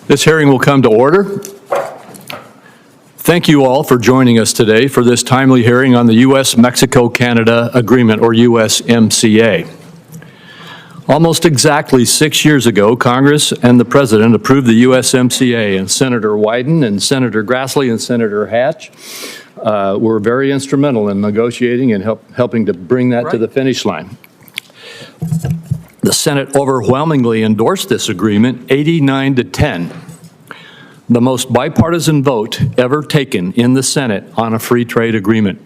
This hearing will come to order. Thank you all for joining us today for this timely hearing on the U.S.-Mexico-Canada Agreement, or USMCA. Almost exactly 6 years ago, Congress and the President approved the USMCA, and Senator Wyden and Senator Grassley and Senator Hatch were very instrumental in negotiating and helping to bring that to the finish line. The Senate overwhelmingly endorsed this agreement, 89-10, the most bipartisan vote ever taken in the Senate on a free trade agreement.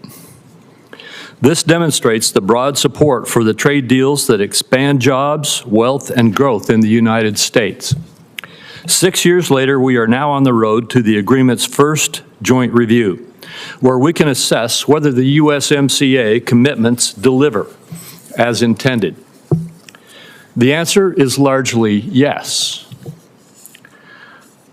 This demonstrates the broad support for the trade deals that expand jobs, wealth, and growth in the United States. 6 years later, we are now on the road to the agreement's first joint review, where we can assess whether the USMCA commitments deliver as intended. The answer is largely yes.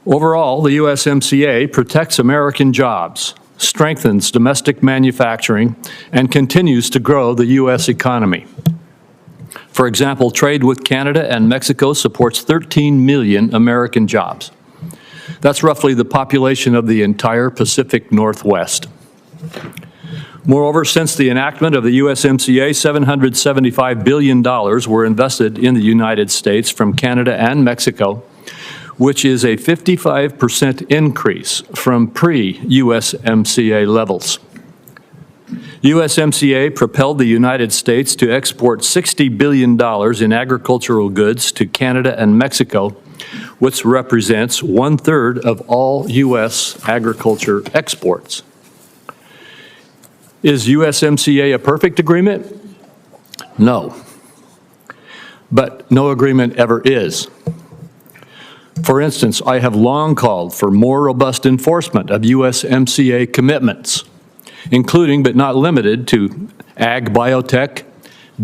Overall, the USMCA protects American jobs, strengthens domestic manufacturing, and continues to grow the U.S. economy. For example, trade with Canada and Mexico supports 13 million American jobs. That's roughly the population of the entire Pacific Northwest. Moreover, since the enactment of the USMCA, $775 billion were invested in the United States from Canada and Mexico, which is a 55% increase from pre-USMCA levels. USMCA propelled the United States to export $60 billion in agricultural goods to Canada and Mexico, which represents 1/3 of all U.S. agriculture exports. Is USMCA a perfect agreement? No. But no agreement ever is. For instance, I have long called for more robust enforcement of USMCA commitments, including but not limited to ag biotech,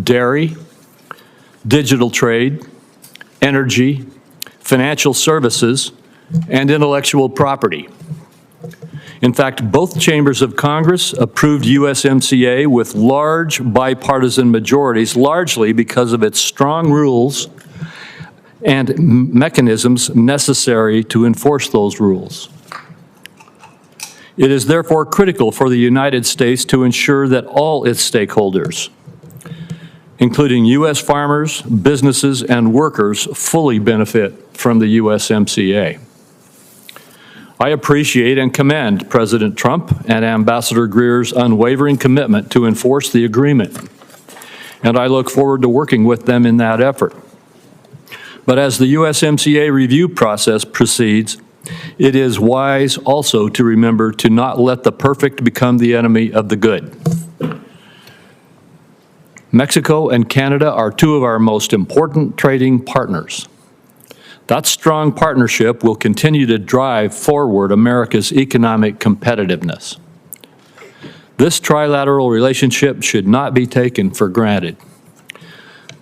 dairy, digital trade, energy, financial services, and intellectual property. In fact, both chambers of Congress approved USMCA with large bipartisan majorities, largely because of its strong rules and mechanisms necessary to enforce those rules. It is therefore critical for the United States to ensure that all its stakeholders, including U.S. farmers, businesses, and workers, fully benefit from the USMCA. I appreciate and commend President Trump and Ambassador Greer's unwavering commitment to enforce the agreement, and I look forward to working with them in that effort. But as the USMCA review process proceeds, it is wise also to remember to not let the perfect become the enemy of the good. Mexico and Canada are two of our most important trading partners. That strong partnership will continue to drive forward America's economic competitiveness. This trilateral relationship should not be taken for granted.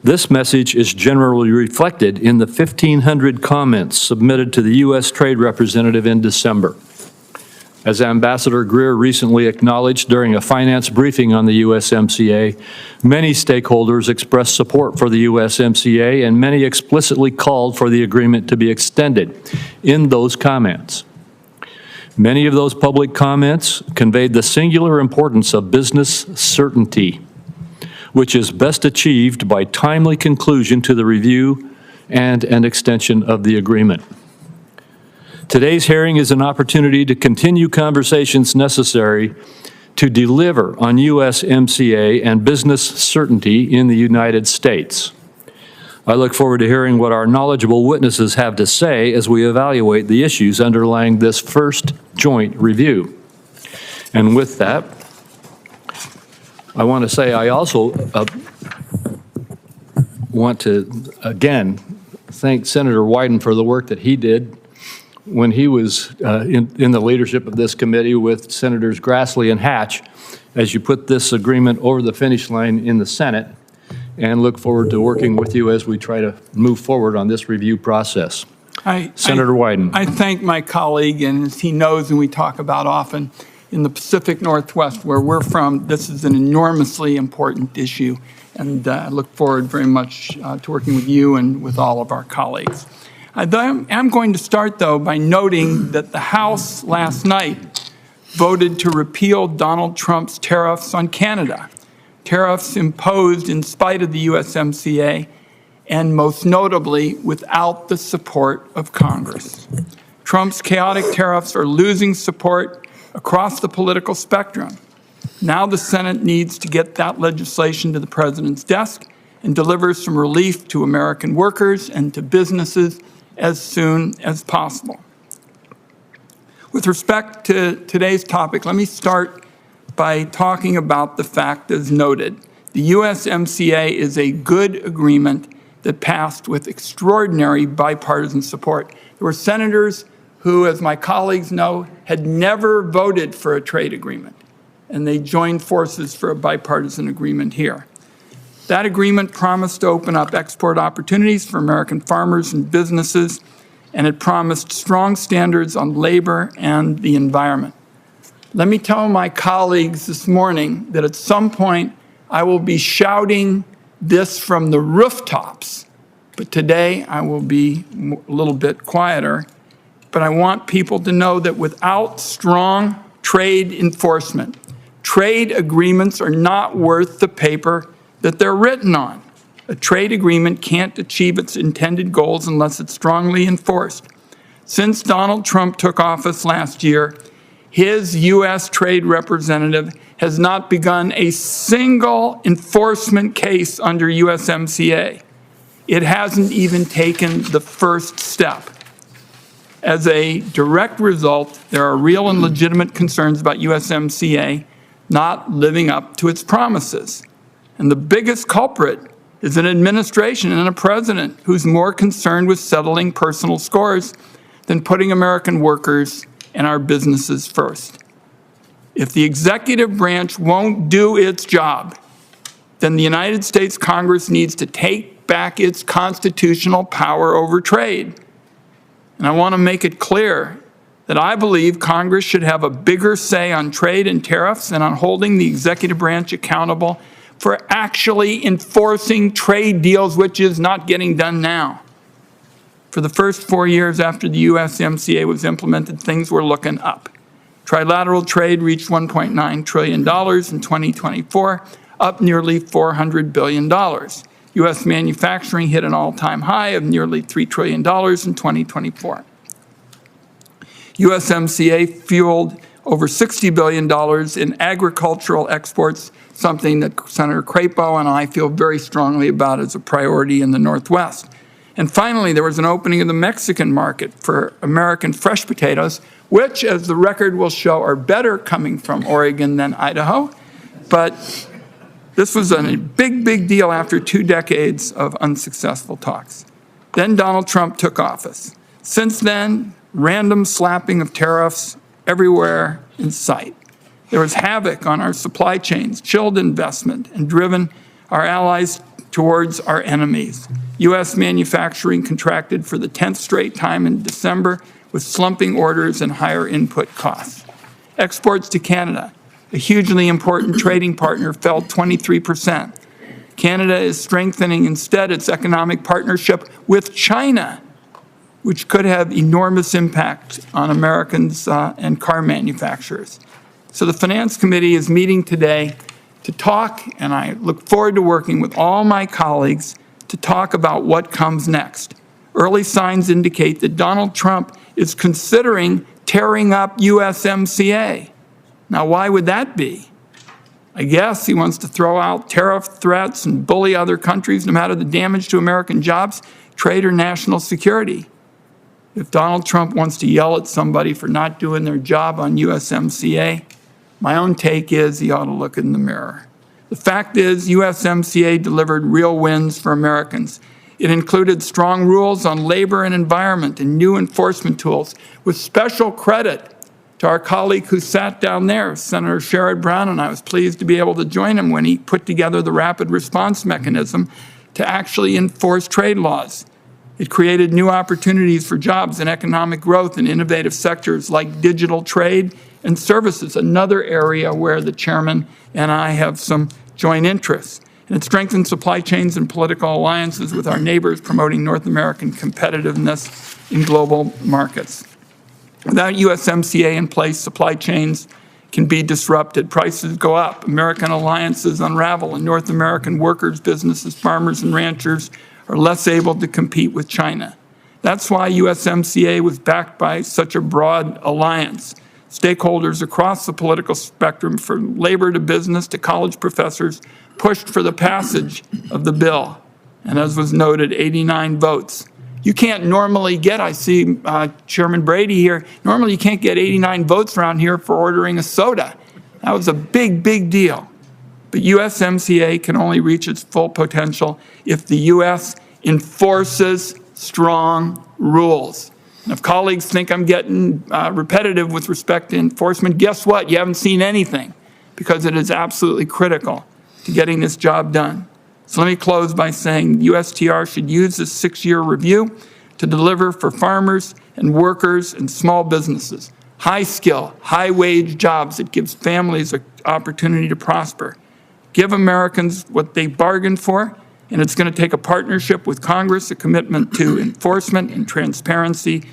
This message is generally reflected in the 1,500 comments submitted to the U.S. Trade Representative in December. As Ambassador Greer recently acknowledged during a finance briefing on the USMCA, many stakeholders expressed support for the USMCA, and many explicitly called for the agreement to be extended in those comments. Many of those public comments conveyed the singular importance of business certainty, which is best achieved by timely conclusion to the review and an extension of the agreement. Today's hearing is an opportunity to continue conversations necessary to deliver on USMCA and business certainty in the United States. I look forward to hearing what our knowledgeable witnesses have to say as we evaluate the issues underlying this first joint review. And with that, I want to say I also want to, again, thank Senator Wyden for the work that he did when he was in the leadership of this committee with Senators Grassley and Hatch as you put this agreement over the finish line in the Senate, and look forward to working with you as we try to move forward on this review process. Senator Wyden. I thank my colleague, and as he knows and we talk about often, in the Pacific Northwest where we're from, this is an enormously important issue. And I look forward very much to working with you and with all of our colleagues. I am going to start, though, by noting that the House last night voted to repeal Donald Trump's tariffs on Canada, tariffs imposed in spite of the USMCA and most notably without the support of Congress. Trump's chaotic tariffs are losing support across the political spectrum. Now the Senate needs to get that legislation to the president's desk and deliver some relief to American workers and to businesses as soon as possible. With respect to today's topic, let me start by talking about the fact as noted. The USMCA is a good agreement that passed with extraordinary bipartisan support. There were senators who, as my colleagues know, had never voted for a trade agreement, and they joined forces for a bipartisan agreement here. That agreement promised to open up export opportunities for American farmers and businesses, and it promised strong standards on labor and the environment. Let me tell my colleagues this morning that at some point I will be shouting this from the rooftops, but today I will be a little bit quieter. But I want people to know that without strong trade enforcement, trade agreements are not worth the paper that they're written on. A trade agreement can't achieve its intended goals unless it's strongly enforced. Since Donald Trump took office last year, his U.S. trade representative has not begun a single enforcement case under USMCA. It hasn't even taken the first step. As a direct result, there are real and legitimate concerns about USMCA not living up to its promises. And the biggest culprit is an administration and a president who's more concerned with settling personal scores than putting American workers and our businesses first. If the executive branch won't do its job, then the United States Congress needs to take back its constitutional power over trade. And I want to make it clear that I believe Congress should have a bigger say on trade and tariffs and on holding the executive branch accountable for actually enforcing trade deals, which is not getting done now. For the first 4 years after the USMCA was implemented, things were looking up. Trilateral trade reached $1.9 trillion in 2024, up nearly $400 billion. U.S. manufacturing hit an all-time high of nearly $3 trillion in 2024. USMCA fueled over $60 billion in agricultural exports, something that Senator Crapo and I feel very strongly about as a priority in the Northwest. And finally, there was an opening of the Mexican market for American fresh potatoes, which, as the record will show, are better coming from Oregon than Idaho. But this was a big, big deal after 2 decades of unsuccessful talks. Then Donald Trump took office. Since then, random slapping of tariffs everywhere in sight. There was havoc on our supply chains, chilled investment, and driven our allies towards our enemies. U.S. manufacturing contracted for the 10th straight time in December with slumping orders and higher input costs. Exports to Canada, a hugely important trading partner, fell 23%. Canada is strengthening instead its economic partnership with China, which could have enormous impact on Americans and car manufacturers. So the Finance Committee is meeting today to talk, and I look forward to working with all my colleagues to talk about what comes next. Early signs indicate that Donald Trump is considering tearing up USMCA. Now, why would that be? I guess he wants to throw out tariff threats and bully other countries no matter the damage to American jobs, trade, or national security. If Donald Trump wants to yell at somebody for not doing their job on USMCA, my own take is he ought to look in the mirror. The fact is, USMCA delivered real wins for Americans. It included strong rules on labor and environment and new enforcement tools, with special credit to our colleague who sat down there, Senator Sherrod Brown, and I was pleased to be able to join him when he put together the rapid response mechanism to actually enforce trade laws. It created new opportunities for jobs and economic growth in innovative sectors like digital trade and services, another area where the chairman and I have some joint interests. and it strengthens supply chains and political alliances with our neighbors, promoting North American competitiveness in global markets. Without USMCA in place, supply chains can be disrupted, prices go up, American alliances unravel, and North American workers, businesses, farmers, and ranchers are less able to compete with China. That's why USMCA was backed by such a broad alliance. Stakeholders across the political spectrum, from labor to business to college professors, pushed for the passage of the bill. And as was noted, 89 votes. You can't normally get, I see Chairman Brady here, normally you can't get 89 votes around here for ordering a soda. That was a big, big deal. But USMCA can only reach its full potential if the U.S. enforces strong rules. And if colleagues think I'm getting repetitive with respect to enforcement, guess what? You haven't seen anything, because it is absolutely critical to getting this job done. So let me close by saying USTR should use this 6-year review to deliver for farmers and workers and small businesses, high skill, high wage jobs that gives families an opportunity to prosper. Give Americans what they bargained for, and it's going to take a partnership with Congress, a commitment to enforcement and transparency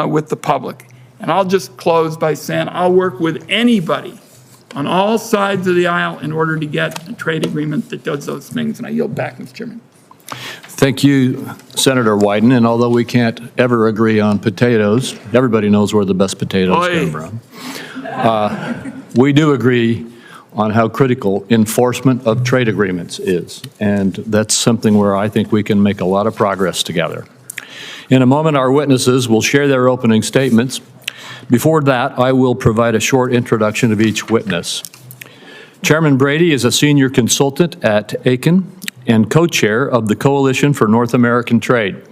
with the public. And I'll just close by saying I'll work with anybody on all sides of the aisle in order to get a trade agreement that does those things. And I yield back, Mr. Chairman. Thank you, Senator Wyden. And although we can't ever agree on potatoes, everybody knows where the best potatoes come from. We do agree on how critical enforcement of trade agreements is. And that's something where I think we can make a lot of progress together. In a moment, our witnesses will share their opening statements. Before that, I will provide a short introduction of each witness. Chairman Brady is a senior consultant at Akin and co-chair of the Coalition for North American Trade.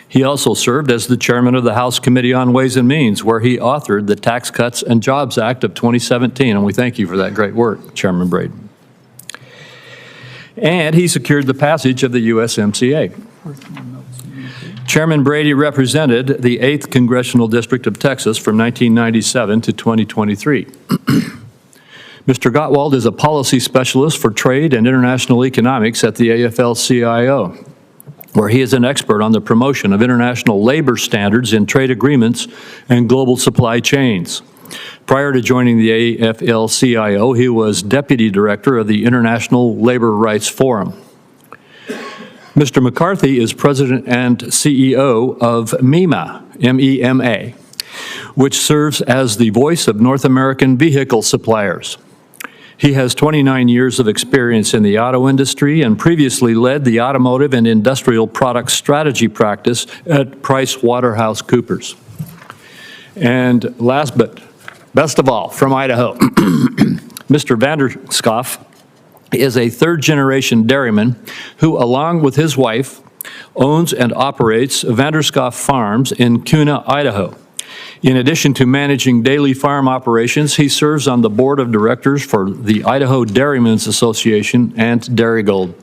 He also served as the chairman of the House Committee on Ways and Means, where he authored the Tax Cuts and Jobs Act of 2017, and we thank you for that great work, Chairman Brady. And he secured the passage of the USMCA. Chairman Brady represented the 8th Congressional District of Texas from 1997 to 2023. Mr. Gottwald is a policy specialist for trade and international economics at the AFL-CIO, where he is an expert on the promotion of international labor standards in trade agreements and global supply chains. Prior to joining the AFL-CIO, he was deputy director of the International Labor Rights Forum. Mr. McCarthy is president and CEO of MEMA, M-E-M-A, which serves as the voice of North American vehicle suppliers. He has 29 years of experience in the auto industry and previously led the automotive and industrial product strategy practice at PricewaterhouseCoopers. And last but best of all, from Idaho, Mr. Vander Schaaf is a third-generation dairyman who, along with his wife, owns and operates Vander Schaaf Farms in Kuna, Idaho. In addition to managing daily farm operations, he serves on the board of directors for the Idaho Dairymen's Association and Dairy Gold.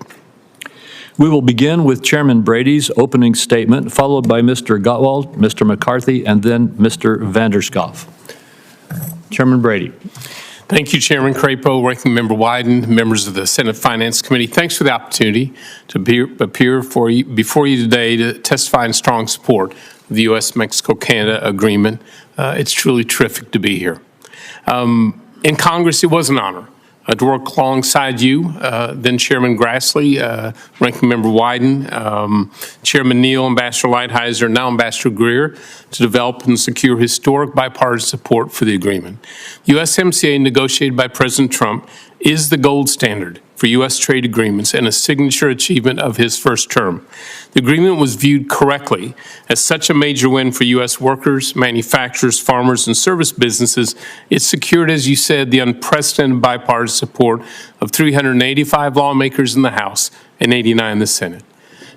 We will begin with Chairman Brady's opening statement, followed by Mr. Gottwald, Mr. McCarthy, and then Mr. Vander Schaaf. Chairman Brady. Thank you, Chairman Crapo, Ranking Member Wyden, members of the Senate Finance Committee. Thanks for the opportunity to appear before you today to testify in strong support of the U.S.-Mexico-Canada agreement. It's truly terrific to be here. In Congress, it was an honor to work alongside you, then Chairman Grassley, Ranking Member Wyden, Chairman Neal, Ambassador Lighthizer, and now Ambassador Greer, to develop and secure historic bipartisan support for the agreement. USMCA, negotiated by President Trump, is the gold standard for U.S. trade agreements and a signature achievement of his first term. The agreement was viewed correctly as such a major win for U.S. workers, manufacturers, farmers, and service businesses. It secured, as you said, the unprecedented bipartisan support of 385 lawmakers in the House and 89 in the Senate.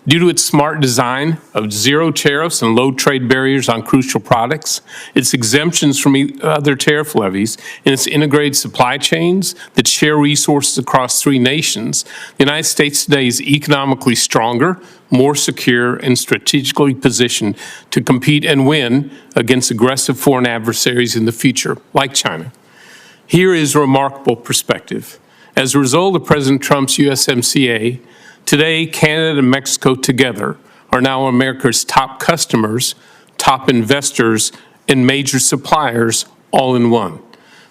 Due to its smart design of zero tariffs and low trade barriers on crucial products, its exemptions from other tariff levies, and its integrated supply chains that share resources across 3 nations, the United States today is economically stronger, more secure, and strategically positioned to compete and win against aggressive foreign adversaries in the future, like China. Here is a remarkable perspective. As a result of President Trump's USMCA, today Canada and Mexico together are now America's top customers, top investors, and major suppliers all in one.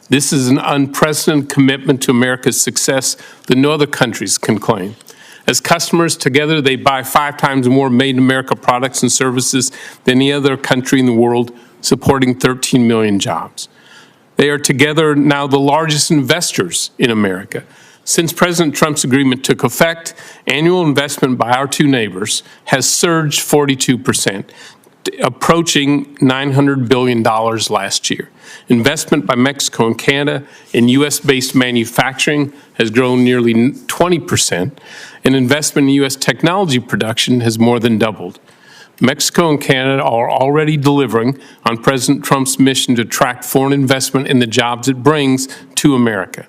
This is an unprecedented commitment to America's success that no other countries can claim. As customers together, they buy 5 times more made in America products and services than any other country in the world, supporting 13 million jobs. They are together now the largest investors in America. Since President Trump's agreement took effect, annual investment by our two neighbors has surged 42%, approaching $900 billion last year. Investment by Mexico and Canada in U.S.-based manufacturing has grown nearly 20%, and investment in U.S. technology production has more than doubled. Mexico and Canada are already delivering on President Trump's mission to attract foreign investment and the jobs it brings to America.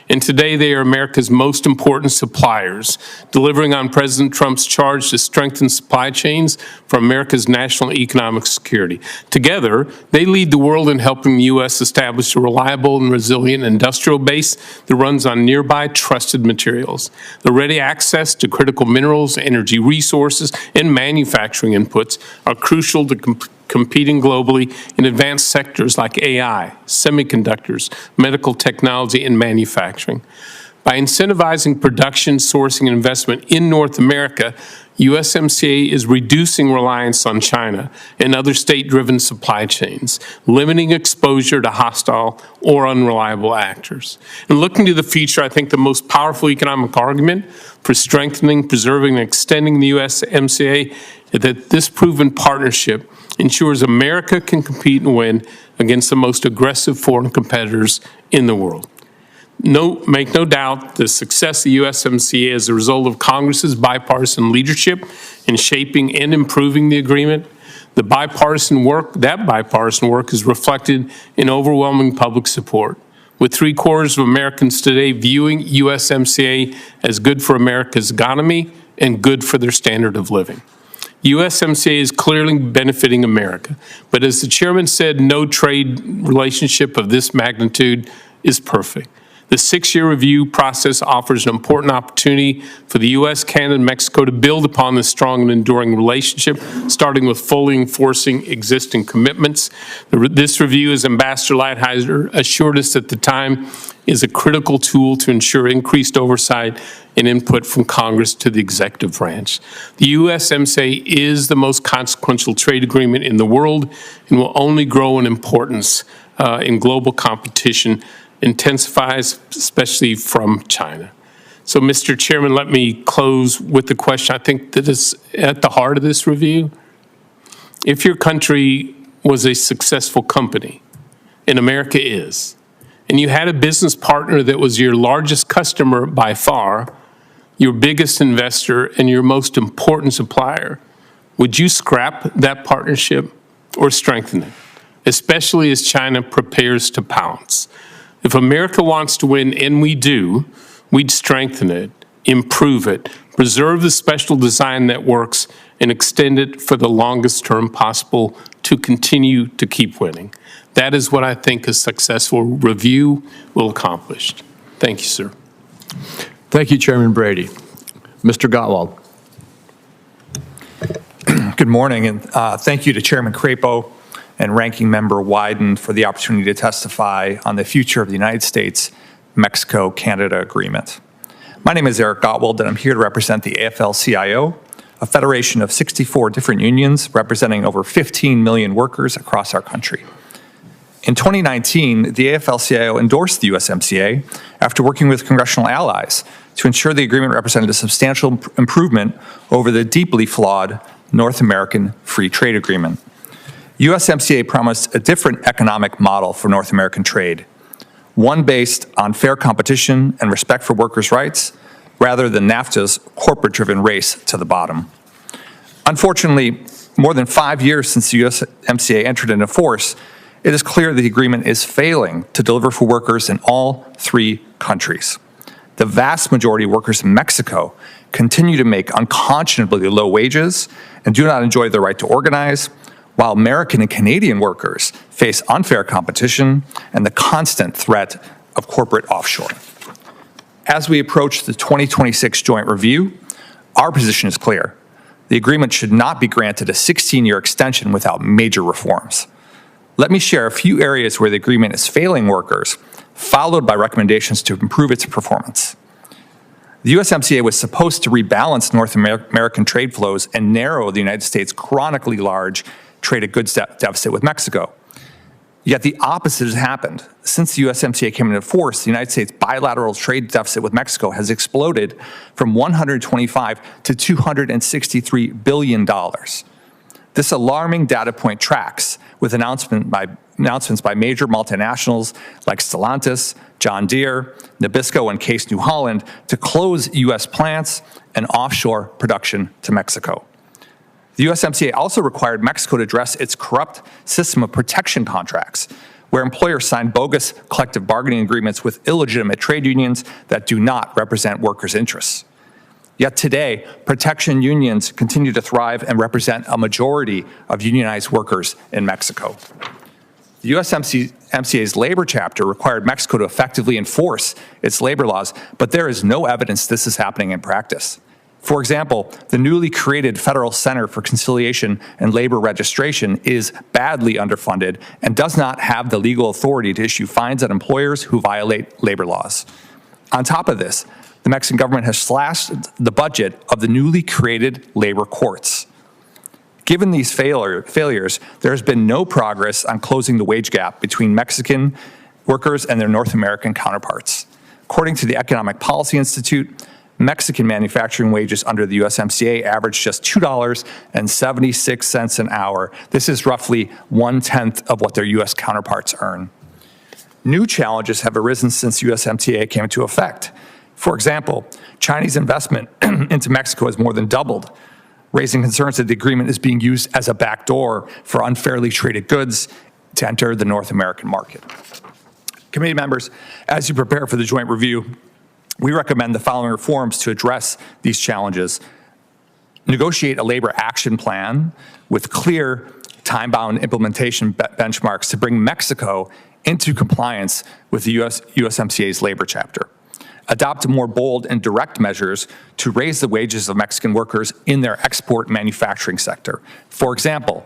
And today they are America's most important suppliers, delivering on President Trump's charge to strengthen supply chains for America's national economic security. Together, they lead the world in helping the U.S. establish a reliable and resilient industrial base that runs on nearby trusted materials. The ready access to critical minerals, energy resources, and manufacturing inputs are crucial to competing globally in advanced sectors like AI, semiconductors, medical technology, and manufacturing. By incentivizing production, sourcing, and investment in North America, USMCA is reducing reliance on China and other state-driven supply chains, limiting exposure to hostile or unreliable actors. And looking to the future, I think the most powerful economic argument for strengthening, preserving, and extending the USMCA is that this proven partnership ensures America can compete and win against the most aggressive foreign competitors in the world. Make no doubt the success of the USMCA is a result of Congress's bipartisan leadership in shaping and improving the agreement. That bipartisan work is reflected in overwhelming public support, with 3/4 of Americans today viewing USMCA as good for America's economy and good for their standard of living. USMCA is clearly benefiting America, but as the chairman said, no trade relationship of this magnitude is perfect. The 6-year review process offers an important opportunity for the U.S., Canada, and Mexico to build upon this strong and enduring relationship, starting with fully enforcing existing commitments. This review, as Ambassador Lighthizer assured us at the time, is a critical tool to ensure increased oversight and input from Congress to the executive branch. The USMCA is the most consequential trade agreement in the world and will only grow in importance in global competition intensifies, especially from China. So, Mr. Chairman, let me close with the question I think that is at the heart of this review. If your country was a successful company, and America is, and you had a business partner that was your largest customer by far, your biggest investor, and your most important supplier, would you scrap that partnership or strengthen it, especially as China prepares to pounce? If America wants to win, and we do, we'd strengthen it, improve it, preserve the special design that works, and extend it for the longest term possible to continue to keep winning. That is what I think a successful review will accomplish. Thank you, sir. Thank you, Chairman Brady. Mr. Gottwald. Good morning, and thank you to Chairman Crapo and Ranking Member Wyden for the opportunity to testify on the future of the United States-Mexico-Canada agreement. My name is Eric Gottwald, and I'm here to represent the AFL-CIO, a federation of 64 different unions representing over 15 million workers across our country. In 2019, the AFL-CIO endorsed the USMCA after working with congressional allies to ensure the agreement represented a substantial improvement over the deeply flawed North American Free Trade Agreement. USMCA promised a different economic model for North American trade, one based on fair competition and respect for workers' rights, rather than NAFTA's corporate-driven race to the bottom. Unfortunately, more than 5 years since the USMCA entered into force, it is clear the agreement is failing to deliver for workers in all 3 countries. The vast majority of workers in Mexico continue to make unconscionably low wages and do not enjoy the right to organize, while American and Canadian workers face unfair competition and the constant threat of corporate offshoring. As we approach the 2026 joint review, our position is clear. The agreement should not be granted a 16-year extension without major reforms. Let me share a few areas where the agreement is failing workers, followed by recommendations to improve its performance. The USMCA was supposed to rebalance North American trade flows and narrow the United States' chronically large traded goods deficit with Mexico. Yet the opposite has happened. Since the USMCA came into force, the United States' bilateral trade deficit with Mexico has exploded from $125 to $263 billion. This alarming data point tracks with announcements by major multinationals like Stellantis, John Deere, Nabisco, and Case New Holland to close U.S. plants and offshore production to Mexico. The USMCA also required Mexico to address its corrupt system of protection contracts, where employers sign bogus collective bargaining agreements with illegitimate trade unions that do not represent workers' interests. Yet today, protection unions continue to thrive and represent a majority of unionized workers in Mexico. The USMCA's labor chapter required Mexico to effectively enforce its labor laws, but there is no evidence this is happening in practice. For example, the newly created Federal Center for Conciliation and Labor Registration is badly underfunded and does not have the legal authority to issue fines at employers who violate labor laws. On top of this, the Mexican government has slashed the budget of the newly created labor courts. Given these failures, there has been no progress on closing the wage gap between Mexican workers and their North American counterparts. According to the Economic Policy Institute, Mexican manufacturing wages under the USMCA average just $2.76 an hour. This is roughly 1/10 of what their U.S. counterparts earn. New challenges have arisen since USMCA came into effect. For example, Chinese investment into Mexico has more than doubled, raising concerns that the agreement is being used as a backdoor for unfairly traded goods to enter the North American market. Committee members, as you prepare for the joint review, we recommend the following reforms to address these challenges. Negotiate a labor action plan with clear time-bound implementation benchmarks to bring Mexico into compliance with the USMCA's labor chapter. Adopt more bold and direct measures to raise the wages of Mexican workers in their export manufacturing sector. For example,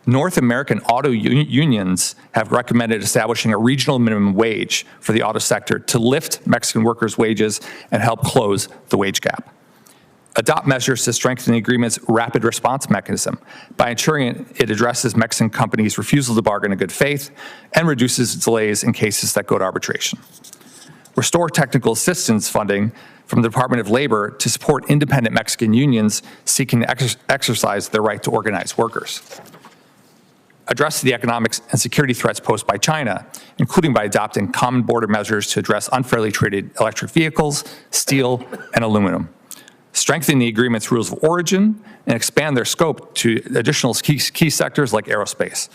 North American auto unions have recommended establishing a regional minimum wage for the auto sector to lift Mexican workers' wages and help close the wage gap. Adopt measures to strengthen the agreement's rapid response mechanism by ensuring it addresses Mexican companies' refusal to bargain in good faith and reduces delays in cases that go to arbitration. Restore technical assistance funding from the Department of Labor to support independent Mexican unions seeking to exercise their right to organize workers. Address the economic and security threats posed by China, including by adopting common border measures to address unfairly traded electric vehicles, steel, and aluminum. Strengthen the agreement's rules of origin and expand their scope to additional key sectors like aerospace.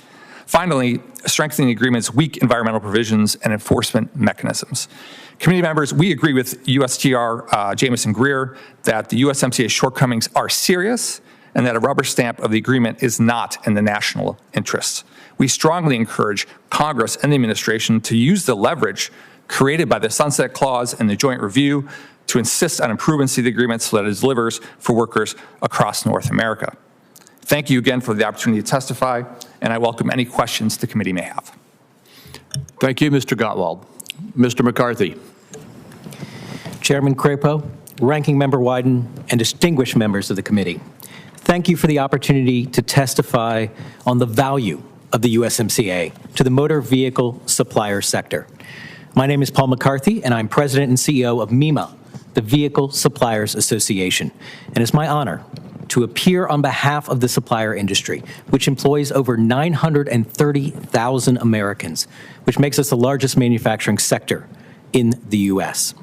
Finally, strengthen the agreement's weak environmental provisions and enforcement mechanisms. Committee members, we agree with USTR Jamison Greer that the USMCA's shortcomings are serious and that a rubber stamp of the agreement is not in the national interest. We strongly encourage Congress and the administration to use the leverage created by the Sunset Clause and the joint review to insist on improvements to the agreement so that it delivers for workers across North America. Thank you again for the opportunity to testify, and I welcome any questions the committee may have. Thank you, Mr. Gottwald. Mr. McCarthy. Chairman Crapo, Ranking Member Wyden, and distinguished members of the committee, thank you for the opportunity to testify on the value of the USMCA to the motor vehicle supplier sector. My name is Paul McCarthy, and I'm President and CEO of MEMA, the Vehicle Suppliers Association, and it's my honor to appear on behalf of the supplier industry, which employs over 930,000 Americans, which makes us the largest manufacturing sector in the U.S.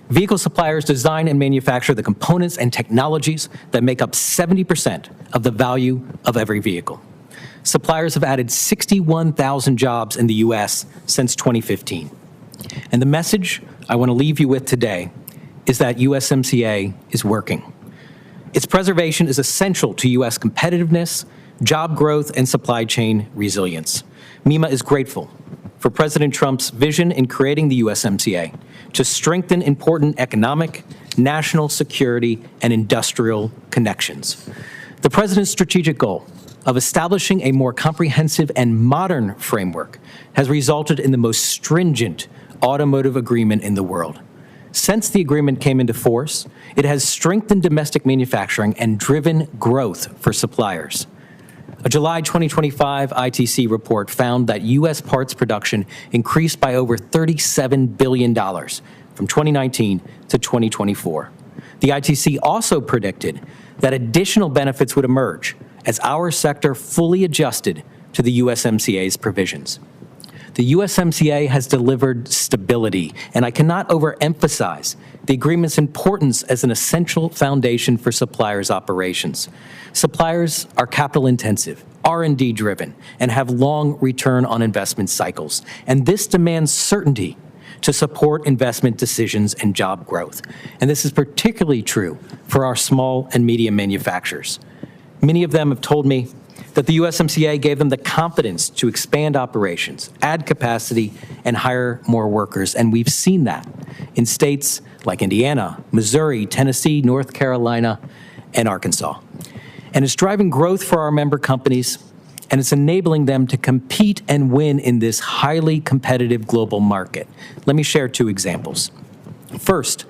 Vehicle suppliers design and manufacture the components and technologies that make up 70% of the value of every vehicle. Suppliers have added 61,000 jobs in the U.S. since 2015. And the message I want to leave you with today is that USMCA is working. Its preservation is essential to U.S. competitiveness, job growth, and supply chain resilience. MEMA is grateful for President Trump's vision in creating the USMCA to strengthen important economic, national security, and industrial connections. The President's strategic goal of establishing a more comprehensive and modern framework has resulted in the most stringent automotive agreement in the world. Since the agreement came into force, it has strengthened domestic manufacturing and driven growth for suppliers. A July 2025 ITC report found that U.S. parts production increased by over $37 billion from 2019 to 2024. The ITC also predicted that additional benefits would emerge as our sector fully adjusted to the USMCA's provisions. The USMCA has delivered stability, and I cannot overemphasize the agreement's importance as an essential foundation for suppliers' operations. Suppliers are capital-intensive, R&D driven, and have long return on investment cycles, and this demands certainty to support investment decisions and job growth. And this is particularly true for our small and medium manufacturers. Many of them have told me that the USMCA gave them the confidence to expand operations, add capacity, and hire more workers. And we've seen that in states like Indiana, Missouri, Tennessee, North Carolina, and Arkansas. And it's driving growth for our member companies, and it's enabling them to compete and win in this highly competitive global market. Let me share two examples. First,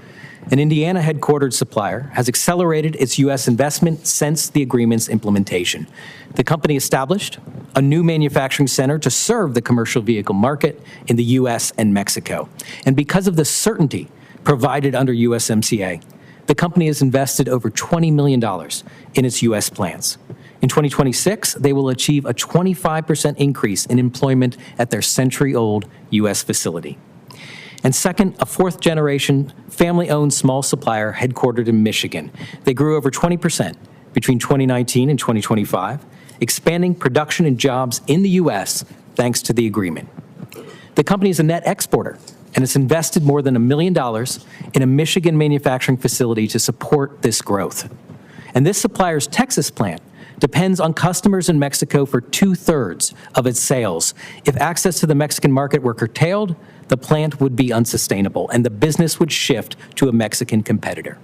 an Indiana-headquartered supplier has accelerated its U.S. investment since the agreement's implementation. The company established a new manufacturing center to serve the commercial vehicle market in the U.S. and Mexico. And because of the certainty provided under USMCA, the company has invested over $20 million in its U.S. plants. In 2026, they will achieve a 25% increase in employment at their century-old U.S. facility. And second, a fourth-generation, family-owned small supplier headquartered in Michigan. They grew over 20% between 2019 and 2025, expanding production and jobs in the U.S. thanks to the agreement. The company is a net exporter, and it's invested more than $1 million in a Michigan manufacturing facility to support this growth. And this supplier's Texas plant depends on customers in Mexico for 2/3 of its sales. If access to the Mexican market were curtailed, the plant would be unsustainable, and the business would shift to a Mexican competitor.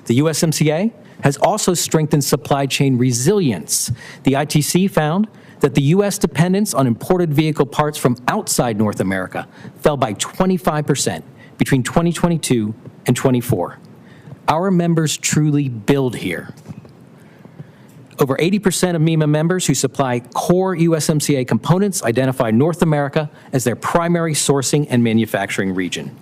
The USMCA has also strengthened supply chain resilience. The ITC found that the U.S. dependence on imported vehicle parts from outside North America fell by 25% between 2022 and 24. Our members truly build here. Over 80% of MEMA members who supply core USMCA components identify North America as their primary sourcing and manufacturing region.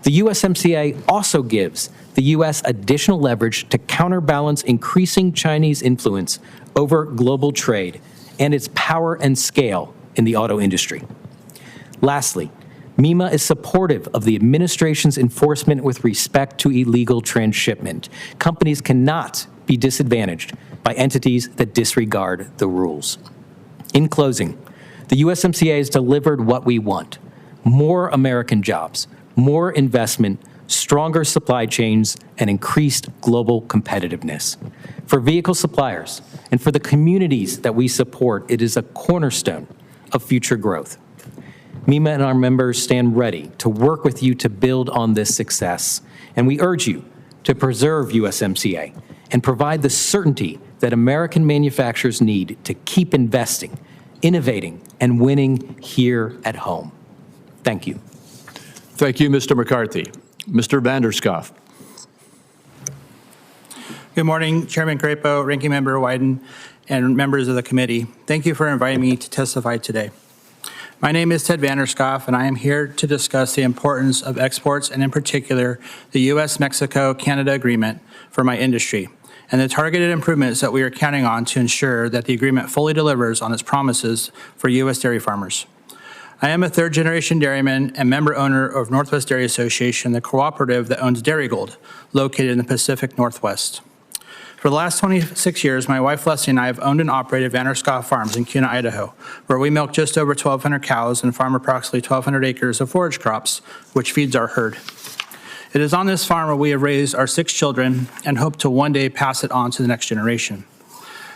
The USMCA also gives the U.S. additional leverage to counterbalance increasing Chinese influence over global trade and its power and scale in the auto industry. Lastly, MEMA is supportive of the administration's enforcement with respect to illegal transshipment. Companies cannot be disadvantaged by entities that disregard the rules. In closing, the USMCA has delivered what we want: more American jobs, more investment, stronger supply chains, and increased global competitiveness. For vehicle suppliers and for the communities that we support, it is a cornerstone of future growth. MEMA and our members stand ready to work with you to build on this success, and we urge you to preserve USMCA and provide the certainty that American manufacturers need to keep investing, innovating, and winning here at home. Thank you. Thank you, Mr. McCarthy. Mr. Vander. Good morning, Chairman Crapo, Ranking Member Wyden, and members of the committee. Thank you for inviting me to testify today. My name is Ted Vander, and I am here to discuss the importance of exports and in particular the U.S.-Mexico-Canada agreement for my industry and the targeted improvements that we are counting on to ensure that the agreement fully delivers on its promises for U.S. dairy farmers. I am a third-generation dairyman and member-owner of Northwest Dairy Association, the cooperative that owns Dairy Gold, located in the Pacific Northwest. For the last 26 years, my wife Leslie and I have owned and operated Vander Schaaf Farms in Kuna, Idaho, where we milk just over 1,200 cows and farm approximately 1,200 acres of forage crops, which feeds our herd. It is on this farm where we have raised our 6 children and hope to one day pass it on to the next generation.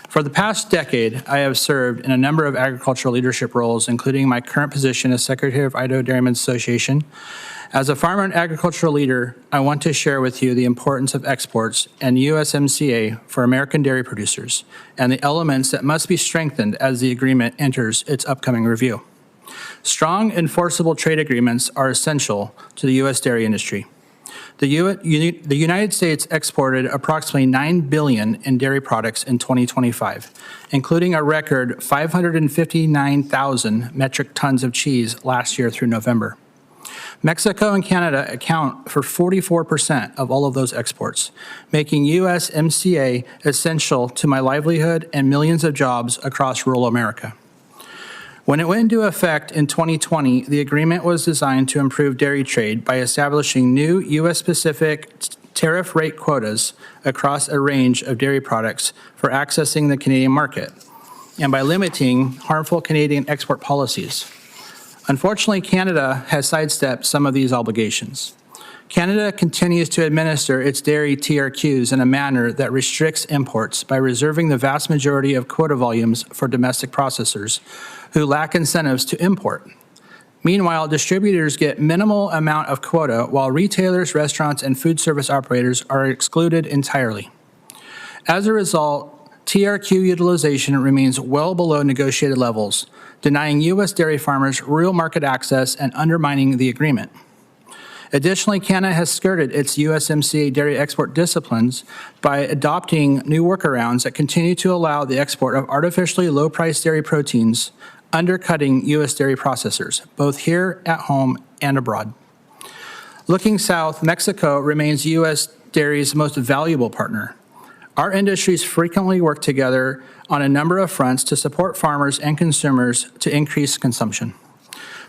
For the past decade, I have served in a number of agricultural leadership roles, including my current position as Secretary of Idaho Dairymen's Association. As a farmer and agricultural leader, I want to share with you the importance of exports and USMCA for American dairy producers and the elements that must be strengthened as the agreement enters its upcoming review. Strong, enforceable trade agreements are essential to the U.S. dairy industry. The United States exported approximately $9 billion in dairy products in 2025, including a record 559,000 metric tons of cheese last year through November. Mexico and Canada account for 44% of all of those exports, making USMCA essential to my livelihood and millions of jobs across rural America. When it went into effect in 2020, the agreement was designed to improve dairy trade by establishing new U.S.-specific tariff rate quotas across a range of dairy products for accessing the Canadian market, and by limiting harmful Canadian export policies. Unfortunately, Canada has sidestepped some of these obligations. Canada continues to administer its dairy TRQs in a manner that restricts imports by reserving the vast majority of quota volumes for domestic processors who lack incentives to import. Meanwhile, distributors get minimal amount of quota while retailers, restaurants, and food service operators are excluded entirely. As a result, TRQ utilization remains well below negotiated levels, denying U.S. dairy farmers real market access and undermining the agreement. Additionally, Canada has skirted its USMCA dairy export disciplines by adopting new workarounds that continue to allow the export of artificially low-priced dairy proteins, undercutting U.S. dairy processors, both here at home and abroad. Looking south, Mexico remains U.S. dairy's most valuable partner. Our industries frequently work together on a number of fronts to support farmers and consumers to increase consumption.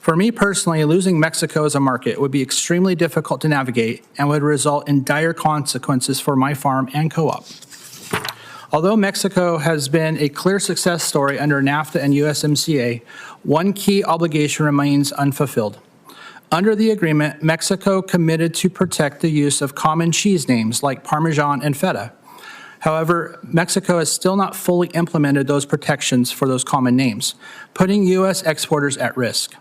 For me personally, losing Mexico as a market would be extremely difficult to navigate and would result in dire consequences for my farm and co-op. Although Mexico has been a clear success story under NAFTA and USMCA, one key obligation remains unfulfilled. Under the agreement, Mexico committed to protect the use of common cheese names like Parmesan and Feta. However, Mexico has still not fully implemented those protections for those common names, putting U.S. exporters at risk.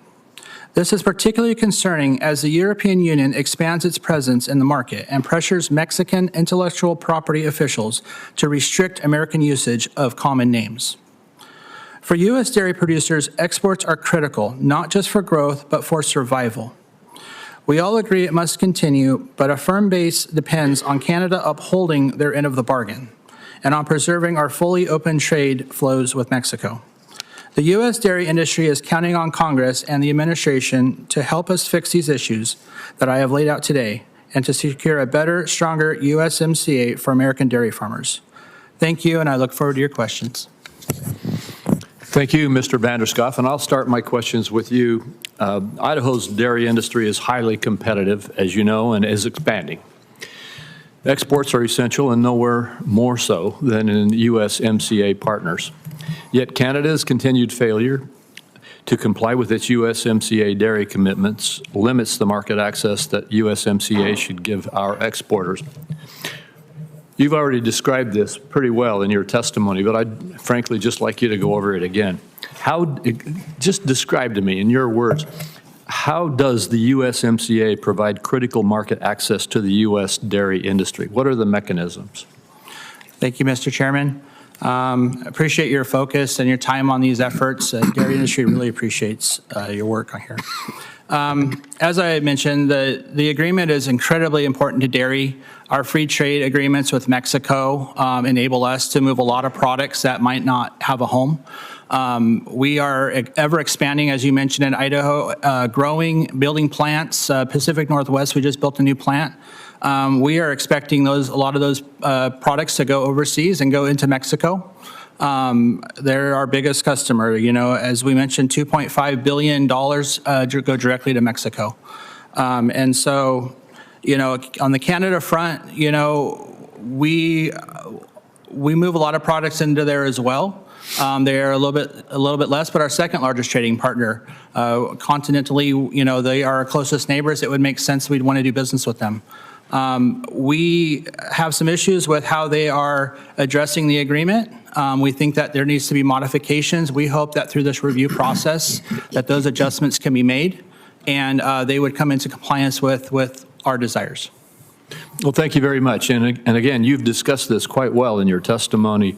This is particularly concerning as the European Union expands its presence in the market and pressures Mexican intellectual property officials to restrict American usage of common names. For U.S. dairy producers, exports are critical, not just for growth, but for survival. We all agree it must continue, but a firm base depends on Canada upholding their end of the bargain and on preserving our fully open trade flows with Mexico. The U.S. dairy industry is counting on Congress and the administration to help us fix these issues that I have laid out today and to secure a better, stronger USMCA for American dairy farmers. Thank you, and I look forward to your questions. Thank you, Mr. Vander, and I'll start my questions with you. Idaho's dairy industry is highly competitive, as you know, and is expanding. Exports are essential and nowhere more so than in USMCA partners. Yet Canada's continued failure to comply with its USMCA dairy commitments limits the market access that USMCA should give our exporters. You've already described this pretty well in your testimony, but I'd frankly just like you to go over it again. Just describe to me in your words, how does the USMCA provide critical market access to the U.S. dairy industry? What are the mechanisms? Thank you, Mr. Chairman. Appreciate your focus and your time on these efforts. The dairy industry really appreciates your work on here. As I mentioned, the agreement is incredibly important to dairy. Our free trade agreements with Mexico enable us to move a lot of products that might not have a home. We are ever expanding, as you mentioned, in Idaho, growing, building plants. Pacific Northwest, we just built a new plant. We are expecting a lot of those products to go overseas and go into Mexico. They're our biggest customer. You know, as we mentioned, $2.5 billion go directly to Mexico. And so, you know, on the Canada front, you know, we move a lot of products into there as well. They are a little bit less, but our second largest trading partner, continentally, you know, they are our closest neighbors. It would make sense we'd want to do business with them. We have some issues with how they are addressing the agreement. We think that there needs to be modifications. We hope that through this review process that those adjustments can be made and they would come into compliance with our desires. Well, thank you very much. And again, you've discussed this quite well in your testimony,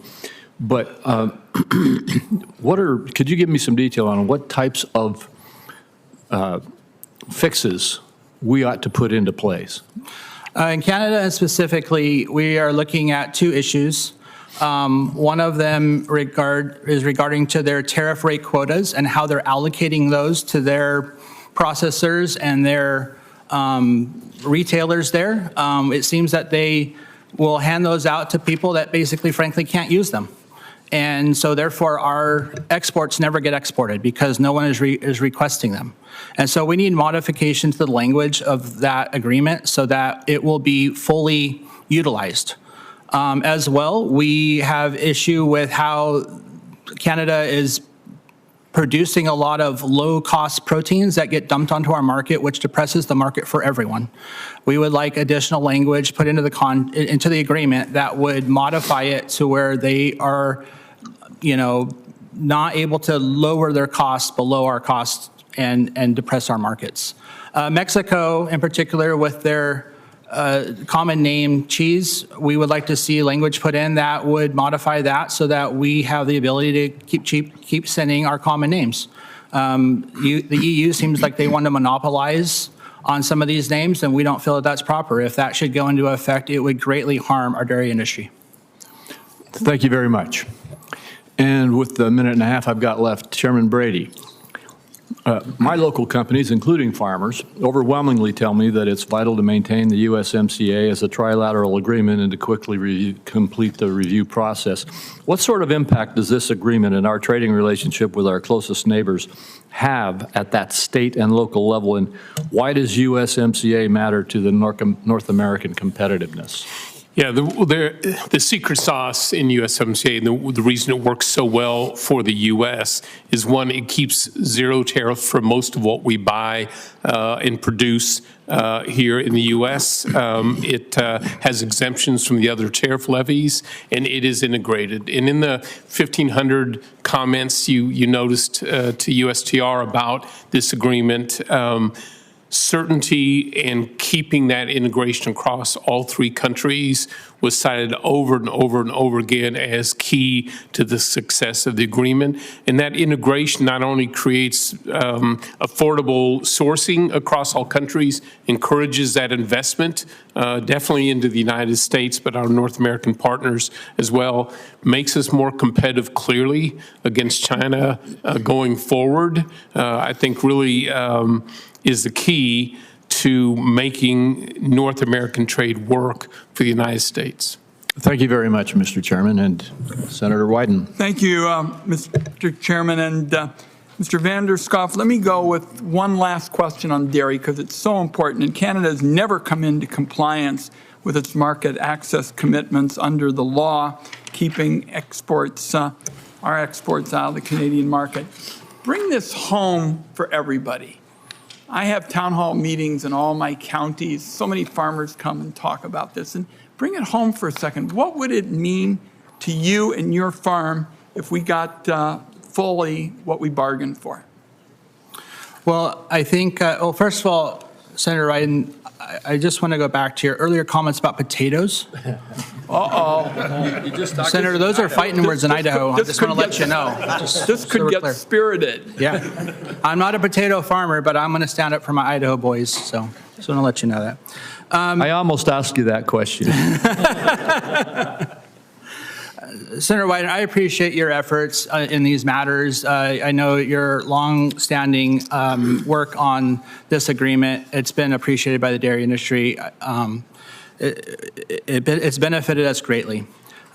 but could you give me some detail on what types of fixes we ought to put into place? In Canada and specifically, we are looking at two issues. One of them is regarding to their tariff rate quotas and how they're allocating those to their processors and their retailers there. It seems that they will hand those out to people that basically, frankly, can't use them. And so therefore, our exports never get exported because no one is requesting them. And so we need modification to the language of that agreement so that it will be fully utilized. As well, we have issue with how Canada is producing a lot of low-cost proteins that get dumped onto our market, which depresses the market for everyone. We would like additional language put into the agreement that would modify it to where they are, not able to lower their costs below our costs and depress our markets. Mexico, in particular, with their common name cheese, we would like to see language put in that would modify that so that we have the ability to keep sending our common names. The EU seems like they want to monopolize on some of these names, and we don't feel that that's proper. If that should go into effect, it would greatly harm our dairy industry. Thank you very much. And with the minute and a half I've got left, Chairman Brady, my local companies, including farmers, overwhelmingly tell me that it's vital to maintain the USMCA as a trilateral agreement and to quickly complete the review process. What sort of impact does this agreement and our trading relationship with our closest neighbors have at that state and local level, and why does USMCA matter to the North American competitiveness? Yeah, the secret sauce in USMCA, the reason it works so well for the U.S. is, one, it keeps zero tariff for most of what we buy and produce here in the U.S. It has exemptions from the other tariff levies, and it is integrated. And in the 1,500 comments you noticed to USTR about this agreement, certainty and keeping that integration across all three countries was cited over and over and over again as key to the success of the agreement. And that integration not only creates affordable sourcing across all countries, encourages that investment definitely into the United States, but our North American partners as well, makes us more competitive clearly against China going forward. I think really is the key to making North American trade work for the United States. Thank you very much, Mr. Chairman, and Senator Wyden. Thank you, Mr. Chairman. And Mr. Vander, Schaaf, let me go with one last question on dairy because it's so important. And Canada has never come into compliance with its market access commitments under the law, keeping exports, our exports out of the Canadian market. Bring this home for everybody. I have town hall meetings in all my counties. So many farmers come and talk about this. And bring it home for a second. What would it mean to you and your farm if we got fully what we bargained for? Well, I think, first of all, Senator Wyden, I just want to go back to your earlier comments about potatoes. Senator, those are fighting words in Idaho. I just want to let you know. This could get spirited. Yeah. I'm not a potato farmer, but I'm going to stand up for my Idaho boys. So just want to let you know that. I almost asked you that question. Senator Wyden, I appreciate your efforts in these matters. I know your long-standing work on this agreement. It's been appreciated by the dairy industry. It's benefited us greatly.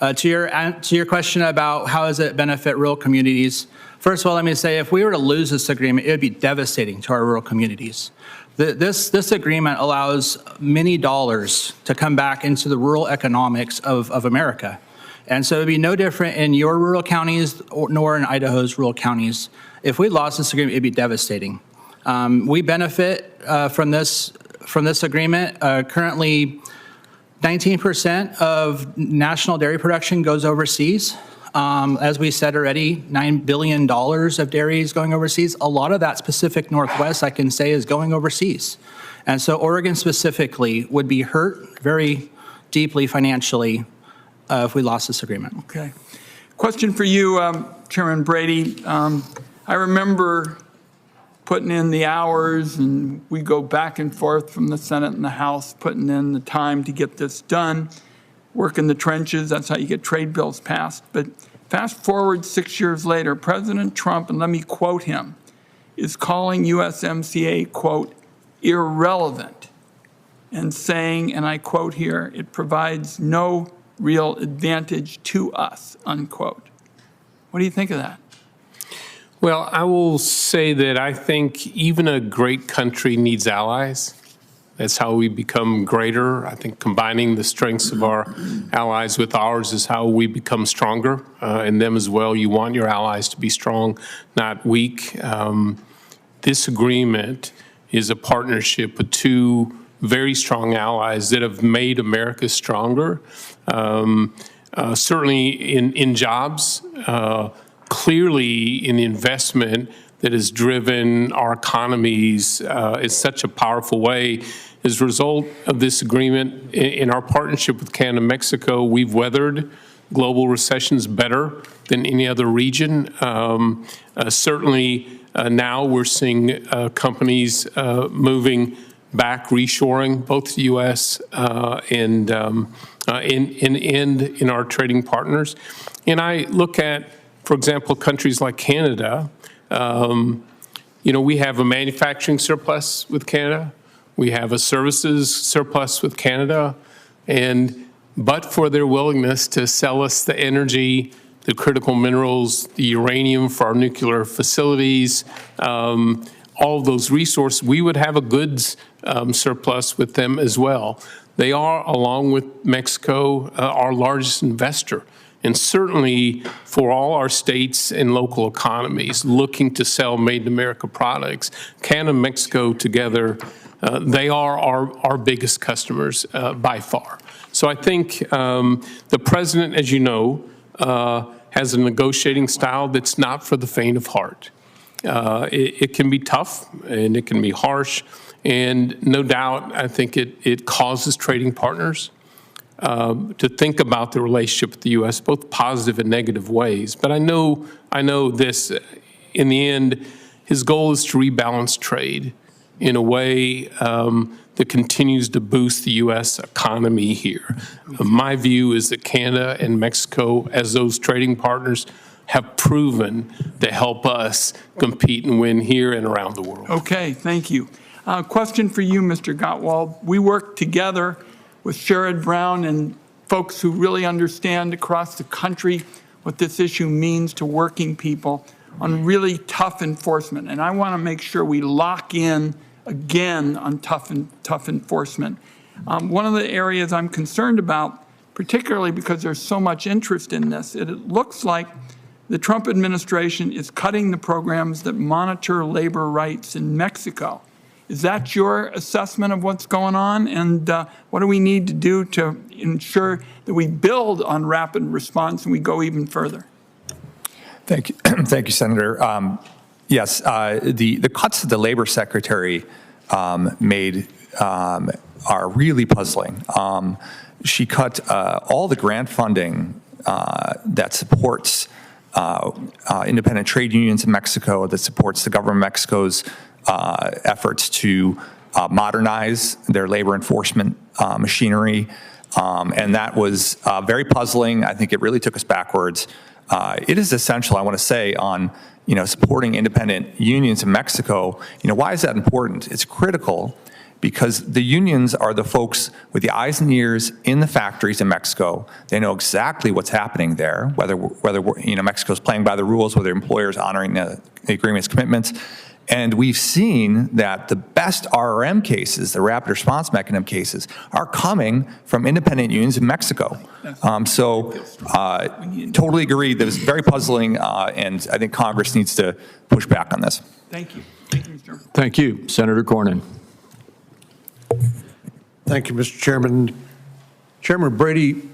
To your question about how does it benefit rural communities, first of all, let me say, if we were to lose this agreement, it would be devastating to our rural communities. This agreement allows many dollars to come back into the rural economics of America. And so it would be no different in your rural counties nor in Idaho's rural counties. If we lost this agreement, it would be devastating. We benefit from this agreement. Currently, 19% of national dairy production goes overseas. As we said already, $9 billion of dairy is going overseas. A lot of that Pacific Northwest, I can say, is going overseas. And so Oregon specifically would be hurt very deeply financially if we lost this agreement. Okay. Question for you, Chairman Brady. I remember putting in the hours, and we go back and forth from the Senate and the House, putting in the time to get this done, work in the trenches. That's how you get trade bills passed. But fast forward 6 years later, President Trump, and let me quote him, is calling USMCA, quote, irrelevant, and saying, and I quote here, it provides no real advantage to us, unquote. What do you think of that? Well, I will say that I think even a great country needs allies. That's how we become greater. I think combining the strengths of our allies with ours is how we become stronger, and them as well. You want your allies to be strong, not weak. This agreement is a partnership with two very strong allies that have made America stronger. Certainly in jobs, clearly in the investment that has driven our economies in such a powerful way. As a result of this agreement, in our partnership with Canada and Mexico, we've weathered global recessions better than any other region. Certainly now we're seeing companies moving back, reshoring, both the U.S. and in our trading partners. And I look at, for example, countries like Canada. We have a manufacturing surplus with Canada. We have a services surplus with Canada. But for their willingness to sell us the energy, the critical minerals, the uranium for our nuclear facilities, all of those resources, we would have a goods surplus with them as well. They are, along with Mexico, our largest investor. And certainly for all our states and local economies looking to sell made-in-America products, Canada and Mexico together, they are our biggest customers by far. So I think the president, as you know, has a negotiating style that's not for the faint of heart. It can be tough and it can be harsh. And no doubt, I think it causes trading partners to think about the relationship with the U.S., both positive and negative ways. But I know this, in the end, his goal is to rebalance trade in a way that continues to boost the U.S. economy here. My view is that Canada and Mexico, as those trading partners, have proven to help us compete and win here and around the world. Okay, thank you. Question for you, Mr. Gottwald. We work together with Sherrod Brown and folks who really understand across the country what this issue means to working people on really tough enforcement. And I want to make sure we lock in again on tough enforcement. One of the areas I'm concerned about, particularly because there's so much interest in this, it looks like the Trump administration is cutting the programs that monitor labor rights in Mexico. Is that your assessment of what's going on? And what do we need to do to ensure that we build on rapid response and we go even further? Thank you. Thank you, Senator. Yes, the cuts that the Labor Secretary made are really puzzling. She cut all the grant funding that supports independent trade unions in Mexico, that supports the government of Mexico's efforts to modernize their labor enforcement machinery. And that was very puzzling. I think it really took us backwards. It is essential, I want to say, on supporting independent unions in Mexico. Why is that important? It's critical because the unions are the folks with the eyes and ears in the factories in Mexico. They know exactly what's happening there, whether Mexico's playing by the rules, whether employers honoring the agreement's commitments. And we've seen that the best RRM cases, the rapid response mechanism cases, are coming from independent unions in Mexico. Totally agree that it's very puzzling, and I think Congress needs to push back on this. Thank you. Thank you, Mr. Chairman. Thank you. Senator Cornyn. Thank you, Mr. Chairman. Chairman Brady,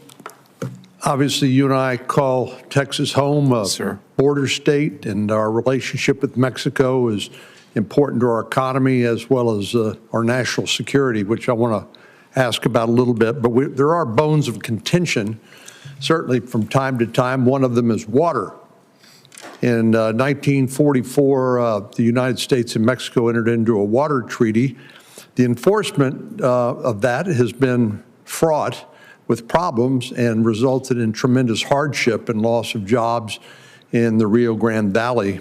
Obviously, you and I call Texas home, a Sir. border state, and our relationship with Mexico is important to our economy as well as our national security, which I want to ask about a little bit. But there are bones of contention, certainly from time to time. One of them is water. In 1944, the United States and Mexico entered into a water treaty. The enforcement of that has been fraught with problems and resulted in tremendous hardship and loss of jobs in the Rio Grande Valley.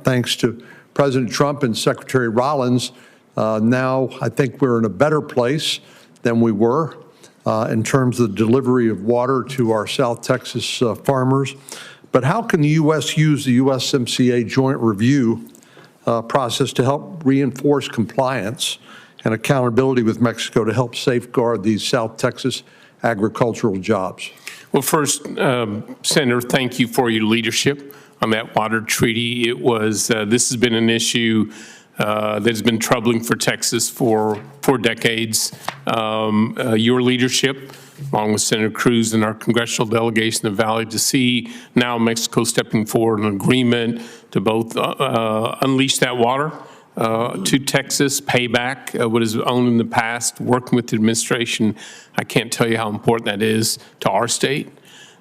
Thanks to President Trump and Secretary Rollins, now I think we're in a better place than we were in terms of the delivery of water to our South Texas farmers. But how can the U.S. use the USMCA joint review process to help reinforce compliance and accountability with Mexico to help safeguard these South Texas agricultural jobs? Well, first, Senator, thank you for your leadership on that water treaty. It was, this has been an issue that has been troubling for Texas for decades. Your leadership, along with Senator Cruz and our congressional delegation in the Valley, to see now Mexico stepping forward an agreement to both unleash that water to Texas, pay back what is owned in the past, working with the administration. I can't tell you how important that is to our state.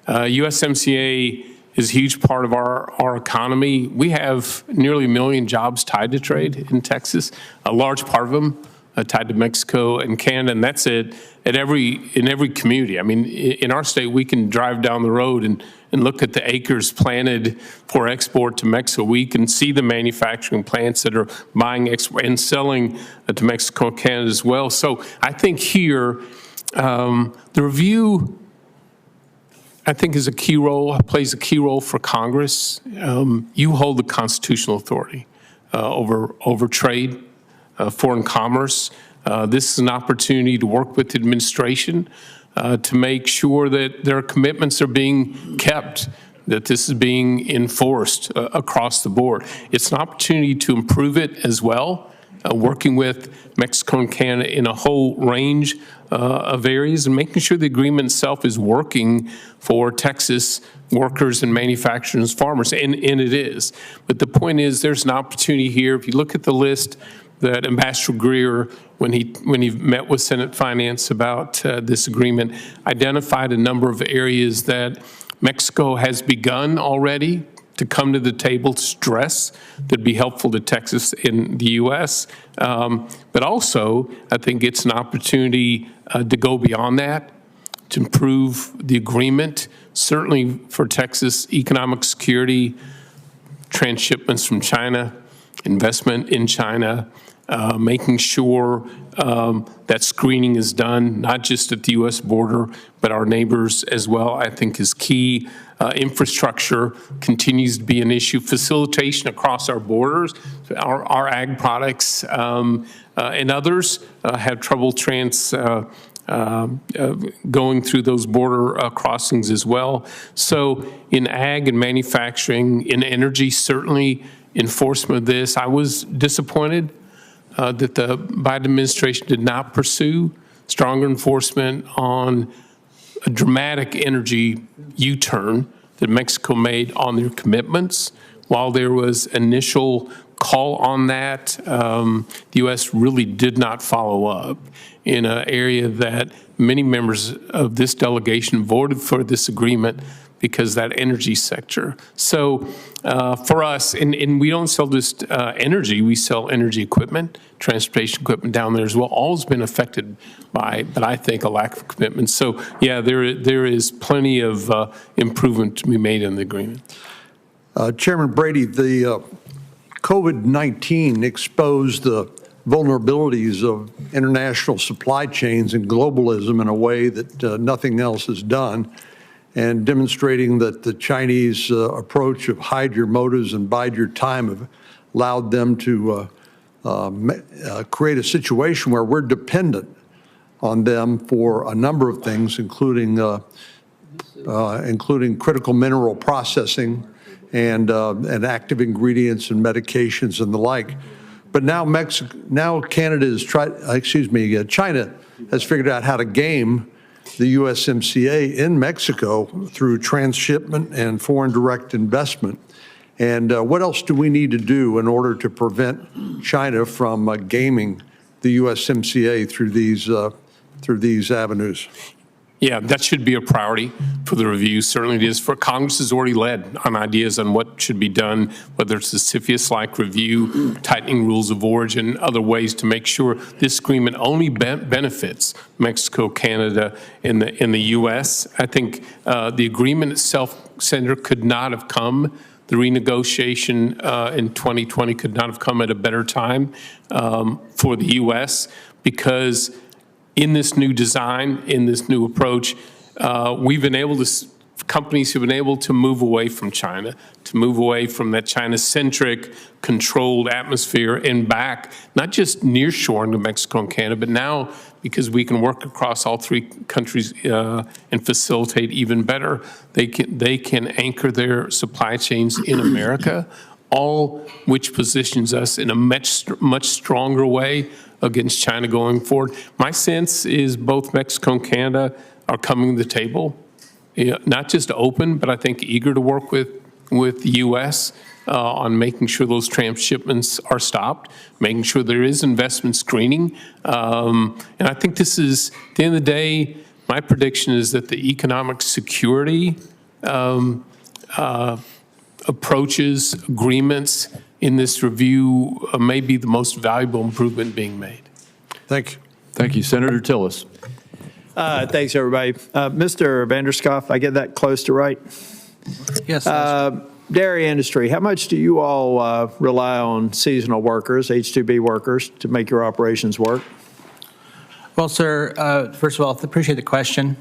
USMCA is a huge part of our economy. We have nearly 1 million jobs tied to trade in Texas, a large part of them tied to Mexico and Canada, and that's it in every community. I mean, in our state, we can drive down the road and look at the acres planted for export to Mexico. We can see the manufacturing plants that are buying and selling to Mexico and Canada as well. So I think here, the review, I think, is a key role, plays a key role for Congress. You hold the constitutional authority over trade, foreign commerce. This is an opportunity to work with the administration to make sure that their commitments are being kept, that this is being enforced across the board. It's an opportunity to improve it as well, working with Mexico and Canada in a whole range of areas and making sure the agreement itself is working for Texas workers and manufacturers and farmers, and it is. But the point is, there's an opportunity here. If you look at the list that Ambassador Greer, when he met with Senate Finance about this agreement, identified a number of areas that Mexico has begun already to come to the table to stress that'd be helpful to Texas in the U.S. But also, I think it's an opportunity to go beyond that, to improve the agreement, certainly for Texas economic security, transshipments from China, investment in China, making sure that screening is done, not just at the U.S. border, but our neighbors as well, I think is key. Infrastructure continues to be an issue. Facilitation across our borders, our ag products and others have trouble going through those border crossings as well. So in ag and manufacturing, in energy, certainly enforcement of this. I was disappointed that the Biden administration did not pursue stronger enforcement on a dramatic energy U-turn that Mexico made on their commitments. While there was initial call on that, the U.S. really did not follow up in an area that many members of this delegation voted for this agreement because that energy sector. So for us, and we don't sell just energy, we sell energy equipment, transportation equipment down there as well. All's been affected by, but I think, a lack of commitment. So yeah, there is plenty of improvement to be made in the agreement. Chairman Brady, the COVID-19 exposed the vulnerabilities of international supply chains and globalism in a way that nothing else has done, and demonstrating that the Chinese approach of hide your motives and bide your time have allowed them to create a situation where we're dependent on them for a number of things, including critical mineral processing and active ingredients and medications and the like. But now China has figured out how to game the USMCA in Mexico through transshipment and foreign direct investment. And what else do we need to do in order to prevent China from gaming the USMCA through these avenues? Yeah, that should be a priority for the review. Certainly it is. For Congress has already led on ideas on what should be done, whether it's the CFIUS-like review, tightening rules of origin, other ways to make sure this agreement only benefits Mexico, Canada, and the U.S. I think the agreement itself, Senator, could not have come. The renegotiation in 2020 could not have come at a better time for the U.S. because in this new design, in this new approach, we've been able to, companies have been able to move away from China, to move away from that China-centric, controlled atmosphere and back, not just nearshoring to Mexico and Canada, but now because we can work across all three countries and facilitate even better, they can anchor their supply chains in America, all which positions us in a much stronger way against China going forward. My sense is both Mexico and Canada are coming to the table, not just open, but I think eager to work with the U.S. On making sure those transshipments are stopped, making sure there is investment screening. And I think this is, at the end of the day, my prediction is that the economic security approaches, agreements in this review may be the most valuable improvement being made. Thank you. Thank you. Senator Tillis. Thanks, everybody. Mr. Vander, I get that close to right? Yes. Dairy industry, how much do you all rely on seasonal workers, H-2B workers, to make your operations work? Well, sir, first of all, appreciate the question.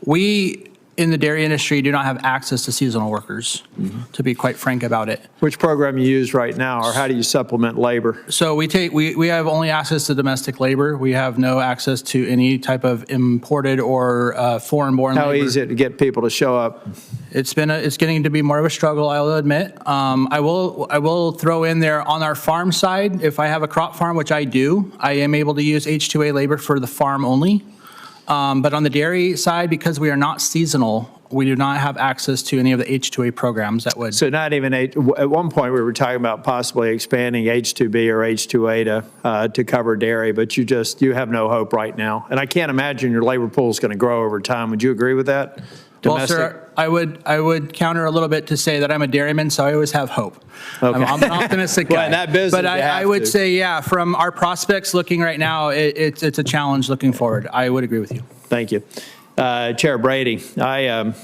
We, in the dairy industry, do not have access to seasonal workers, to be quite frank about it. Which program you use right now, or how do you supplement labor? So we have only access to domestic labor. We have no access to any type of imported or foreign-born labor. How easy is it to get people to show up? It's getting to be more of a struggle, I'll admit. I will throw in there on our farm side, if I have a crop farm, which I do, I am able to use H-2A labor for the farm only. But on the dairy side, because we are not seasonal, we do not have access to any of the H-2A programs that would. So not even, at one point we were talking about possibly expanding H-2B or H-2A to cover dairy, but you have no hope right now. And I can't imagine your labor pool is going to grow over time. Would you agree with that? Domestic? Well, sir, I would counter a little bit to say that I'm a dairyman, so I always have hope. Okay. I'm an optimistic guy. Well, in that business, but I would say, yeah, from our prospects looking right now, it's a challenge looking forward. I would agree with you. Thank you. Chair Brady, I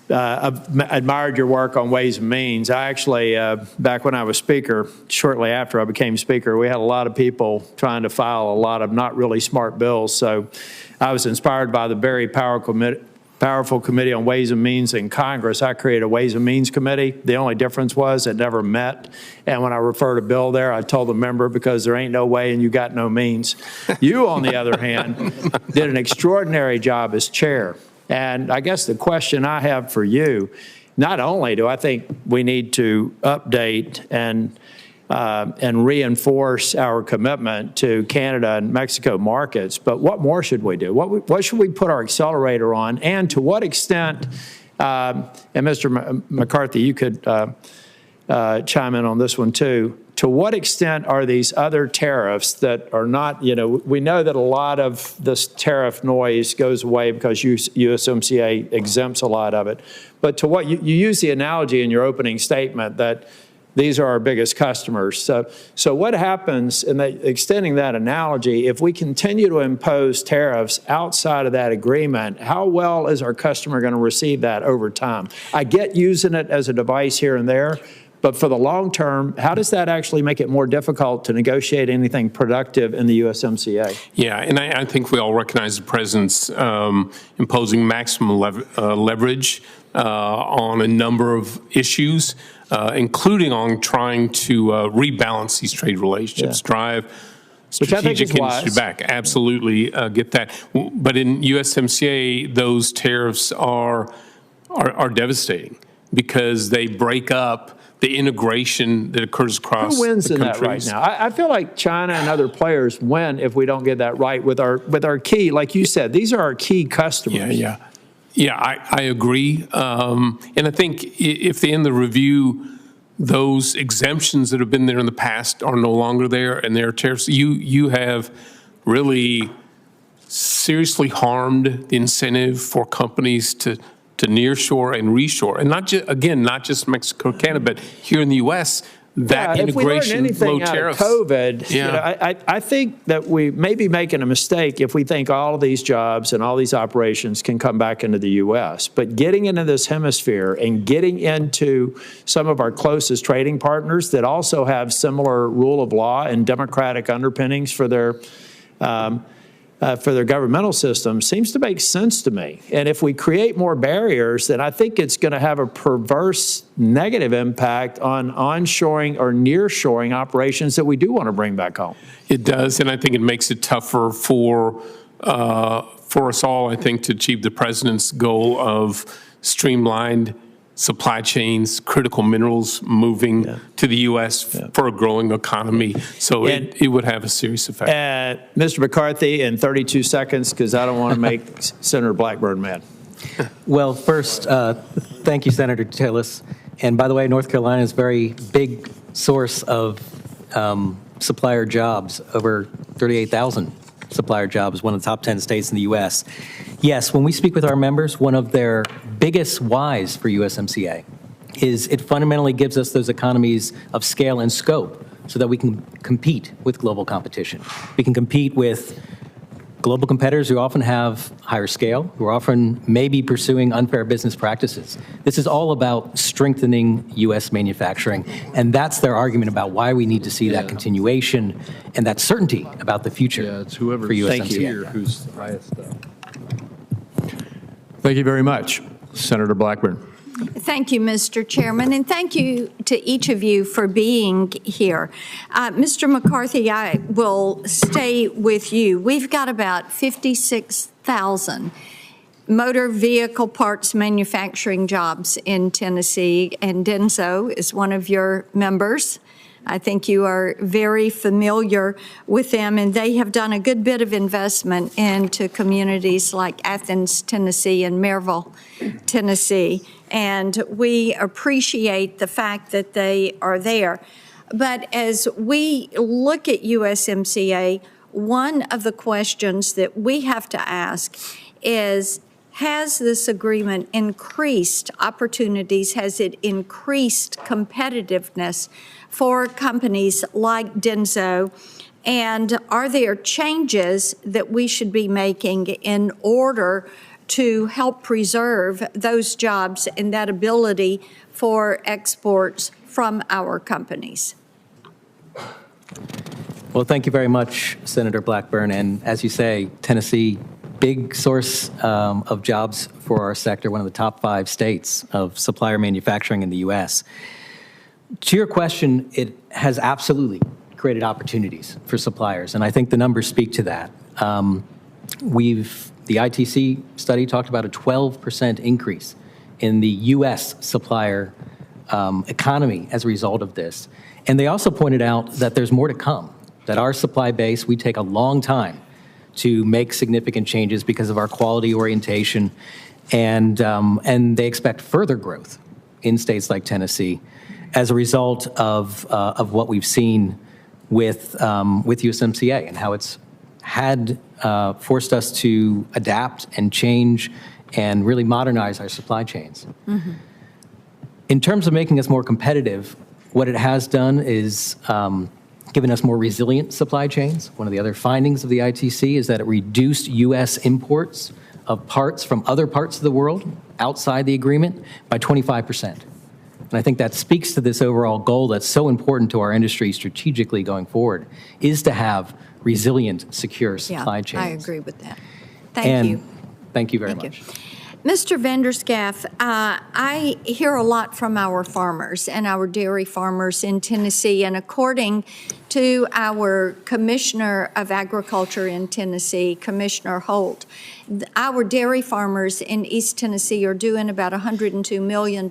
admired your work on Ways and Means. I actually, back when I was Speaker, shortly after I became Speaker, we had a lot of people trying to file a lot of not really smart bills. So I was inspired by the very powerful committee on Ways and Means in Congress. I created a Ways and Means committee. The only difference was it never met. And when I referred a bill there, I told the member, because there ain't no way and you got no means. You, on the other hand, did an extraordinary job as chair. And I guess the question I have for you, not only do I think we need to update and reinforce our commitment to Canada and Mexico markets, but what more should we do? What should we put our accelerator on? And to what extent, and Mr. McCarthy, you could chime in on this one too, to what extent are these other tariffs that are not, we know that a lot of this tariff noise goes away because USMCA exempts a lot of it, but to what, you use the analogy in your opening statement that these are our biggest customers. So what happens, in extending that analogy, if we continue to impose tariffs outside of that agreement, how well is our customer going to receive that over time? I get using it as a device here and there, but for the long term, how does that actually make it more difficult to negotiate anything productive in the USMCA? Yeah, and I think we all recognize the President's imposing maximum leverage on a number of issues, including on trying to rebalance these trade relationships, drive strategic industry back. Absolutely get that. But in USMCA, those tariffs are devastating because they break up the integration that occurs across Who wins the in that countries. right now? I feel like China and other players win if we don't get that right with our key, like you said, these are our key customers. Yeah, I agree. And I think if they end the review, those exemptions that have been there in the past are no longer there, and they're tariffs. You have really seriously harmed the incentive for companies to nearshore and reshore, and not just Mexico, Canada, but here in the U.S. That if we learn integration, anything low out tariffs. of COVID, Yeah. I think that we may be making a mistake if we think all of these jobs and all these operations can come back into the U.S. But getting into this hemisphere and getting into some of our closest trading partners that also have similar rule of law and democratic underpinnings for their governmental system seems to make sense to me. And if we create more barriers, then I think it's going to have a perverse negative impact on onshoring or nearshoring operations that we do want to bring back home. It does, and I think it makes it tougher for us all, I think, to achieve the president's goal of streamlined supply chains, critical minerals moving to the U.S. for a growing economy. So it would have a serious effect. Mr. McCarthy, in 32 seconds, because I don't want to make Senator Blackburn mad. Well, first, thank you, Senator Tillis. And by the way, North Carolina is a very big source of supplier jobs, over 38,000 supplier jobs, one of the top 10 states in the U.S. Yes, when we speak with our members, one of their biggest whys for USMCA is it fundamentally gives us those economies of scale and scope so that we can compete with global competition. We can compete with global competitors who often have higher scale, who are often maybe pursuing unfair business practices. This is all about strengthening U.S. manufacturing, and that's their argument about why we need to see that continuation and that certainty about the future it's whoever's for USMCA. here who's the highest. Thank you very much, Senator Blackburn. Thank you, Mr. Chairman, and thank you to each of you for being here. Mr. McCarthy, I will stay with you. We've got about 56,000 motor vehicle parts manufacturing jobs in Tennessee, and DENSO is one of your members. I think you are very familiar with them, and they have done a good bit of investment into communities like Athens, Tennessee, and Maryville, Tennessee. And we appreciate the fact that they are there. But as we look at USMCA, one of the questions that we have to ask is, has this agreement increased opportunities? Has it increased competitiveness for companies like DENSO? And are there changes that we should be making in order to help preserve those jobs and that ability for exports from our companies? Well, thank you very much, Senator Blackburn. And as you say, Tennessee, big source of jobs for our sector, one of the top 5 states of supplier manufacturing in the U.S. To your question, it has absolutely created opportunities for suppliers, and I think the numbers speak to that. The ITC study talked about a 12% increase in the U.S. supplier economy as a result of this. And they also pointed out that there's more to come, that our supply base, we take a long time to make significant changes because of our quality orientation, and they expect further growth in states like Tennessee as a result of what we've seen with USMCA and how it's had forced us to adapt and change and really modernize our supply chains. Mm-hmm. In terms of making us more competitive, what it has done is given us more resilient supply chains. One of the other findings of the ITC is that it reduced U.S. imports of parts from other parts of the world outside the agreement by 25%. And I think that speaks to this overall goal that's so important to our industry strategically going forward, is to have resilient, secure supply chains. I agree with that. Thank you. Thank you very much. Mr. Vander, Schaaf, I hear a lot from our farmers and our dairy farmers in Tennessee, and according to our Commissioner of Agriculture in Tennessee, Commissioner Holt. Our dairy farmers in East Tennessee are doing about $102 million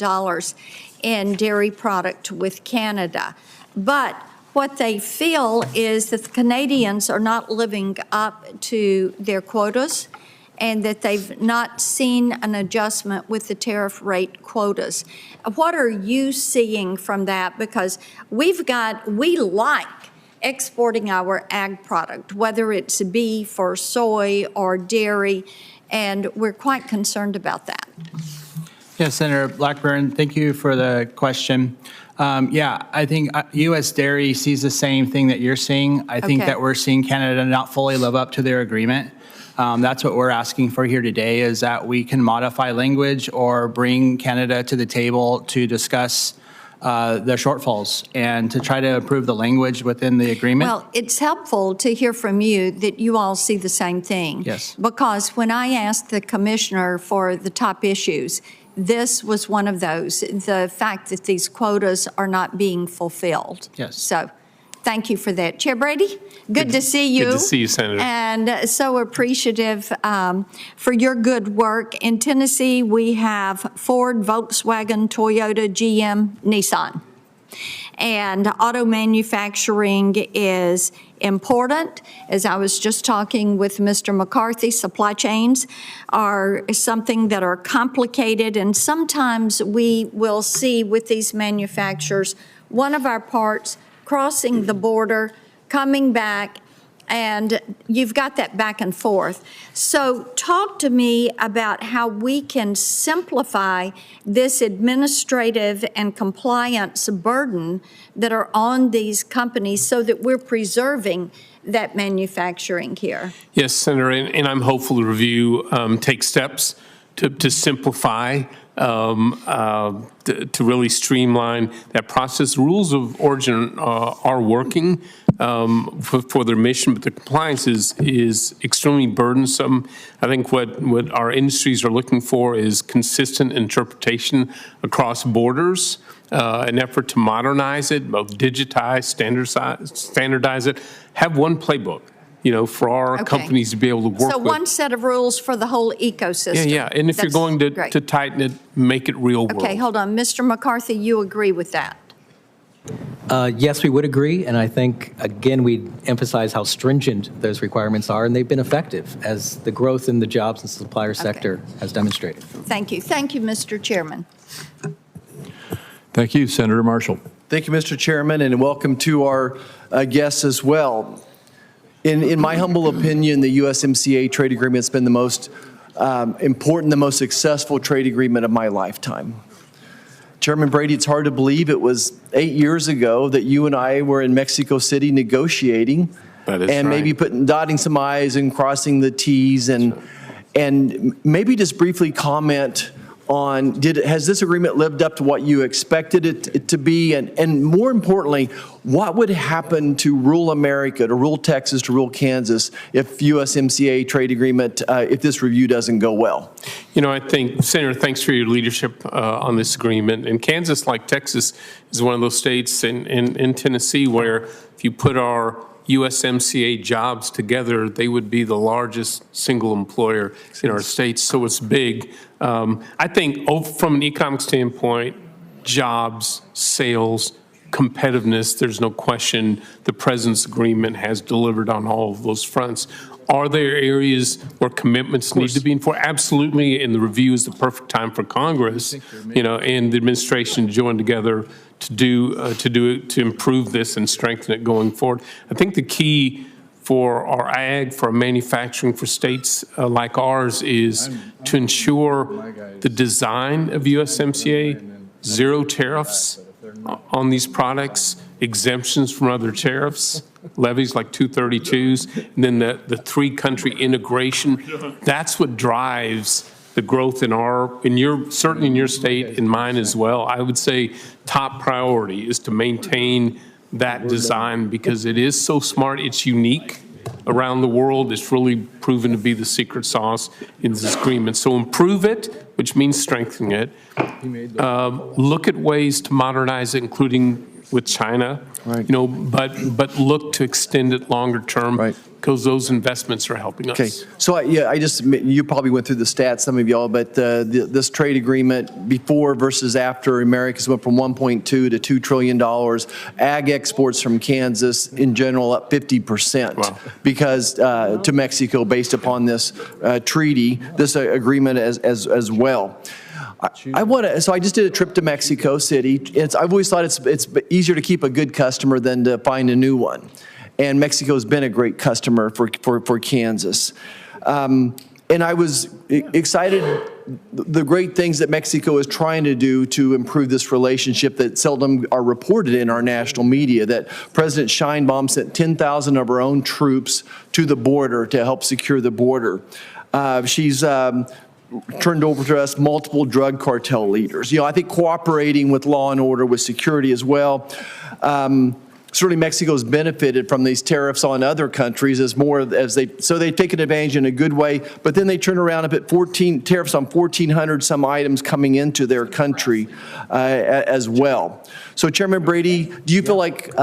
in dairy product with Canada. But what they feel is that the Canadians are not living up to their quotas and that they've not seen an adjustment with the tariff rate quotas. What are you seeing from that? Because we like exporting our ag product, whether it's beef or soy or dairy, and we're quite concerned about that. Yes, Senator Blackburn, thank you for the question. Yeah, I think U.S. Dairy sees the same thing that you're seeing. I think that we're seeing Canada not fully live up to their agreement. That's what we're asking for here today, is that we can modify language or bring Canada to the table to discuss the shortfalls and to try to improve the language within the agreement. Well, it's helpful to hear from you that you all see the same thing. Yes. Because when I asked the commissioner for the top issues, this was one of those, the fact that these quotas are not being fulfilled. Yes. So thank you for that. Chair Brady, good to see you. Good to see you, Senator. And so appreciative for your good work. In Tennessee, we have Ford, Volkswagen, Toyota, GM, Nissan. And auto manufacturing is important. As I was just talking with Mr. McCarthy, supply chains are something that are complicated, and sometimes we will see with these manufacturers one of our parts crossing the border, coming back, and you've got that back and forth. So talk to me about how we can simplify this administrative and compliance burden that are on these companies so that we're preserving that manufacturing here. Yes, Senator, and I'm hopeful the review takes steps to simplify, to really streamline that process. Rules of origin are working for their mission, but the compliance is extremely burdensome. I think what our industries are looking for is consistent interpretation across borders, an effort to modernize it, both digitize, standardize it, have one playbook, for our companies to be able to work with. So one set of rules for the whole ecosystem. Yeah, and if you're going to tighten it, make it real world. Okay, hold on. Mr. McCarthy, you agree with that? Yes, we would agree, and I think, again, we'd emphasize how stringent those requirements are, and they've been effective, as the growth in the jobs and supplier sector has demonstrated. Thank you. Thank you, Mr. Chairman. Thank you, Senator Marshall. Thank you, Mr. Chairman, and welcome to our guests as well. In my humble opinion, the USMCA trade agreement has been the most important, the most successful trade agreement of my lifetime. Chairman Brady, it's hard to believe it was 8 years ago that you and I were in Mexico City negotiating and maybe dotting some I's and crossing the T's, and maybe just briefly comment on, has this agreement lived up to what you expected it to be? And more importantly, what would happen to rural America, to rural Texas, to rural Kansas if USMCA trade agreement, if this review doesn't go well? I think, Senator, thanks for your leadership on this agreement. And Kansas, like Texas, is one of those states in Tennessee where if you put our USMCA jobs together, they would be the largest single employer in our state, so it's big. I think from an economic standpoint, jobs, sales, competitiveness, there's no question the President's agreement has delivered on all of those fronts. Are there areas where commitments need to be enforced? Absolutely, and the review is the perfect time for Congress, and the administration to join together to improve this and strengthen it going forward. I think the key for our ag, for our manufacturing, for states like ours is to ensure the design of USMCA, zero tariffs on these products, exemptions from other tariffs, levies like 232s, and then the three-country integration. That's what drives the growth certainly in your state, in mine as well. I would say top priority is to maintain that design because it is so smart. It's unique around the world. It's really proven to be the secret sauce in this agreement. So improve it, which means strengthening it. Look at ways to modernize it, including with China, Right. you know, but look to extend it longer term. Right. Because those investments are helping us. Okay, so you probably went through the stats, some of y'all, but this trade agreement before versus after, America's went from 1.2 to $2 trillion. Ag exports from Kansas in general up 50%. Wow. Because to Mexico based upon this treaty, this agreement as well. So I just did a trip to Mexico City. I've always thought it's easier to keep a good customer than to find a new one. And Mexico's been a great customer for Kansas. And I was excited, the great things that Mexico is trying to do to improve this relationship that seldom are reported in our national media, that President Sheinbaum sent 10,000 of her own troops to the border to help secure the border. She's turned over to us multiple drug cartel leaders. You know, I think cooperating with law and order, with security as well. Certainly Mexico's benefited from these tariffs on other countries so they've taken advantage in a good way, but then they turn around and put tariffs on 1,400 some items coming into their country as well. So Chairman Brady, do you feel like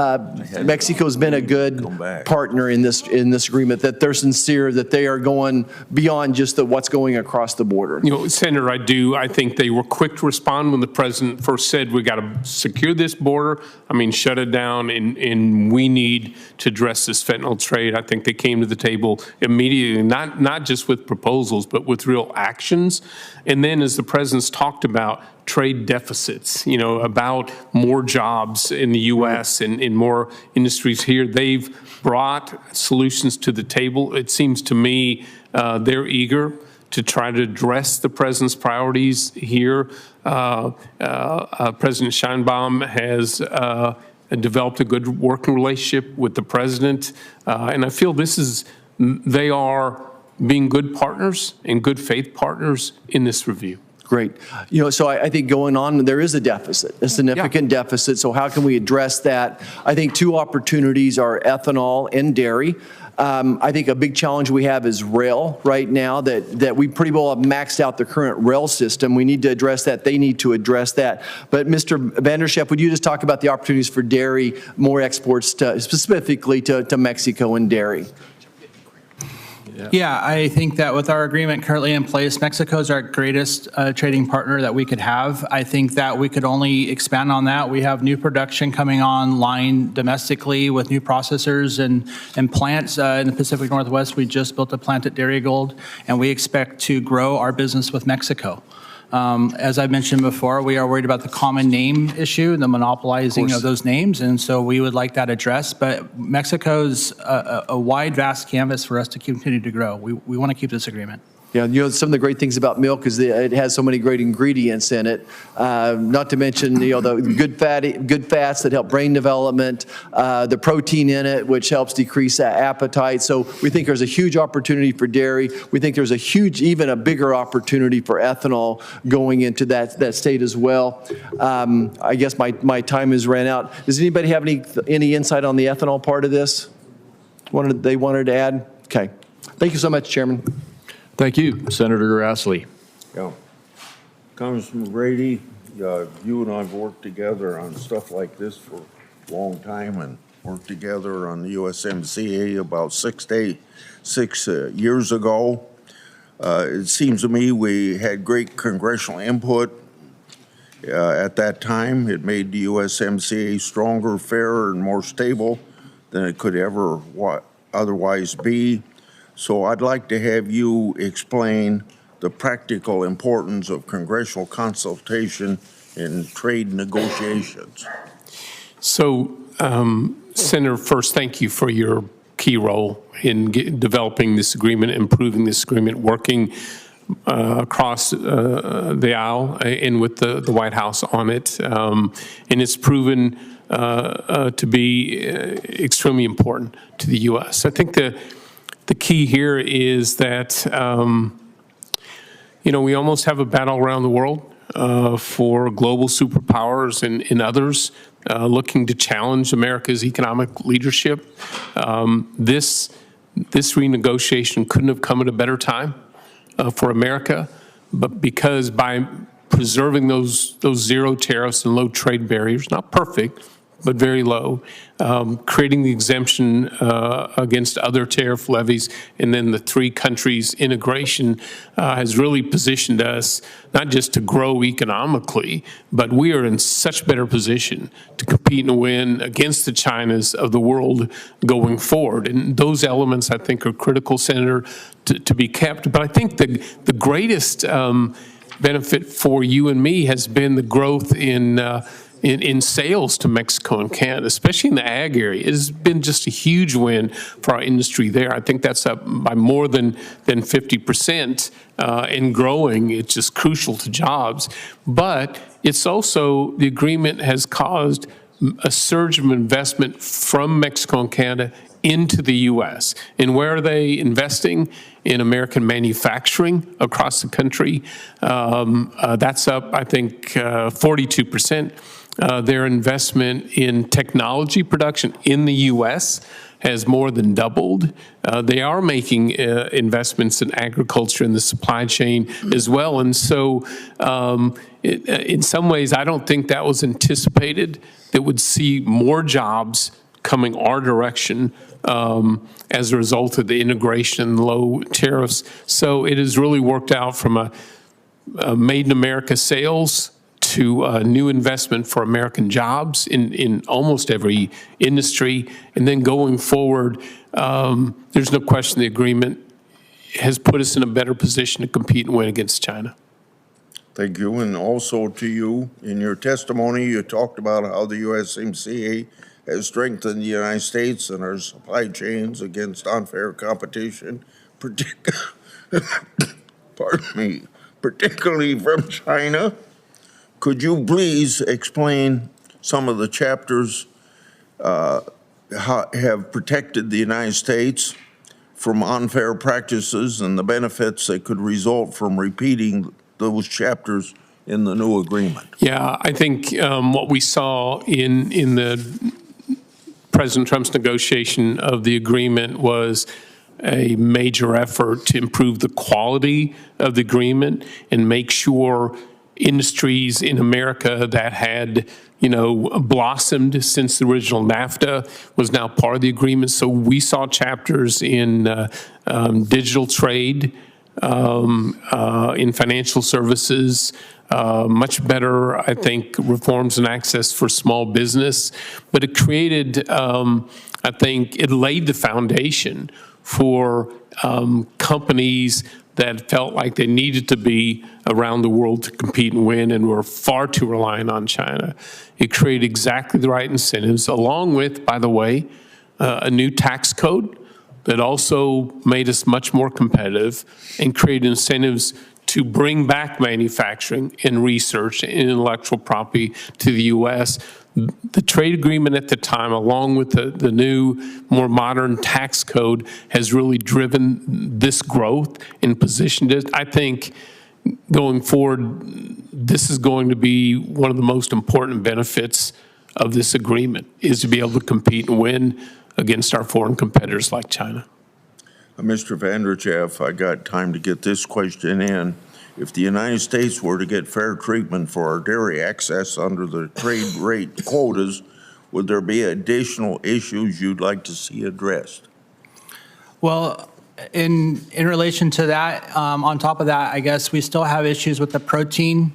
Mexico's been a good partner in this agreement, that they're sincere, that they are going beyond just what's going across the border? You know, Senator, I do. I think they were quick to respond when the president first said we got to secure this border. I mean, shut it down, and we need to address this fentanyl trade. I think they came to the table immediately, not just with proposals, but with real actions. And then, as the president's talked about, trade deficits, you know, about more jobs in the U.S. and in more industries here. They've brought solutions to the table. It seems to me they're eager to try to address the president's priorities here. President Sheinbaum has developed a good working relationship with the president, and I feel they are being good partners and good faith partners in this review. Great. You know, so I think going on, there is a deficit, a significant deficit. So how can we address that? I think two opportunities are ethanol and dairy. I think a big challenge we have is rail right now, that we pretty well have maxed out the current rail system. We need to address that. They need to address that. But Mr. Vander, would you just talk about the opportunities for dairy, more exports specifically to Mexico and dairy? Yeah, I think that with our agreement currently in place, Mexico is our greatest trading partner that we could have. I think that we could only expand on that. We have new production coming online domestically with new processors and plants in the Pacific Northwest. We just built a plant at Dairy Gold, and we expect to grow our business with Mexico. As I mentioned before, we are worried about the common name issue, the monopolizing of those names, and so we would like that addressed. But Mexico's a wide, vast canvas for us to continue to grow. We want to keep this agreement. Yeah, you know, some of the great things about milk is that it has so many great ingredients in it. Not to mention, you know, the good fats that help brain development, the protein in it, which helps decrease appetite. So we think there's a huge opportunity for dairy. We think there's even a bigger opportunity for ethanol going into that state as well. I guess my time has ran out. Does anybody have any insight on the ethanol part of this? They wanted to add? Okay. Thank you so much, Chairman. Thank you, Senator Grassley. Yeah. Congressman Brady, you and I have worked together on stuff like this for a long time and worked together on the USMCA about 6 years ago. It seems to me we had great congressional input at that time. It made the USMCA stronger, fairer, and more stable than it could ever otherwise be. So I'd like to have you explain the practical importance of congressional consultation in trade negotiations. So, Senator, first, thank you for your key role in developing this agreement, improving this agreement, working across the aisle and with the White House on it. And it's proven to be extremely important to the U.S. I think the key here is that, you know, we almost have a battle around the world for global superpowers and others looking to challenge America's economic leadership. This renegotiation couldn't have come at a better time for America, but because by preserving those zero tariffs and low trade barriers, not perfect, but very low. Creating the exemption against other tariff levies, and then the three countries integration has really positioned us not just to grow economically, but we are in such better position to compete and win against the Chinas of the world going forward. And those elements, I think, are critical, Senator, to be kept. But I think the greatest benefit for you and me has been the growth in sales to Mexico and Canada, especially in the ag area. It has been just a huge win for our industry there. I think that's up by more than 50% and growing. It's just crucial to jobs. But it's also, the agreement has caused a surge of investment from Mexico and Canada into the U.S. And where are they investing? In American manufacturing across the country. That's up, I think, 42%. Their investment in technology production in the U.S. has more than doubled. They are making investments in agriculture and the supply chain as well. And so in some ways, I don't think that was anticipated, that would see more jobs coming our direction as a result of the integration and low tariffs. So it has really worked out from a made in America sales to new investment for American jobs in almost every industry. And then going forward, there's no question the agreement has put us in a better position to compete and win against China. Thank you. And also to you, in your testimony, you talked about how the USMCA has strengthened the United States and our supply chains against unfair competition, particularly from China. Could you please explain some of the chapters have protected the United States from unfair practices and the benefits that could result from repeating those chapters in the new agreement? Yeah, I think what we saw in the President Trump's negotiation of the agreement was a major effort to improve the quality of the agreement and make sure industries in America that had, blossomed since the original NAFTA was now part of the agreement. So we saw chapters in digital trade, in financial services, much better, I think, reforms and access for small business. But it created, I think, it laid the foundation for companies that felt like they needed to be around the world to compete and win and were far too reliant on China. It created exactly the right incentives, along with, by the way, a new tax code that also made us much more competitive and created incentives to bring back manufacturing and research and intellectual property to the U.S. The trade agreement at the time, along with the new, more modern tax code, has really driven this growth and positioned it. I think going forward, this is going to be one of the most important benefits of this agreement, is to be able to compete and win against our foreign competitors like China. Mr. Vander, I got time to get this question in. If the United States were to get fair treatment for our dairy access under the trade rate quotas, would there be additional issues you'd like to see addressed? Well, in relation to that, on top of that, I guess we still have issues with the protein.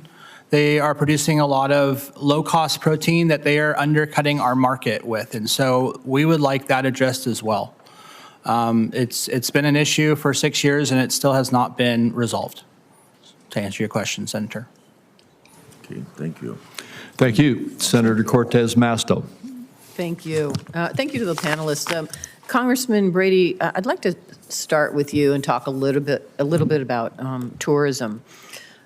They are producing a lot of low-cost protein that they are undercutting our market with, and so we would like that addressed as well. It's been an issue for 6 years, and it still has not been resolved. To answer your question, Senator. Okay, thank you. Thank you. Senator Cortez Masto. Thank you. Thank you to the panelists. Congressman Brady, I'd like to start with you and talk a little bit about tourism.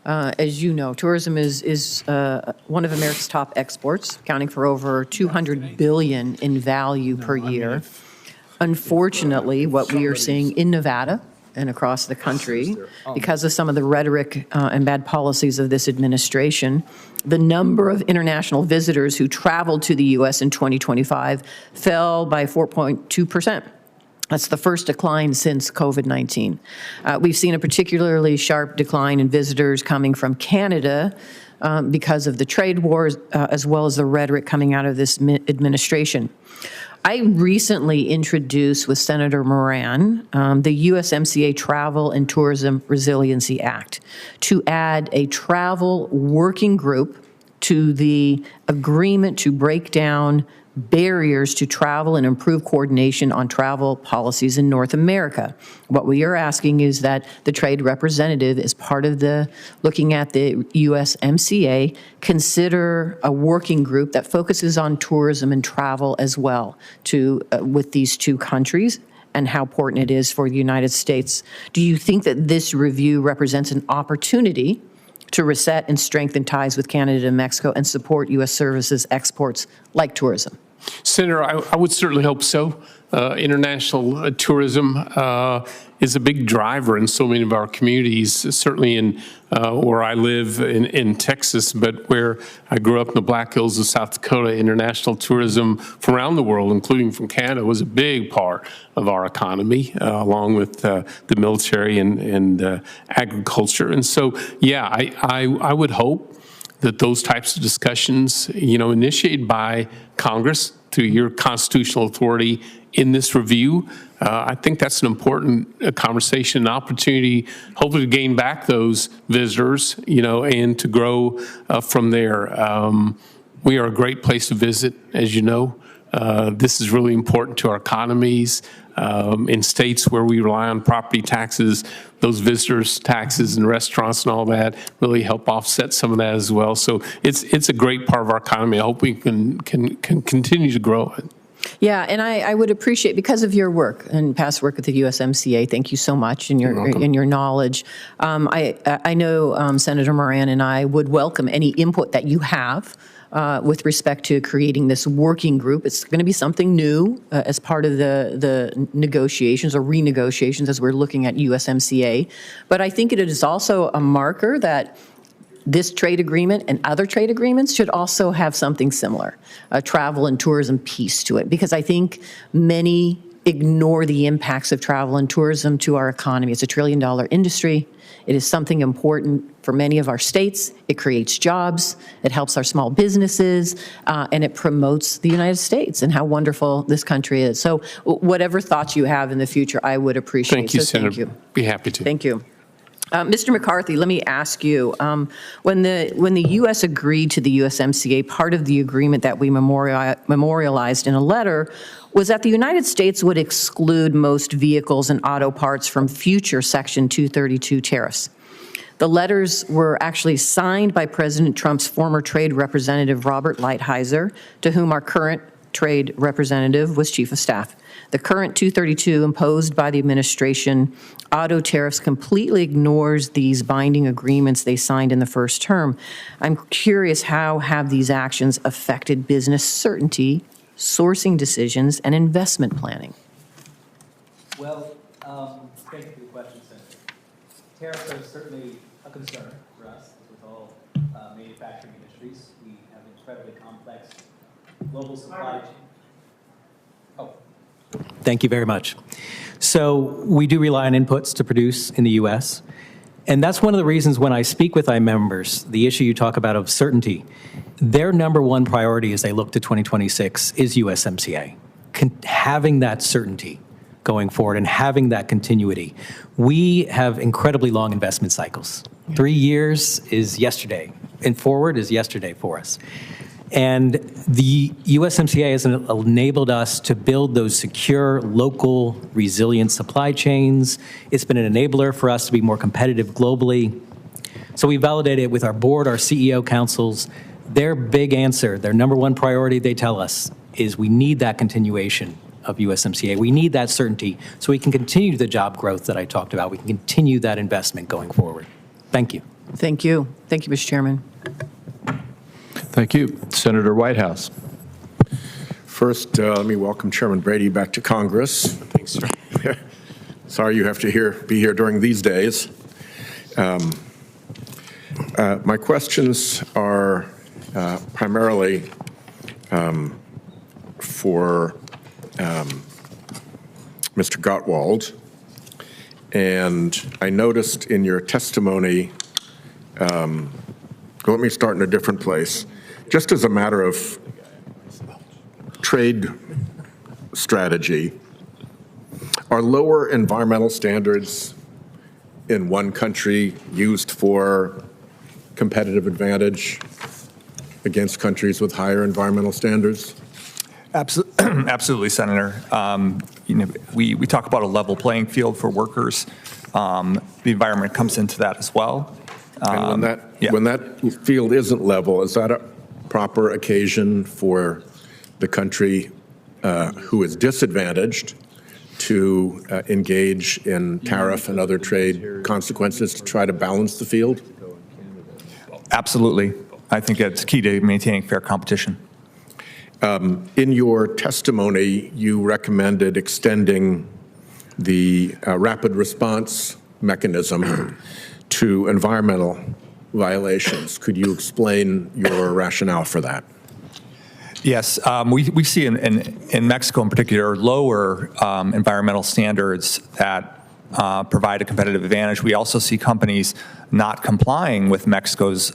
As you know, tourism is one of America's top exports, accounting for over $200 billion in value per year. Unfortunately, what we are seeing in Nevada and across the country, because of some of the rhetoric and bad policies of this administration, the number of international visitors who traveled to the U.S. in 2025 fell by 4.2%. That's the first decline since COVID-19. We've seen a particularly sharp decline in visitors coming from Canada, because of the trade wars, as well as the rhetoric coming out of this administration. I recently introduced with Senator Moran the USMCA Travel and Tourism Resiliency Act to add a travel working group to the agreement to break down barriers to travel and improve coordination on travel policies in North America. What we are asking is that the trade representative, as part of the looking at the USMCA, consider a working group that focuses on tourism and travel as well to with these two countries and how important it is for the United States. Do you think that this review represents an opportunity to reset and strengthen ties with Canada and Mexico and support U.S. services exports like tourism? Senator, I would certainly hope so. International tourism is a big driver in so many of our communities, certainly in where I live in Texas, but where I grew up in the Black Hills of South Dakota. International tourism from around the world, including from Canada, was a big part of our economy, along with the military and agriculture. And so, yeah, I would hope that those types of discussions, initiated by Congress through your constitutional authority in this review, I think that's an important conversation, an opportunity, hopefully to gain back those visitors, and to grow from there. We are a great place to visit, as you know. This is really important to our economies. In states where we rely on property taxes, those visitors' taxes and restaurants and all that really help offset some of that as well. So it's a great part of our economy. I hope we can continue to grow it. Yeah, and I would appreciate, because of your work and past work with the USMCA, thank you so much, and your knowledge. I know Senator Moran and I would welcome any input that you have with respect to creating this working group. It's going to be something new as part of the negotiations or renegotiations as we're looking at USMCA. But I think it is also a marker that this trade agreement and other trade agreements should also have something similar, a travel and tourism piece to it, because I think many ignore the impacts of travel and tourism to our economy. It's $1 trillion industry. It is something important for many of our states. It creates jobs, it helps our small businesses, and it promotes the United States and how wonderful this country is. So whatever thoughts you have in the future, I would appreciate. Thank you, so Senator. Thank you. Be happy to. Thank you. Mr. McCarthy, let me ask you, when the U.S. agreed to the USMCA, part of the agreement that we memorialized in a letter was that the United States would exclude most vehicles and auto parts from future Section 232 tariffs. The letters were actually signed by President Trump's former trade representative, Robert Lighthizer, to whom our current trade representative was chief of staff. The current 232 imposed by the administration auto tariffs completely ignores these binding agreements they signed in the first term. I'm curious, how have these actions affected business certainty, sourcing decisions, and investment planning? Well, thank you for the question, Senator. Tariffs are certainly a concern for us, as with all manufacturing industries. We have an incredibly complex global supply chain. Thank you very much. So we do rely on inputs to produce in the U.S., and that's one of the reasons when I speak with our members, the issue you talk about of certainty, their number one priority as they look to 2026 is USMCA. Having that certainty going forward and having that continuity. We have incredibly long investment cycles. 3 years is yesterday, and forward is yesterday for us. And the USMCA has enabled us to build those secure, local, resilient supply chains. It's been an enabler for us to be more competitive globally. So we validated it with our board, our CEO councils. Their big answer, their number one priority, they tell us, is we need that continuation of USMCA. We need that certainty so we can continue the job growth that I talked about. We can continue that investment going forward. Thank you. Thank you. Thank you, Mr. Chairman. Thank you. Senator Whitehouse. First, let me welcome Chairman Brady back to Congress. Thanks, sir. Sorry you have to be here during these days. My questions are primarily for Mr. Gottwald. And I noticed in your testimony let me start in a different place. Just as a matter of trade strategy, are lower environmental standards in one country used for competitive advantage against countries with higher environmental standards? Absolutely, Senator. We talk about a level playing field for workers. The environment comes into that as well. And when that field isn't level, is that a proper occasion for the country who is disadvantaged to engage in tariff and other trade consequences to try to balance the field? Absolutely. I think that's key to maintaining fair competition. In your testimony, you recommended extending the rapid response mechanism to environmental violations. Could you explain your rationale for that? Yes, we see in Mexico in particular lower environmental standards that provide a competitive advantage. We also see companies not complying with Mexico's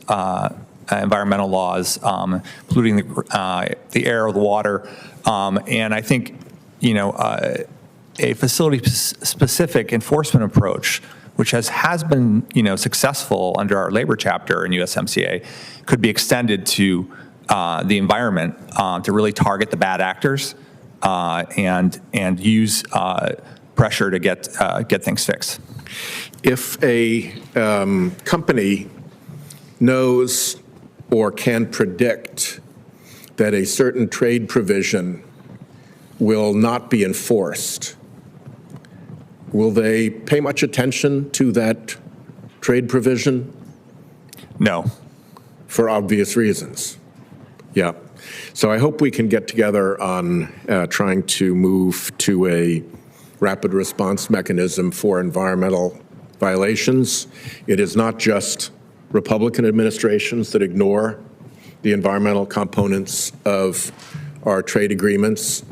environmental laws, polluting the air or the water. And I think, a facility-specific enforcement approach, which has been, successful under our labor chapter in USMCA, could be extended to the environment to really target the bad actors and use pressure to get things fixed. If a company knows or can predict that a certain trade provision will not be enforced, will they pay much attention to that trade provision? No. For obvious reasons. Yeah. So I hope we can get together on trying to move to a rapid response mechanism for environmental violations. It is not just Republican administrations that ignore the environmental components of our trade agreements.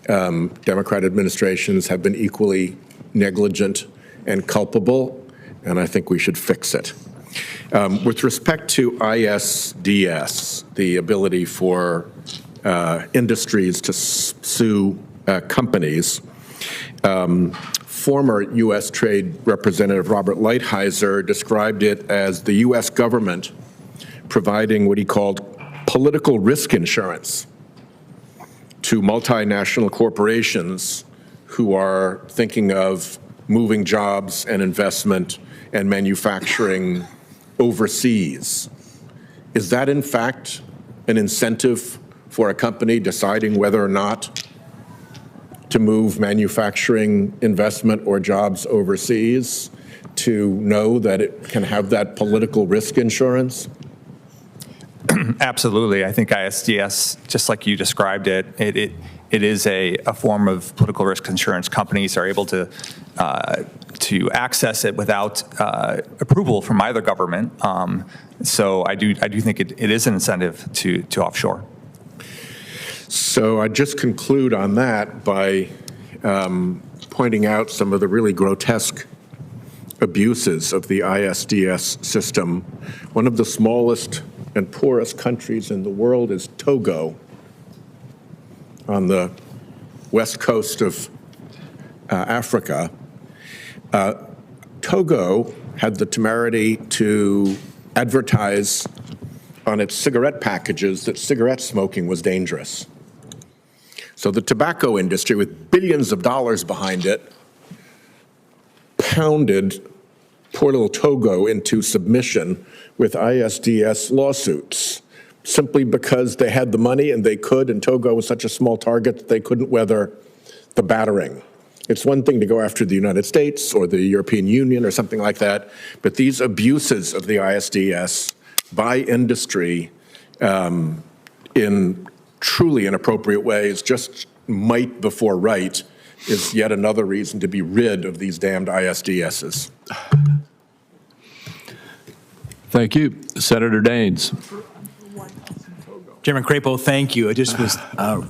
Democrat administrations have been equally negligent and culpable, and I think we should fix it. With respect to ISDS, the ability for industries to sue companies, former U.S. Trade Representative Robert Lighthizer described it as the U.S. government providing what he called political risk insurance to multinational corporations who are thinking of moving jobs and investment and manufacturing overseas. Is that, in fact, an incentive for a company deciding whether or not to move manufacturing investment or jobs overseas, to know that it can have that political risk insurance? Absolutely. I think ISDS, just like you described it, it is a form of political risk insurance. Companies are able to access it without approval from either government. So I do think it is an incentive to offshore. So I just conclude on that by pointing out some of the really grotesque abuses of the ISDS system. One of the smallest and poorest countries in the world is Togo, on the west coast of Africa. Togo had the temerity to advertise on its cigarette packages that cigarette smoking was dangerous. So the tobacco industry, with billions of dollars behind it, pounded poor little Togo into submission with ISDS lawsuits, simply because they had the money and they could, and Togo was such a small target that they couldn't weather the battering. It's one thing to go after the United States or the European Union or something like that, but these abuses of the ISDS by industry in truly inappropriate ways, just might before right, is yet another reason to be rid of these damned ISDSs. Thank you. Senator Daines. Chairman Crapo, thank you. I just was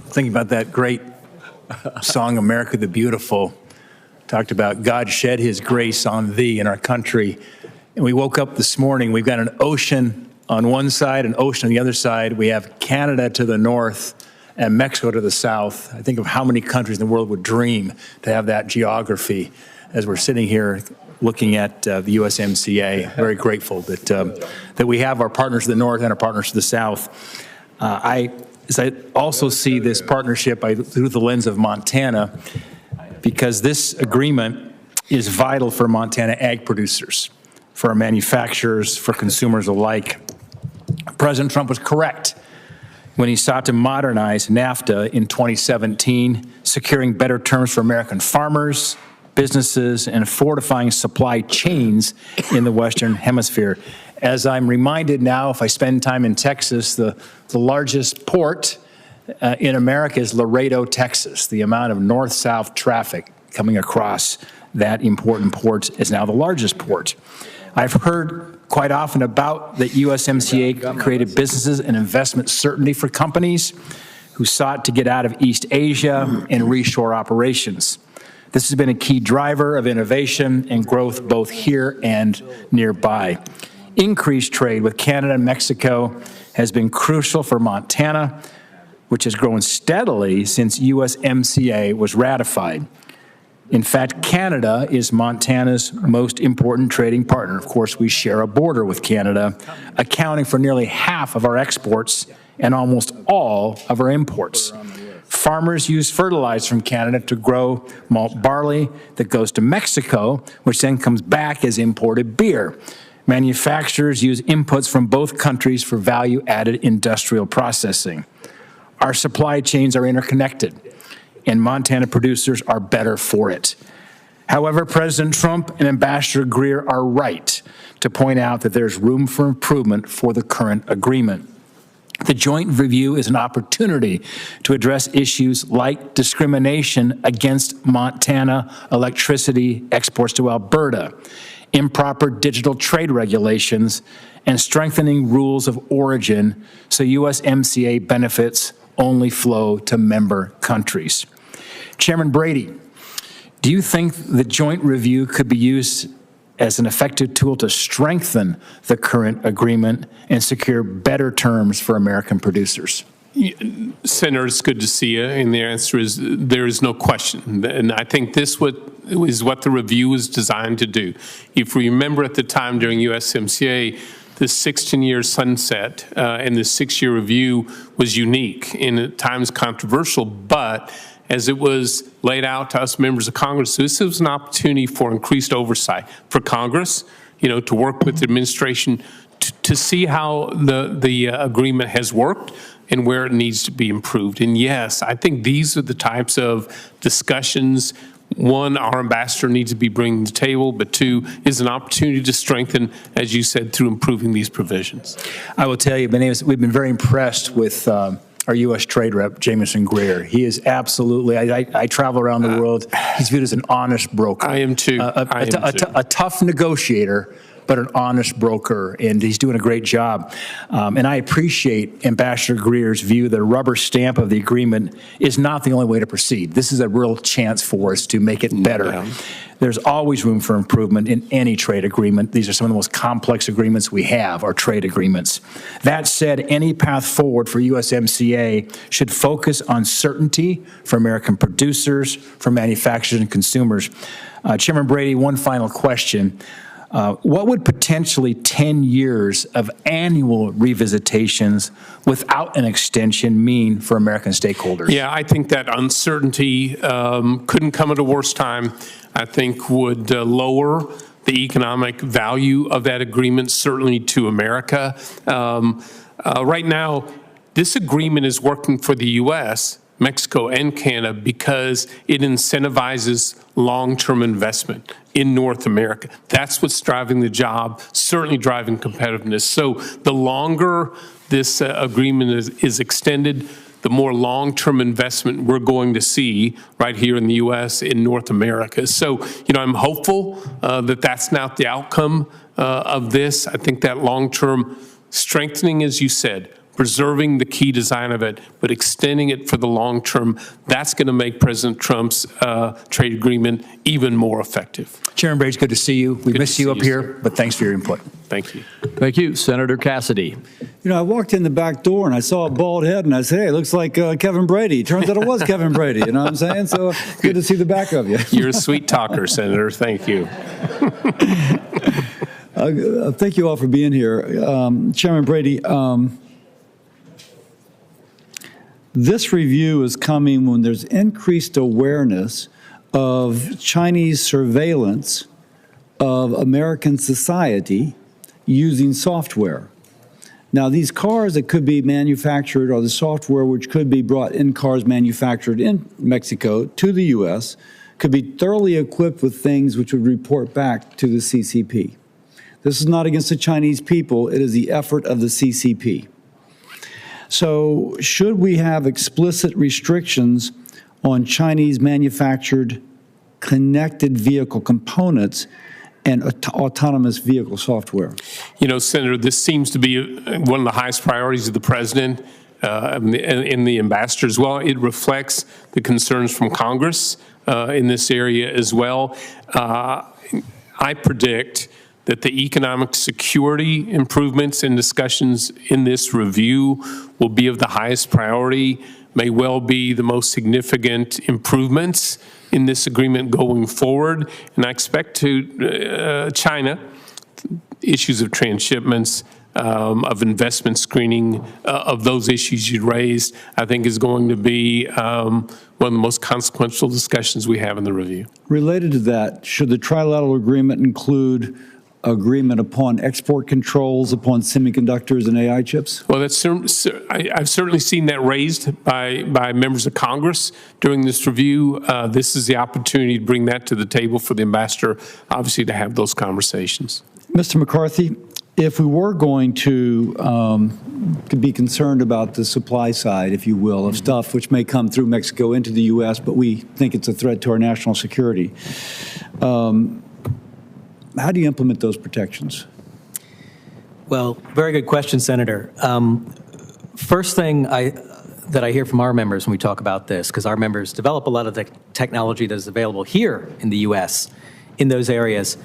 thinking about that great song, America the Beautiful. Talked about God shed his grace on thee in our country. And we woke up this morning, we've got an ocean on one side and ocean on the other side. We have Canada to the north and Mexico to the south. I think of how many countries in the world would dream to have that geography as we're sitting here looking at the USMCA. Very grateful that we have our partners to the north and our partners to the south. I also see this partnership through the lens of Montana, because this agreement is vital for Montana ag producers, for our manufacturers, for consumers alike. President Trump was correct when he sought to modernize NAFTA in 2017, securing better terms for American farmers, businesses, and fortifying supply chains in the Western Hemisphere. As I'm reminded now, if I spend time in Texas, the largest port in America is Laredo, Texas. The amount of north-south traffic coming across that important port is now the largest port. I've heard quite often about that USMCA created businesses and investment certainty for companies who sought to get out of East Asia and reshore operations. This has been a key driver of innovation and growth both here and nearby. Increased trade with Canada and Mexico has been crucial for Montana, which has grown steadily since USMCA was ratified. In fact, Canada is Montana's most important trading partner. Of course, we share a border with Canada, accounting for nearly half of our exports and almost all of our imports. Farmers use fertilizer from Canada to grow malt barley that goes to Mexico, which then comes back as imported beer. Manufacturers use inputs from both countries for value-added industrial processing. Our supply chains are interconnected, and Montana producers are better for it. However, President Trump and Ambassador Greer are right to point out that there's room for improvement for the current agreement. The joint review is an opportunity to address issues like discrimination against Montana electricity exports to Alberta, improper digital trade regulations, and strengthening rules of origin so USMCA benefits only flow to member countries. Chairman Brady, do you think the joint review could be used as an effective tool to strengthen the current agreement and secure better terms for American producers? Senator, it's good to see you, and the answer is there is no question. And I think this is what the review is designed to do. If we remember at the time during USMCA, the 16-year sunset and the 6-year review was unique and at times controversial, but as it was laid out to us members of Congress, this was an opportunity for increased oversight for Congress, to work with the administration to see how the agreement has worked and where it needs to be improved. And yes, I think these are the types of discussions, one, our ambassador needs to be bringing to the table, but two, is an opportunity to strengthen, as you said, through improving these provisions. I will tell you, we've been very impressed with our U.S. Trade Rep, Jamison Greer. He is absolutely, I travel around the world, he's viewed as an honest broker. I am too. A tough negotiator, but an honest broker, and he's doing a great job. And I appreciate Ambassador Greer's view that a rubber stamp of the agreement is not the only way to proceed. This is a real chance for us to make it better. Yeah. There's always room for improvement in any trade agreement. These are some of the most complex agreements we have, our trade agreements. That said, any path forward for USMCA should focus on certainty for American producers, for manufacturers and consumers. Chairman Brady, one final question. What would potentially 10 years of annual revisitations without an extension mean for American stakeholders? Yeah, I think that uncertainty couldn't come at a worse time. I think would lower the economic value of that agreement, certainly to America. Right now, this agreement is working for the U.S., Mexico, and Canada because it incentivizes long-term investment in North America. That's what's driving the job, certainly driving competitiveness. So the longer this agreement is extended, the more long-term investment we're going to see right here in the U.S., in North America. So, I'm hopeful that that's not the outcome of this. I think that long-term strengthening, as you said, preserving the key design of it, but extending it for the long term. That's going to make President Trump's trade agreement even more effective. Chairman Brady, it's good to see you. We miss you up you, here, sir. but thanks for your input. Thank you. Thank you. Senator Cassidy. You know, I walked in the back door and I saw a bald head and I said, hey, it looks like Kevin Brady. Turns out it was Kevin Brady, you know what I'm saying? So good to see the back of you. You're a sweet talker, Senator. Thank you. Thank you all for being here. Chairman Brady, this review is coming when there's increased awareness of Chinese surveillance of American society using software. Now, these cars that could be manufactured, or the software which could be brought in cars manufactured in Mexico to the U.S., could be thoroughly equipped with things which would report back to the CCP. This is not against the Chinese people, it is the effort of the CCP. So should we have explicit restrictions on Chinese manufactured connected vehicle components and autonomous vehicle software? You know, Senator, this seems to be one of the highest priorities of the president and the ambassador as well. It reflects the concerns from Congress in this area as well. I predict that the economic security improvements and discussions in this review will be of the highest priority, may well be the most significant improvements in this agreement going forward. And I expect to China, issues of transshipments, of investment screening, of those issues you raised, I think is going to be one of the most consequential discussions we have in the review. Related to that, should the trilateral agreement include agreement upon export controls upon semiconductors and AI chips? Well, that's I've certainly seen that raised by members of Congress during this review. This is the opportunity to bring that to the table for the ambassador, obviously, to have those conversations. Mr. McCarthy, if we were going to be concerned about the supply side, if you will, of stuff which may come through Mexico into the U.S., but we think it's a threat to our national security, how do you implement those protections? Well, very good question, Senator. First thing that I hear from our members when we talk about this, because our members develop a lot of the technology that is available here in the U.S. in those areas,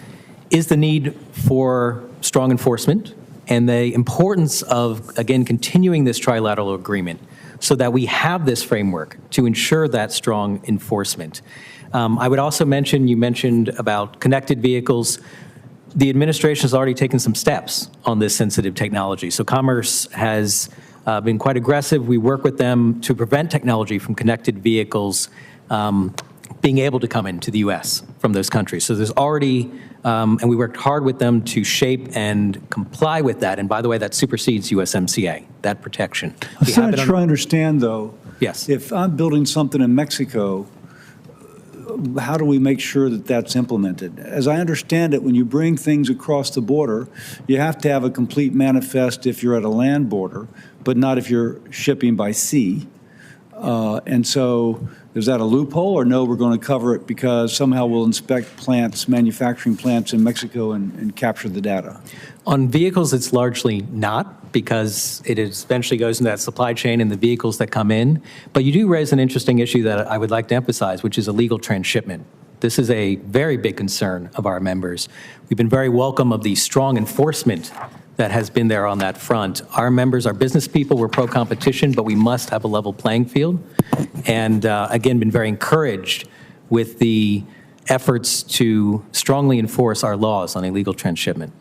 is the need for strong enforcement and the importance of, again, continuing this trilateral agreement so that we have this framework to ensure that strong enforcement. I would also mention, you mentioned about connected vehicles. The administration has already taken some steps on this sensitive technology. So Commerce has been quite aggressive. We work with them to prevent technology from connected vehicles being able to come into the U.S. from those countries. So there's already, and we worked hard with them to shape and comply with that. And by the way, that supersedes USMCA, that protection. I'm not sure I understand, though. Yes. If I'm building something in Mexico, how do we make sure that that's implemented? As I understand it, when you bring things across the border, you have to have a complete manifest if you're at a land border, but not if you're shipping by sea. And so is that a loophole, or no, we're going to cover it because somehow we'll inspect plants, manufacturing plants in Mexico and capture the data? On vehicles, it's largely not, because it eventually goes into that supply chain and the vehicles that come in. But you do raise an interesting issue that I would like to emphasize, which is illegal transshipment. This is a very big concern of our members. We've been very welcome of the strong enforcement that has been there on that front. Our members are business people, we're pro-competition, but we must have a level playing field. And again, been very encouraged with the efforts to strongly enforce our laws on illegal transshipment.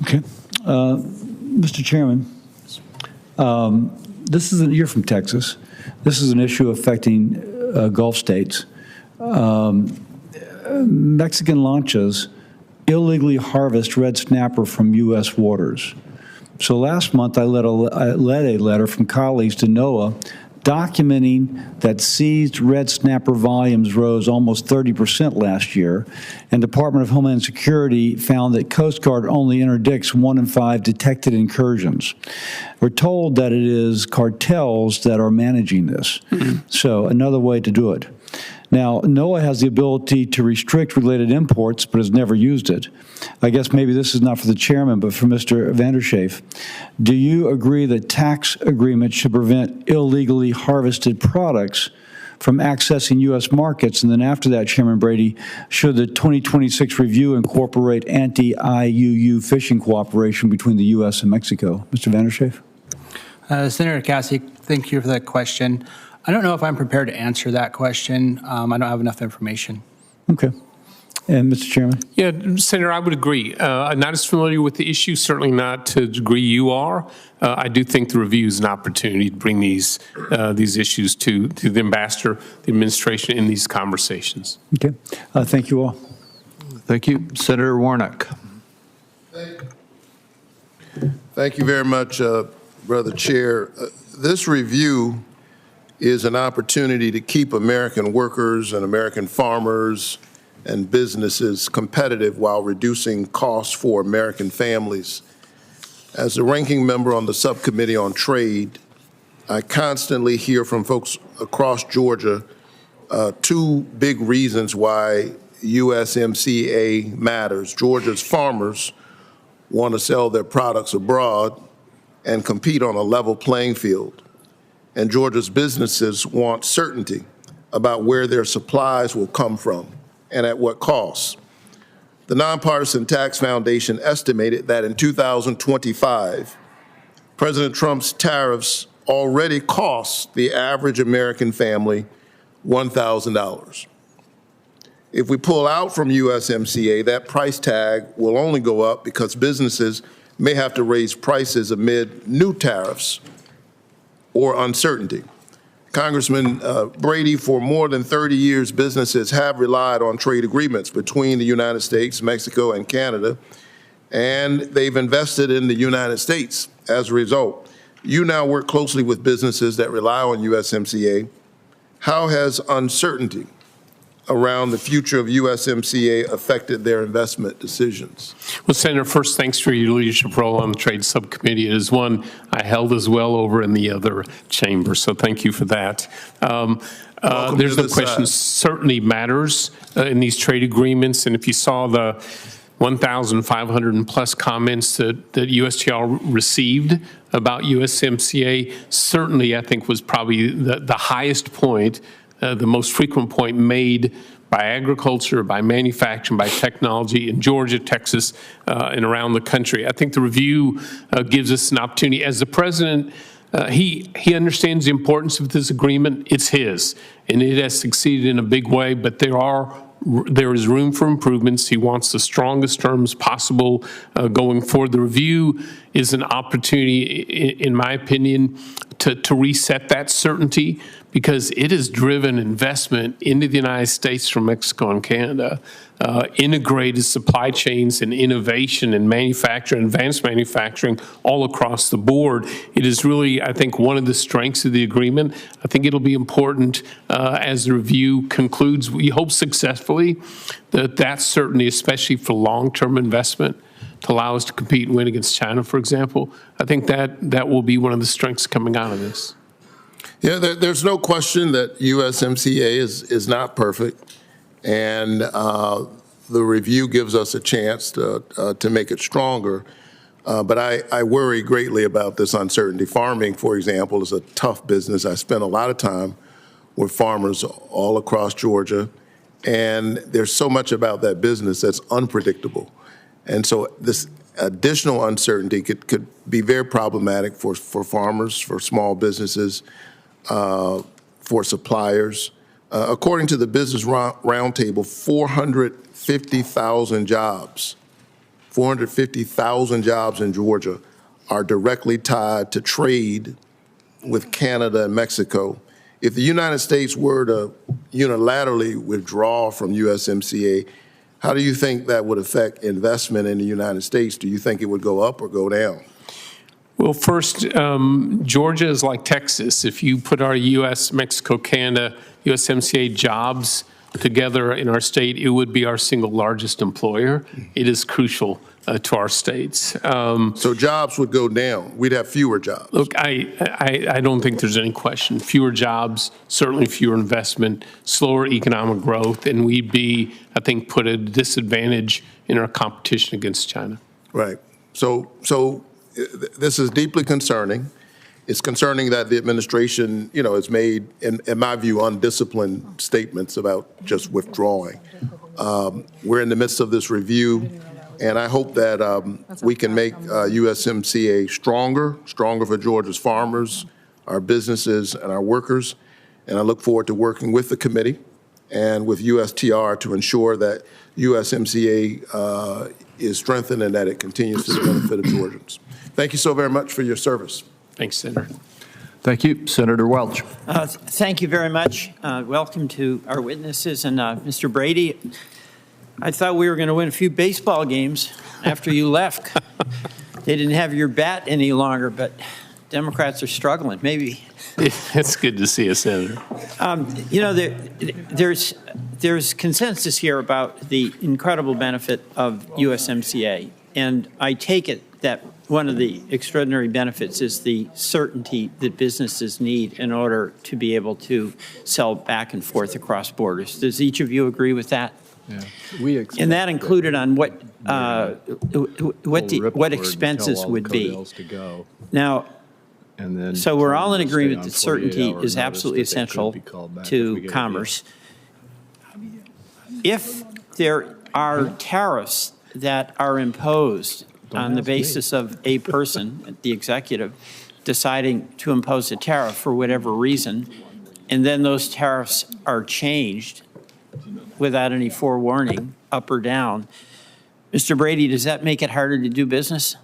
Okay. Mr. Chairman, you're from Texas. This is an issue affecting Gulf states. Mexican lanchas illegally harvest red snapper from U.S. waters. So last month, I led a letter from colleagues to NOAA documenting that seized red snapper volumes rose almost 30% last year, and Department of Homeland Security found that Coast Guard only interdicts 1 in 5 detected incursions. We're told that it is cartels that are managing this. So another way to do it. Now, NOAA has the ability to restrict related imports, but has never used it. I guess maybe this is not for the chairman, but for Mr. Vander Schaaf. Do you agree that tax agreements should prevent illegally harvested products from accessing U.S. markets? And then after that, Chairman Brady, should the 2026 review incorporate anti-IUU fishing cooperation between the U.S. and Mexico? Mr. Vander Schaaf? Senator Cassidy, thank you for that question. I don't know if I'm prepared to answer that question. I don't have enough information. Okay. And Mr. Chairman? Yeah, Senator, I would agree. I'm not as familiar with the issue, certainly not to the degree you are. I do think the review is an opportunity to bring these issues to the ambassador, the administration in these conversations. Okay. Thank you all. Thank you. Senator Warnock. Thank you very much, Brother Chair. This review is an opportunity to keep American workers and American farmers and businesses competitive while reducing costs for American families. As the ranking member on the Subcommittee on Trade, I constantly hear from folks across Georgia two big reasons why USMCA matters. Georgia's farmers want to sell their products abroad and compete on a level playing field. And Georgia's businesses want certainty about where their supplies will come from and at what cost. The Nonpartisan Tax Foundation estimated that in 2025, President Trump's tariffs already cost the average American family $1,000. If we pull out from USMCA, that price tag will only go up because businesses may have to raise prices amid new tariffs or uncertainty. Congressman Brady, for more than 30 years, businesses have relied on trade agreements between the United States, Mexico, and Canada, and they've invested in the United States as a result. You now work closely with businesses that rely on USMCA. How has uncertainty around the future of USMCA affected their investment decisions? Well, Senator, first, thanks for your leadership role on the Trade Subcommittee. It is one I held as well over in the other chamber, so thank you for that. There's no question, certainly matters in these trade agreements, and if you saw the 1,500 plus comments that USTR received about USMCA, certainly I think was probably the highest point, the most frequent point made by agriculture, by manufacturing, by technology in Georgia, Texas, and around the country. I think the review gives us an opportunity. As the president, he understands the importance of this agreement. It's his, and it has succeeded in a big way, but there is room for improvements. He wants the strongest terms possible going forward. The review is an opportunity, in my opinion, to reset that certainty, because it has driven investment into the United States from Mexico and Canada, integrated supply chains and innovation and manufacturing, advanced manufacturing all across the board. It is really, I think, one of the strengths of the agreement. I think it'll be important as the review concludes, we hope successfully, that certainty, especially for long-term investment, to allow us to compete and win against China, for example. I think that will be one of the strengths coming out of this. Yeah, there's no question that USMCA is not perfect, and the review gives us a chance to make it stronger. But I worry greatly about this uncertainty. Farming, for example, is a tough business. I spent a lot of time with farmers all across Georgia, and there's so much about that business that's unpredictable. And so this additional uncertainty could be very problematic for farmers, for small businesses, for suppliers. According to the Business Roundtable, 450,000 jobs in Georgia are directly tied to trade with Canada and Mexico. If the United States were to unilaterally withdraw from USMCA, how do you think that would affect investment in the United States? Do you think it would go up or go down? Well, first, Georgia is like Texas. If you put our U.S., Mexico, Canada, USMCA jobs together in our state, it would be our single largest employer. It is crucial to our states. So jobs would go down. We'd have fewer jobs. Look, I don't think there's any question. Fewer jobs, certainly fewer investment, slower economic growth, and we'd be, I think, put at a disadvantage in our competition against China. Right. So this is deeply concerning. It's concerning that the administration, has made, in my view, undisciplined statements about just withdrawing. We're in the midst of this review, and I hope that we can make USMCA stronger for Georgia's farmers, our businesses, and our workers. And I look forward to working with the committee and with USTR to ensure that USMCA is strengthened and that it continues to the benefit of Georgians. Thank you so very much for your service. Thanks, Senator. Thank you. Senator Welch. Thank you very much. Welcome to our witnesses. And Mr. Brady, I thought we were going to win a few baseball games after you left. They didn't have your bat any longer, but Democrats are struggling. Maybe. It's good to see you, Senator. There's consensus here about the incredible benefit of USMCA. And I take it that one of the extraordinary benefits is the certainty that businesses need in order to be able to sell back and forth across borders. Does each of you agree with that? Yeah. And that included on what expenses would be. Now, so we're all in agreement that certainty is absolutely essential to commerce. If there are tariffs that are imposed on the basis of a person, the executive, deciding to impose a tariff for whatever reason, and then those tariffs are changed without any forewarning, up or down, Mr. Brady, does that make it harder to do business?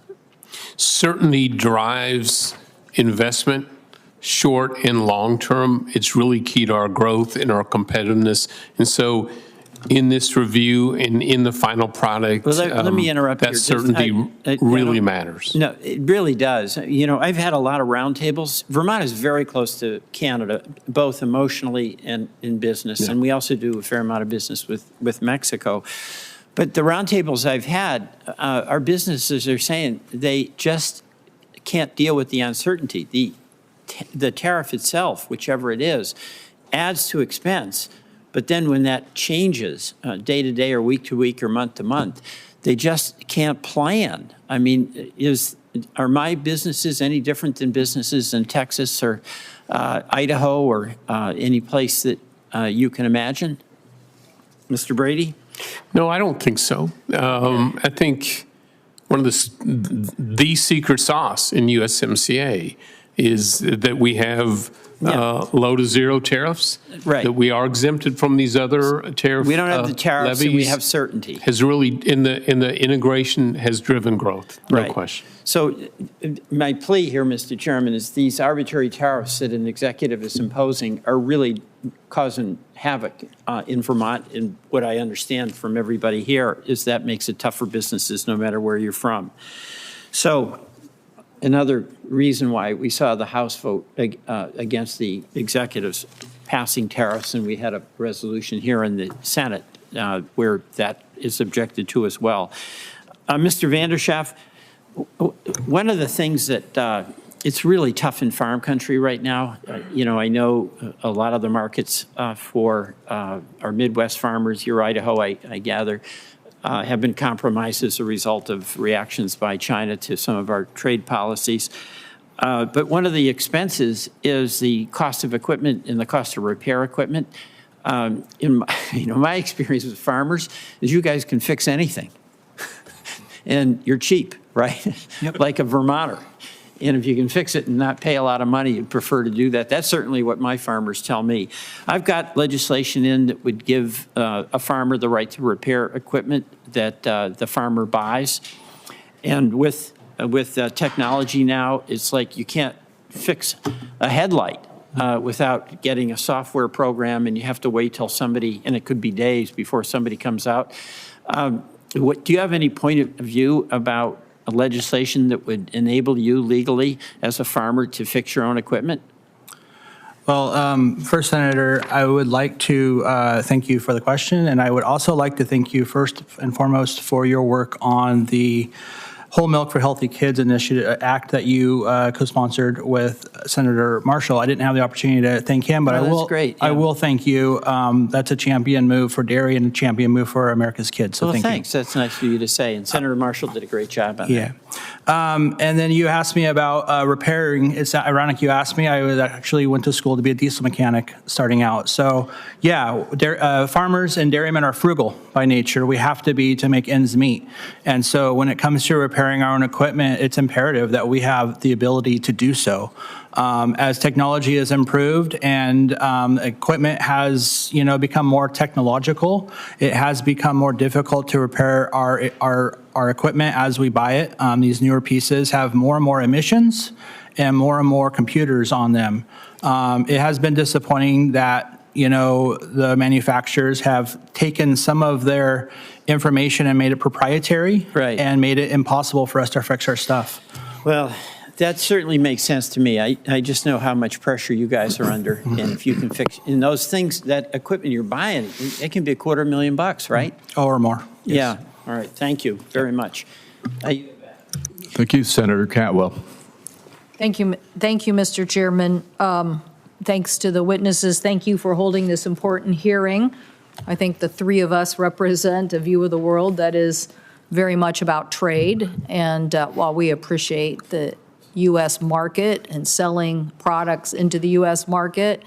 Certainly drives investment, short and long term. It's really key to our growth and our competitiveness. And so in this review and in the final product, well, let me interrupt that here. certainty really matters. No, it really does. I've had a lot of roundtables. Vermont is very close to Canada, both emotionally and in business. Yeah. And we also do a fair amount of business with Mexico. But the roundtables I've had, our businesses are saying they just can't deal with the uncertainty. The tariff itself, whichever it is, adds to expense. But then when that changes day to day or week to week or month to month, they just can't plan. I mean, are my businesses any different than businesses in Texas or Idaho or any place that you can imagine? Mr. Brady? No, I don't think so. I think one of the secret sauce in USMCA is that we have low to zero tariffs. Right. That we are exempted from these other tariff We don't have the tariffs, and we levies have certainty. Has really, in the integration, has driven growth. No Right. question. So my plea here, Mr. Chairman, is these arbitrary tariffs that an executive is imposing are really causing havoc in Vermont. And what I understand from everybody here is that makes it tough for businesses no matter where you're from. So another reason why we saw the House vote against the executives passing tariffs, and we had a resolution here in the Senate where that is objected to as well. Mr. Vander, Schaaf, one of the things that it's really tough in farm country right now. I know a lot of the markets for our Midwest farmers, your Idaho, I gather, have been compromised as a result of reactions by China to some of our trade policies. But one of the expenses is the cost of equipment and the cost of repair equipment. In my experience with farmers is you guys can fix anything. And you're cheap, right? Yep. Like a Vermonter. And if you can fix it and not pay a lot of money, you'd prefer to do that. That's certainly what my farmers tell me. I've got legislation in that would give a farmer the right to repair equipment that the farmer buys. And with technology now, it's like you can't fix a headlight without getting a software program, and you have to wait till somebody, and it could be days before somebody comes out. Do you have any point of view about a legislation that would enable you legally as a farmer to fix your own equipment? Well, first, Senator, I would like to thank you for the question, and I would also like to thank you first and foremost for your work on the Whole Milk for Healthy Kids initiative act that you co-sponsored with Senator Marshall. I didn't have the opportunity to thank him, but Oh, I will. that's great, I yeah. will thank you. That's a champion move for dairy and a champion move for America's kids. So Well, thank thanks. That's nice for you to say. And Senator Marshall did a great job on Yeah. that. And then you asked me about repairing. It's ironic you asked me. I was actually went to school to be a diesel mechanic starting out. So yeah, farmers and dairymen are frugal by nature. We have to be to make ends meet. And so when it comes to repairing our own equipment, it's imperative that we have the ability to do so. As technology has improved and equipment has, become more technological, it has become more difficult to repair our equipment as we buy it. These newer pieces have more and more emissions and more computers on them. It has been disappointing that the manufacturers have taken some of their information and made it proprietary, Right. and made it impossible for us to fix our stuff. Well, that certainly makes sense to me. I just know how much pressure you guys are under. And if you can fix, and those things, that equipment you're buying, it can be $250,000, right? Or more. Yes. Yeah. All right. Thank you very much. Thank you, Senator Cantwell. Thank you, Mr. Chairman. Thanks to the witnesses. Thank you for holding this important hearing. I think the three of us represent a view of the world that is very much about trade. And while we appreciate the U.S. market and selling products into the U.S. market,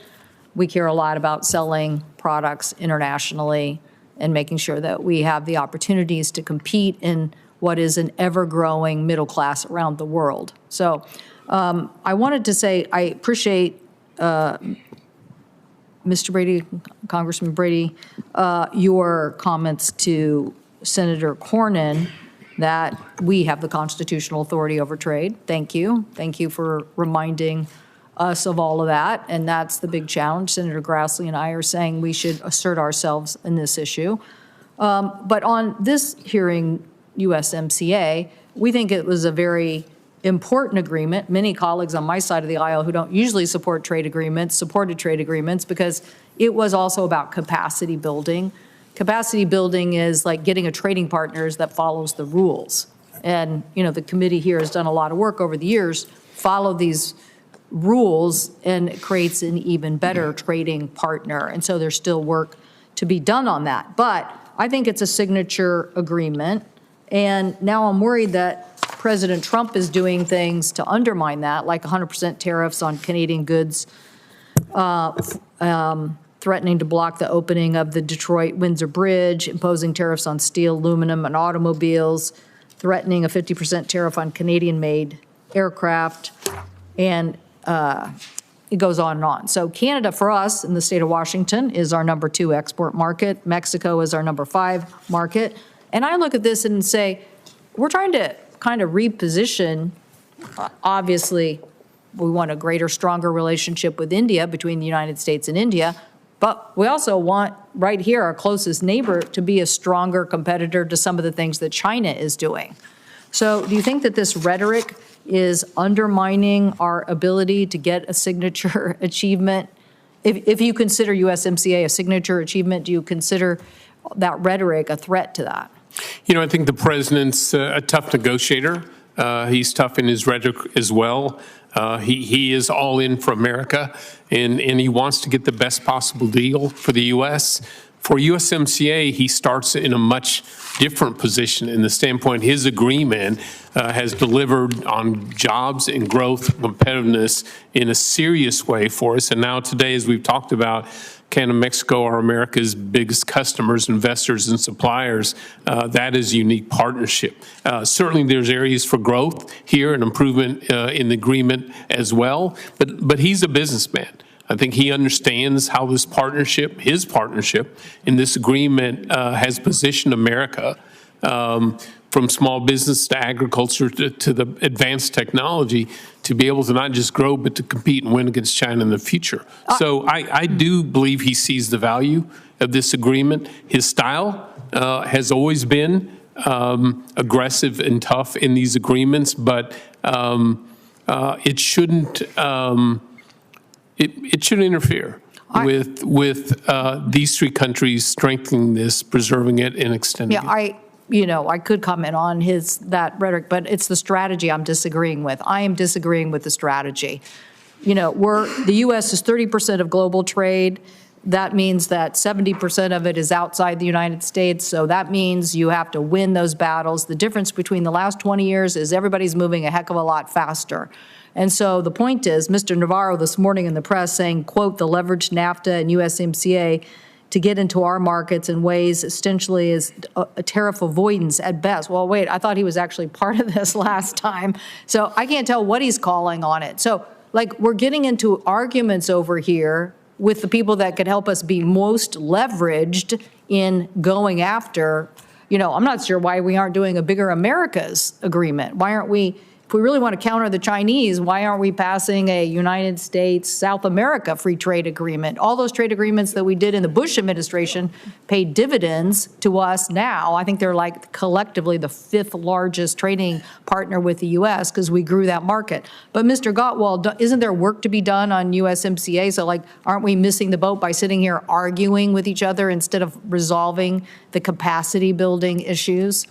we care a lot about selling products internationally and making sure that we have the opportunities to compete in what is an ever-growing middle class around the world. So I wanted to say I appreciate Mr. Brady, Congressman Brady, your comments to Senator Cornyn that we have the constitutional authority over trade. Thank you. Thank you for reminding us of all of that. And that's the big challenge. Senator Grassley and I are saying we should assert ourselves in this issue. But on this hearing, USMCA, we think it was a very important agreement. Many colleagues on my side of the aisle who don't usually support trade agreements supported trade agreements because it was also about capacity building. Capacity building is like getting a trading partner that follows the rules. And, the committee here has done a lot of work over the years, follow these rules, and it creates an even better trading partner. And so there's still work to be done on that. But I think it's a signature agreement. And now I'm worried that President Trump is doing things to undermine that, like 100% tariffs on Canadian goods, threatening to block the opening of the Detroit-Windsor Bridge, imposing tariffs on steel, aluminum, and automobiles, threatening a 50% tariff on Canadian-made aircraft, and it goes on and on. So Canada, for us, in the state of Washington, is our number 2 export market. Mexico is our number 5 market. And I look at this and say, we're trying to kind of reposition. Obviously, we want a greater, stronger relationship with India, between the United States and India, but we also want, right here, our closest neighbor, to be a stronger competitor to some of the things that China is doing. So do you think that this rhetoric is undermining our ability to get a signature achievement? If you consider USMCA a signature achievement, do you consider that rhetoric a threat to that? I think the president's a tough negotiator. He's tough in his rhetoric as well. He is all in for America, and he wants to get the best possible deal for the U.S. For USMCA, he starts in a much different position in the standpoint his agreement has delivered on jobs and growth, competitiveness in a serious way for us. And now today, as we've talked about, Canada and Mexico are America's biggest customers, investors, and suppliers. That is a unique partnership. Certainly, there's areas for growth here and improvement in the agreement as well, but he's a businessman. I think he understands how this partnership, his partnership in this agreement has positioned America from small business to agriculture to the advanced technology to be able to not just grow, but to compete and win against China in the future. So I do believe he sees the value of this agreement. His style has always been aggressive and tough in these agreements, but it shouldn't it should interfere with these three countries strengthening this, preserving it, and extending it. I could comment on that rhetoric, but it's the strategy I'm disagreeing with. I am disagreeing with the strategy. The U.S. is 30% of global trade. That means that 70% of it is outside the United States. So that means you have to win those battles. The difference between the last 20 years is everybody's moving a heck of a lot faster. And so the point is, Mr. Navarro this morning in the press saying, quote, the leveraged NAFTA and USMCA to get into our markets in ways essentially is a tariff avoidance at best. Well, wait, I thought he was actually part of this last time. So I can't tell what he's calling on it. So we're getting into arguments over here with the people that could help us be most leveraged in going after, I'm not sure why we aren't doing a bigger Americas agreement. Why aren't we, if we really want to counter the Chinese, why aren't we passing a United States, South America free trade agreement? All those trade agreements that we did in the Bush administration paid dividends to us now. I think they're collectively the 5th largest trading partner with the U.S. because we grew that market. But Mr. Gottwald, isn't there work to be done on USMCA? So aren't we missing the boat by sitting here arguing with each other instead of resolving the capacity building issues?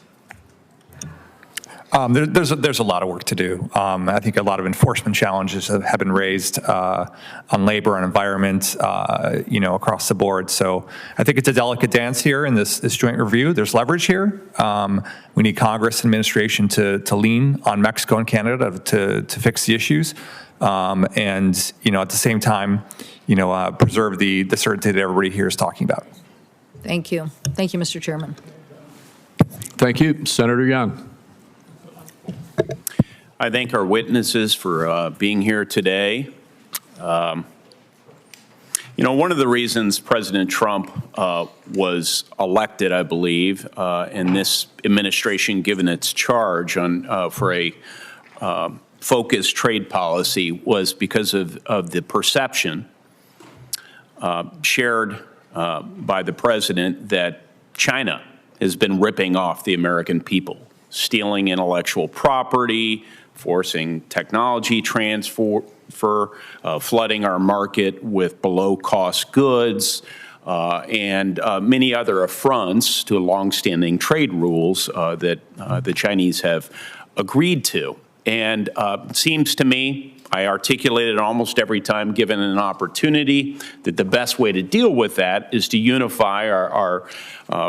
There's a lot of work to do. I think a lot of enforcement challenges have been raised on labor and environment, across the board. So I think it's a delicate dance here in this joint review. There's leverage here. We need Congress and administration to lean on Mexico and Canada to fix the issues, and at the same time, preserve the certainty that everybody here is talking about. Thank you. Thank you, Mr. Chairman. Thank you, Senator Young. I thank our witnesses for being here today. One of the reasons President Trump was elected, I believe, and this administration given its charge for a focused trade policy was because of the perception shared by the president that China has been ripping off the American people, stealing intellectual property, forcing technology transfer, flooding our market with below-cost goods, and many other affronts to longstanding trade rules that the Chinese have agreed to. And it seems to me, I articulate it almost every time given an opportunity, that the best way to deal with that is to unify our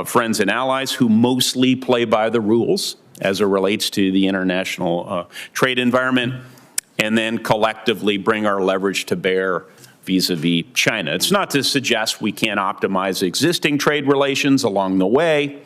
friends and allies who mostly play by the rules as it relates to the international trade environment, and then collectively bring our leverage to bear vis-a-vis China. It's not to suggest we can't optimize existing trade relations along the way.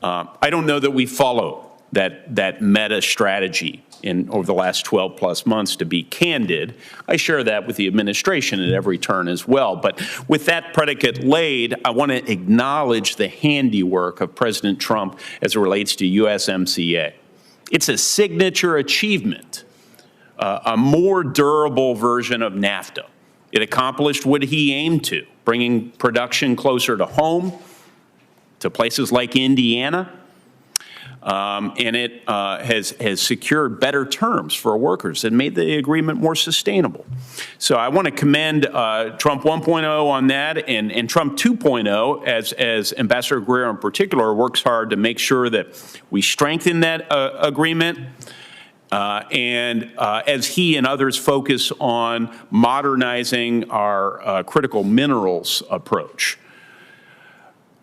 I don't know that we follow that meta strategy over the last 12 plus months, to be candid. I share that with the administration at every turn as well. But with that predicate laid, I want to acknowledge the handiwork of President Trump as it relates to USMCA. It's a signature achievement, a more durable version of NAFTA. It accomplished what he aimed to, bringing production closer to home, to places like Indiana, and it has secured better terms for workers and made the agreement more sustainable. So I want to commend Trump 1.0 on that, and Trump 2.0, as Ambassador Guerrero in particular works hard to make sure that we strengthen that agreement, and as he and others focus on modernizing our critical minerals approach.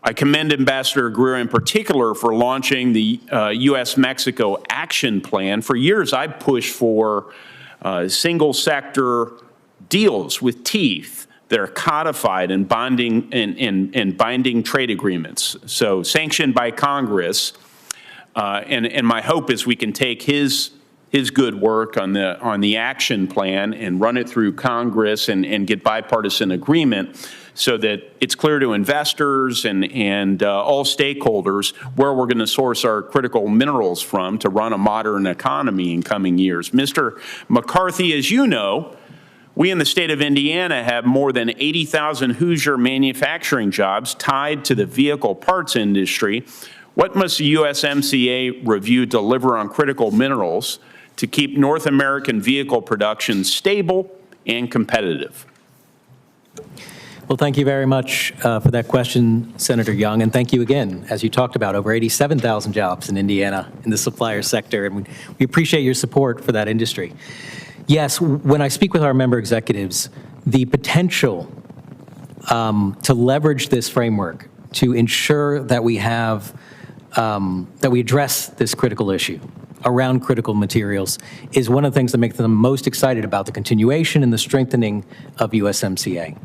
I commend Ambassador Guerrero in particular for launching the U.S.-Mexico Action Plan. For years, I've pushed for single-sector deals with teeth that are codified in binding trade agreements, so sanctioned by Congress. And my hope is we can take his good work on the action plan and run it through Congress and get bipartisan agreement, so that it's clear to investors and all stakeholders where we're going to source our critical minerals from to run a modern economy in coming years. Mr. McCarthy, as you know, we in the state of Indiana have more than 80,000 Hoosier manufacturing jobs tied to the vehicle parts industry. What must the USMCA review deliver on critical minerals to keep North American vehicle production stable and competitive? Well, thank you very much for that question, Senator Young, and thank you again, as you talked about, over 87,000 jobs in Indiana in the supplier sector, and we appreciate your support for that industry. Yes, when I speak with our member executives, the potential to leverage this framework to ensure that we have, that we address this critical issue around critical materials is one of the things that makes them most excited about the continuation and the strengthening of USMCA.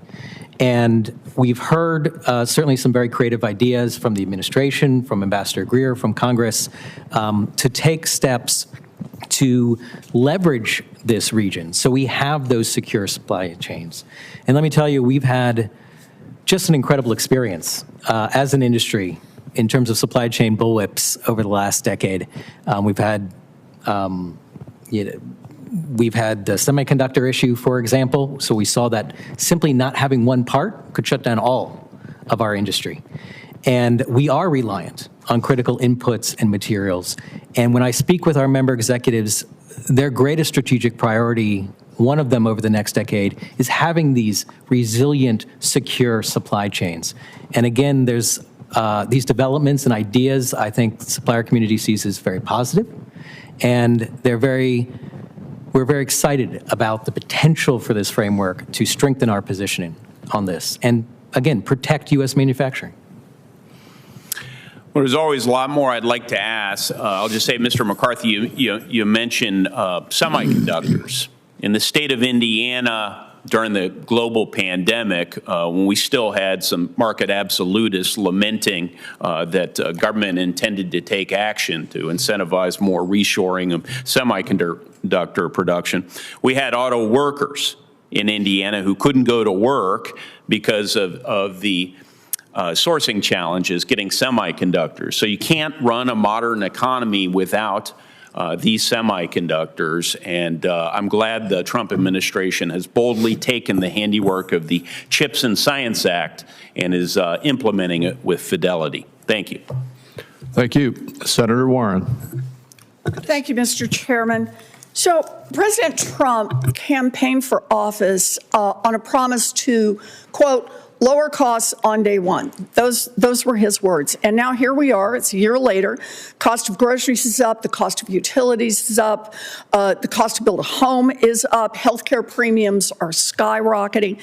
And we've heard certainly some very creative ideas from the administration, from Ambassador Greer, from Congress, to take steps to leverage this region so we have those secure supply chains. And let me tell you, we've had just an incredible experience as an industry in terms of supply chain bullwhips over the last decade. We've had the semiconductor issue, for example. So we saw that simply not having one part could shut down all of our industry. And we are reliant on critical inputs and materials. And when I speak with our member executives, their greatest strategic priority, one of them over the next decade, is having these resilient, secure supply chains. And again, there's these developments and ideas I think the supplier community sees as very positive. And we're very excited about the potential for this framework to strengthen our positioning on this and, again, protect U.S. manufacturing. Well, there's always a lot more I'd like to ask. I'll just say, Mr. McCarthy, you mentioned semiconductors. In the state of Indiana, during the global pandemic, when we still had some market absolutists lamenting that government intended to take action to incentivize more reshoring of semiconductor production, we had auto workers in Indiana who couldn't go to work because of the sourcing challenges getting semiconductors. So you can't run a modern economy without these semiconductors, and I'm glad the Trump administration has boldly taken the handiwork of the CHIPS and Science Act and is implementing it with fidelity. Thank you. Thank you. Senator Warren. Thank you, Mr. Chairman. So President Trump campaigned for office on a promise to, quote, lower costs on day one. Those were his words. And now here we are. It's a year later. Cost of groceries is up. The cost of utilities is up. The cost to build a home is up. Healthcare premiums are skyrocketing.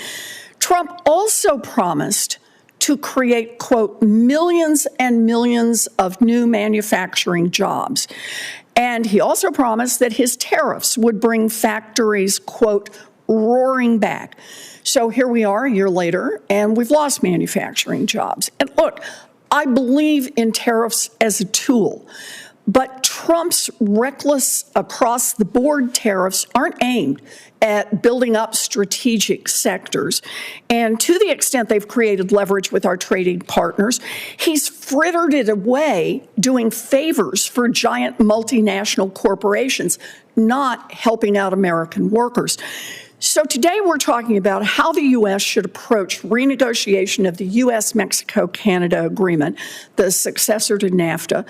Trump also promised to create, quote, millions and millions of new manufacturing jobs. And he also promised that his tariffs would bring factories, quote, roaring back. So here we are a year later, and we've lost manufacturing jobs. And look, I believe in tariffs as a tool, but Trump's reckless across-the-board tariffs aren't aimed at building up strategic sectors. And to the extent they've created leverage with our trading partners, he's frittered it away doing favors for giant multinational corporations, not helping out American workers. So today we're talking about how the U.S. should approach renegotiation of the U.S.-Mexico-Canada agreement, the successor to NAFTA.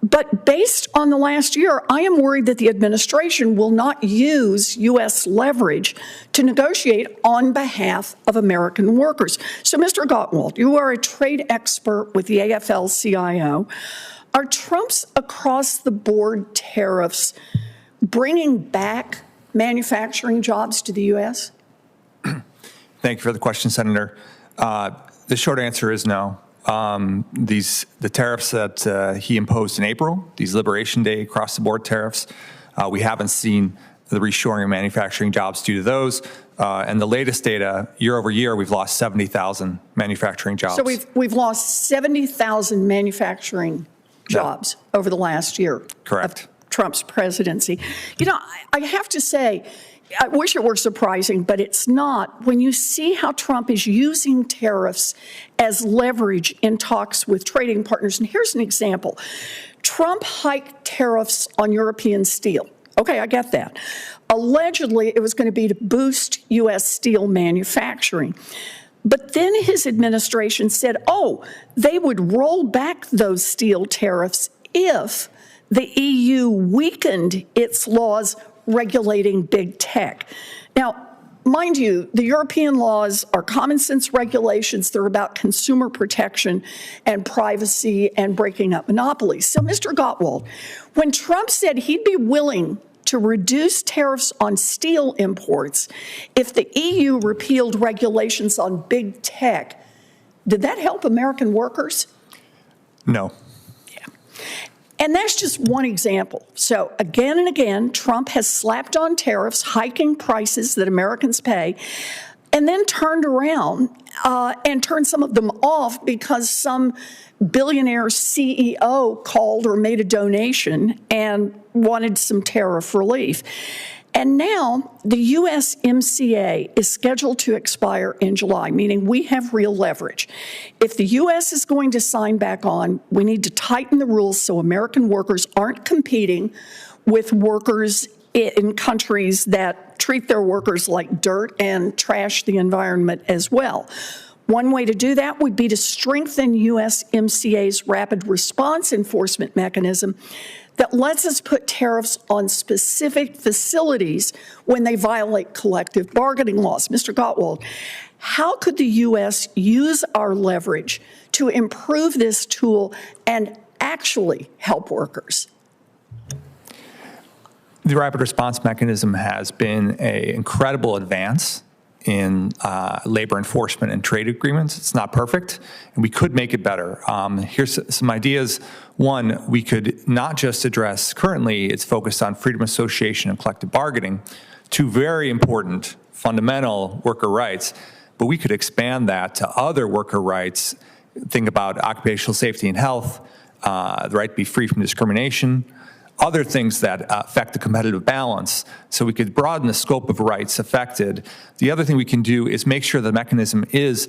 But based on the last year, I am worried that the administration will not use U.S. leverage to negotiate on behalf of American workers. So, Mr. Gottwald, you are a trade expert with the AFL-CIO. Are Trump's across-the-board tariffs bringing back manufacturing jobs to the U.S.? Thank you for the question, Senator. The short answer is no. The tariffs that he imposed in April, these Liberation Day across-the-board tariffs, we haven't seen the reshoring of manufacturing jobs due to those. And the latest data, year over year, we've lost 70,000 manufacturing jobs. So we've lost 70,000 manufacturing jobs over the last year. Correct. Of Trump's presidency. You know, I have to say, I wish it were surprising, but it's not. When you see how Trump is using tariffs as leverage in talks with trading partners, and here's an example. Trump hiked tariffs on European steel. Okay, I get that. Allegedly, it was going to be to boost U.S. steel manufacturing. But then his administration said, oh, they would roll back those steel tariffs if the EU weakened its laws regulating big tech. Now, mind you, the European laws are common sense regulations. They're about consumer protection and privacy and breaking up monopolies. So, Mr. Gottwald, when Trump said he'd be willing to reduce tariffs on steel imports if the EU repealed regulations on big tech, did that help American workers? No. And that's just one example. So again and again, Trump has slapped on tariffs, hiking prices that Americans pay, and then turned around and turned some of them off because some billionaire CEO called or made a donation and wanted some tariff relief. And now the USMCA is scheduled to expire in July, meaning we have real leverage. If the U.S. is going to sign back on, we need to tighten the rules so American workers aren't competing with workers in countries that treat their workers like dirt and trash the environment as well. One way to do that would be to strengthen USMCA's rapid response enforcement mechanism that lets us put tariffs on specific facilities when they violate collective bargaining laws. Mr. Gottwald, how could the U.S. use our leverage to improve this tool and actually help workers? The rapid response mechanism has been an incredible advance in labor enforcement and trade agreements. It's not perfect, and we could make it better. Here's some ideas. One, we could not just address, currently it's focused on freedom of association and collective bargaining, two very important fundamental worker rights, but we could expand that to other worker rights. Think about occupational safety and health, the right to be free from discrimination, other things that affect the competitive balance, so we could broaden the scope of rights affected. The other thing we can do is make sure the mechanism is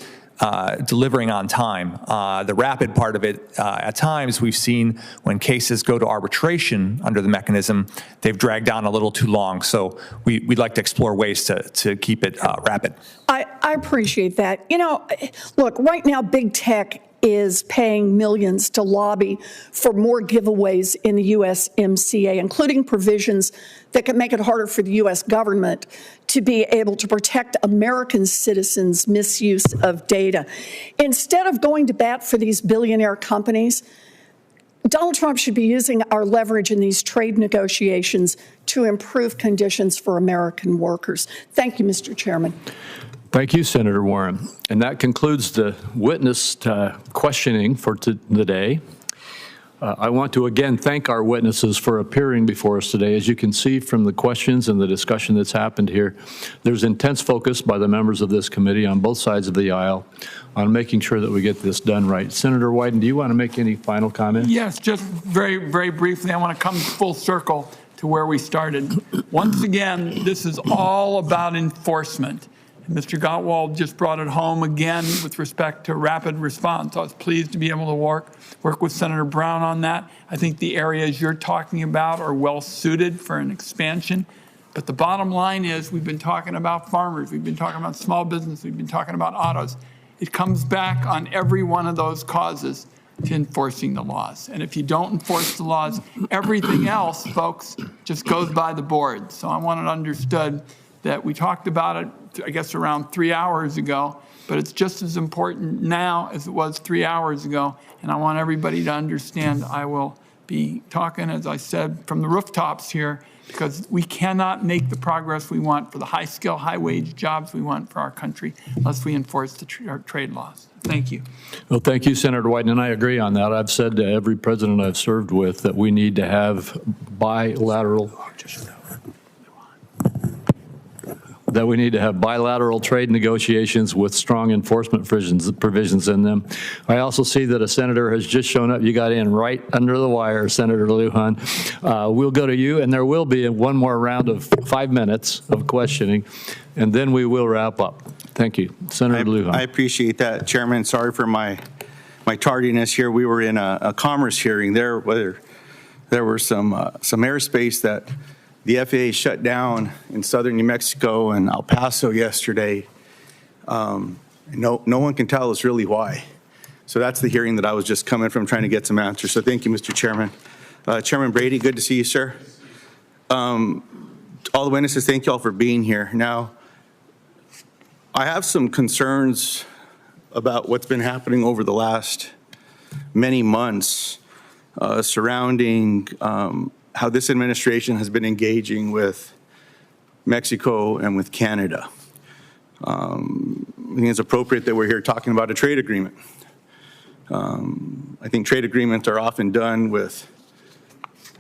delivering on time. The rapid part of it, at times we've seen when cases go to arbitration under the mechanism, they've dragged on a little too long. So we'd like to explore ways to keep it rapid. I appreciate that. You know, look, right now, big tech is paying millions to lobby for more giveaways in the USMCA, including provisions that can make it harder for the U.S. government to be able to protect American citizens' misuse of data. Instead of going to bat for these billionaire companies, Donald Trump should be using our leverage in these trade negotiations to improve conditions for American workers. Thank you, Mr. Chairman. Thank you, Senator Warren. And that concludes the witness questioning for today. I want to again thank our witnesses for appearing before us today. As you can see from the questions and the discussion that's happened here, there's intense focus by the members of this committee on both sides of the aisle on making sure that we get this done right. Senator Wyden, do you want to make any final comments? Yes, just very, very briefly, I want to come full circle to where we started. Once again, this is all about enforcement. Mr. Gottwald just brought it home again with respect to rapid response. I was pleased to be able to work with Senator Brown on that. I think the areas you're talking about are well suited for an expansion. But the bottom line is we've been talking about farmers, we've been talking about small business, we've been talking about autos. It comes back on every one of those causes to enforcing the laws. And if you don't enforce the laws, everything else, folks, just goes by the board. So I want it understood that we talked about it, I guess, around 3 hours ago, but it's just as important now as it was 3 hours ago. And I want everybody to understand I will be talking, as I said, from the rooftops here, because we cannot make the progress we want for the high-skill, high-wage jobs we want for our country unless we enforce our trade laws. Thank you. Well, thank you, Senator Wyden, and I agree on that. I've said to every president I've served with that we need to have bilateral trade negotiations with strong enforcement provisions in them. I also see that a senator has just shown up. You got in right under the wire, Senator Lujan. We'll go to you, and there will be one more round of 5 minutes of questioning, and then we will wrap up. Thank you. Senator Lujan. I appreciate that, Chairman. Sorry for my tardiness here. We were in a commerce hearing there where there were some airspace that the FAA shut down in southern New Mexico and El Paso yesterday. No one can tell us really why. So that's the hearing that I was just coming from, trying to get some answers. So thank you, Mr. Chairman. Chairman Brady, good to see you, sir. All the witnesses, thank you all for being here. Now, I have some concerns about what's been happening over the last many months surrounding how this administration has been engaging with Mexico and with Canada. I think it's appropriate that we're here talking about a trade agreement. I think trade agreements are often done with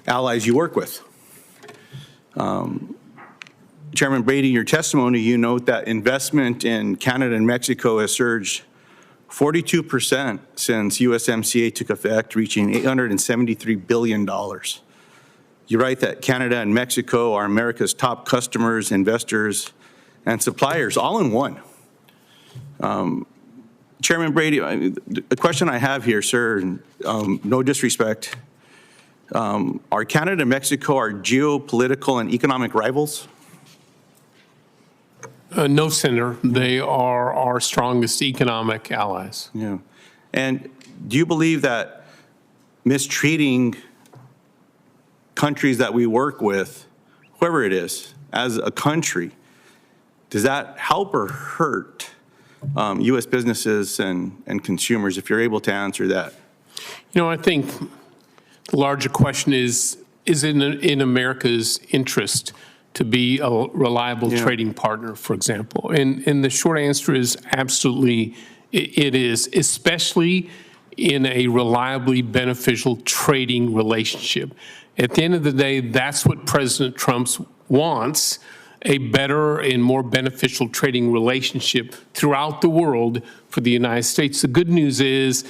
allies you work with. Chairman Brady, in your testimony, you note that investment in Canada and Mexico has surged 42% since USMCA took effect, reaching $873 billion. You write that Canada and Mexico are America's top customers, investors, and suppliers, all in one. Chairman Brady, the question I have here, sir, no disrespect, are Canada and Mexico our geopolitical and economic rivals? No, Senator. They are our strongest economic allies. Yeah. And do you believe that mistreating countries that we work with, whoever it is, as a country, does that help or hurt U.S. businesses and consumers, if you're able to answer that? You know, I think the larger question is it in America's interest to be a reliable trading partner, for example? And the short answer is absolutely it is, especially in a reliably beneficial trading relationship. At the end of the day, that's what President Trump wants, a better and more beneficial trading relationship throughout the world for the United States. The good news is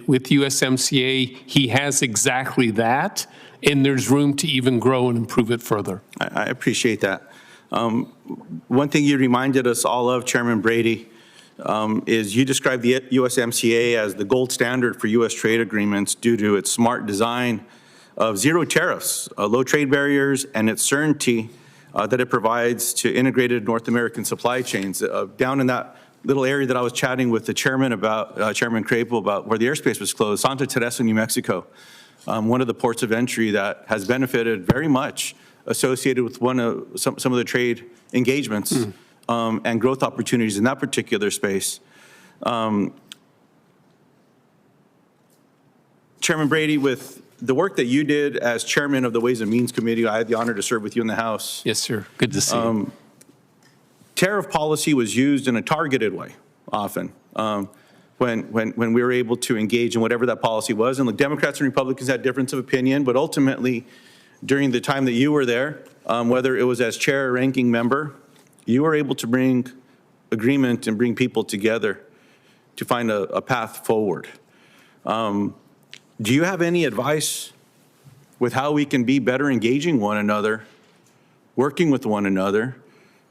with USMCA, he has exactly that, and there's room to even grow and improve it further. I appreciate that. One thing you reminded us all of, Chairman Brady, is you described the USMCA as the gold standard for U.S. trade agreements due to its smart design of zero tariffs, low trade barriers, and its certainty that it provides to integrated North American supply chains. Down in that little area that I was chatting with the chairman about, Chairman Crapo, about where the airspace was closed, Santa Teresa, New Mexico, one of the ports of entry that has benefited very much associated with some of the trade engagements and growth opportunities in that particular space. Chairman Brady, with the work that you did as chairman of the Ways and Means Committee, I had the honor to serve with you in the House. Yes, sir. Good to see you. Tariff policy was used in a targeted way often when we were able to engage in whatever that policy was. And the Democrats and Republicans had difference of opinion, but ultimately, during the time that you were there, whether it was as chair or ranking member, you were able to bring agreement and bring people together to find a path forward. Do you have any advice with how we can be better engaging one another, working with one another,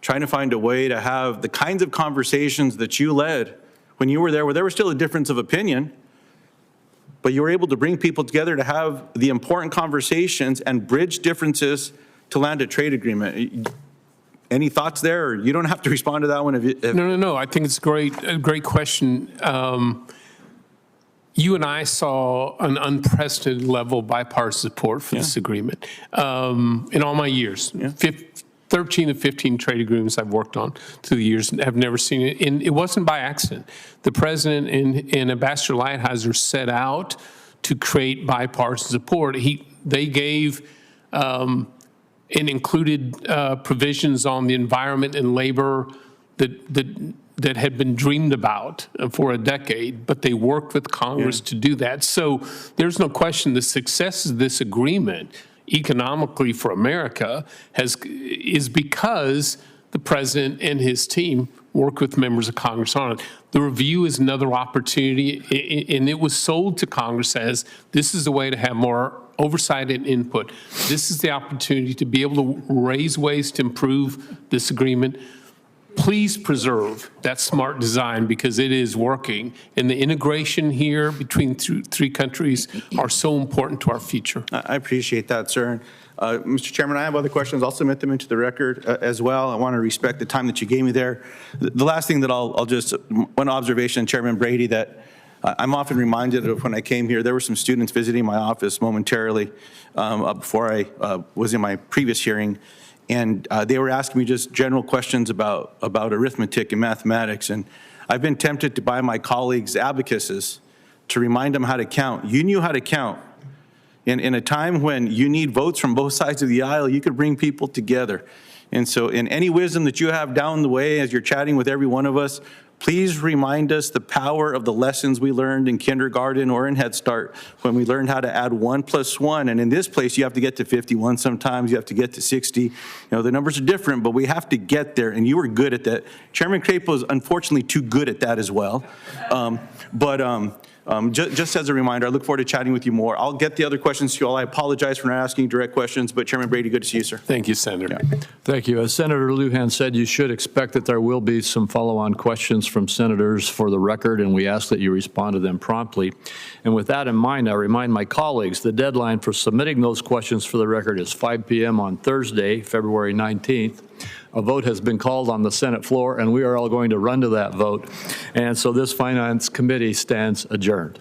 trying to find a way to have the kinds of conversations that you led when you were there, where there was still a difference of opinion, but you were able to bring people together to have the important conversations and bridge differences to land a trade agreement? Any thoughts there? Or you don't have to respond to that one. No. I think it's a great question. You and I saw an unprecedented level of bipartisan support for this agreement in all my years. 13 to 15 trade agreements I've worked on through the years and have never seen it. And it wasn't by accident. The president and Ambassador Lighthizer set out to create bipartisan support. They gave and included provisions on the environment and labor that had been dreamed about for a decade, but they worked with Congress to do that. So there's no question the success of this agreement economically for America is because the president and his team work with members of Congress on it. The review is another opportunity, and it was sold to Congress as this is a way to have more oversight and input. This is the opportunity to be able to raise ways to improve this agreement. Please preserve that smart design because it is working. And the integration here between three countries are so important to our future. I appreciate that, sir. Mr. Chairman, I have other questions. I'll submit them into the record as well. I want to respect the time that you gave me there. The last thing that I'll just, one observation, Chairman Brady, that I'm often reminded of when I came here. There were some students visiting my office momentarily before I was in my previous hearing. and they were asking me just general questions about arithmetic and mathematics. And I've been tempted to buy my colleagues abacuses to remind them how to count. You knew how to count. In a time when you need votes from both sides of the aisle, you could bring people together. And so in any wisdom that you have down the way as you're chatting with every one of us, please remind us the power of the lessons we learned in kindergarten or in Head Start when we learned how to add 1 + 1. And in this place, you have to get to 51 sometimes, you have to get to 60. You know, the numbers are different, but we have to get there, and you were good at that. Chairman Crapo is unfortunately too good at that as well. Just as a reminder, I look forward to chatting with you more. I'll get the other questions to you all. I apologize for not asking direct questions, but Chairman Brady, good to see you, sir. Thank you, Senator. Yeah. Thank you. As Senator Lujan said, you should expect that there will be some follow-on questions from senators for the record, and we ask that you respond to them promptly. And with that in mind, I remind my colleagues the deadline for submitting those questions for the record is 5 p.m. on Thursday, February 19th. A vote has been called on the Senate floor, and we are all going to run to that vote. And so this Finance Committee stands adjourned.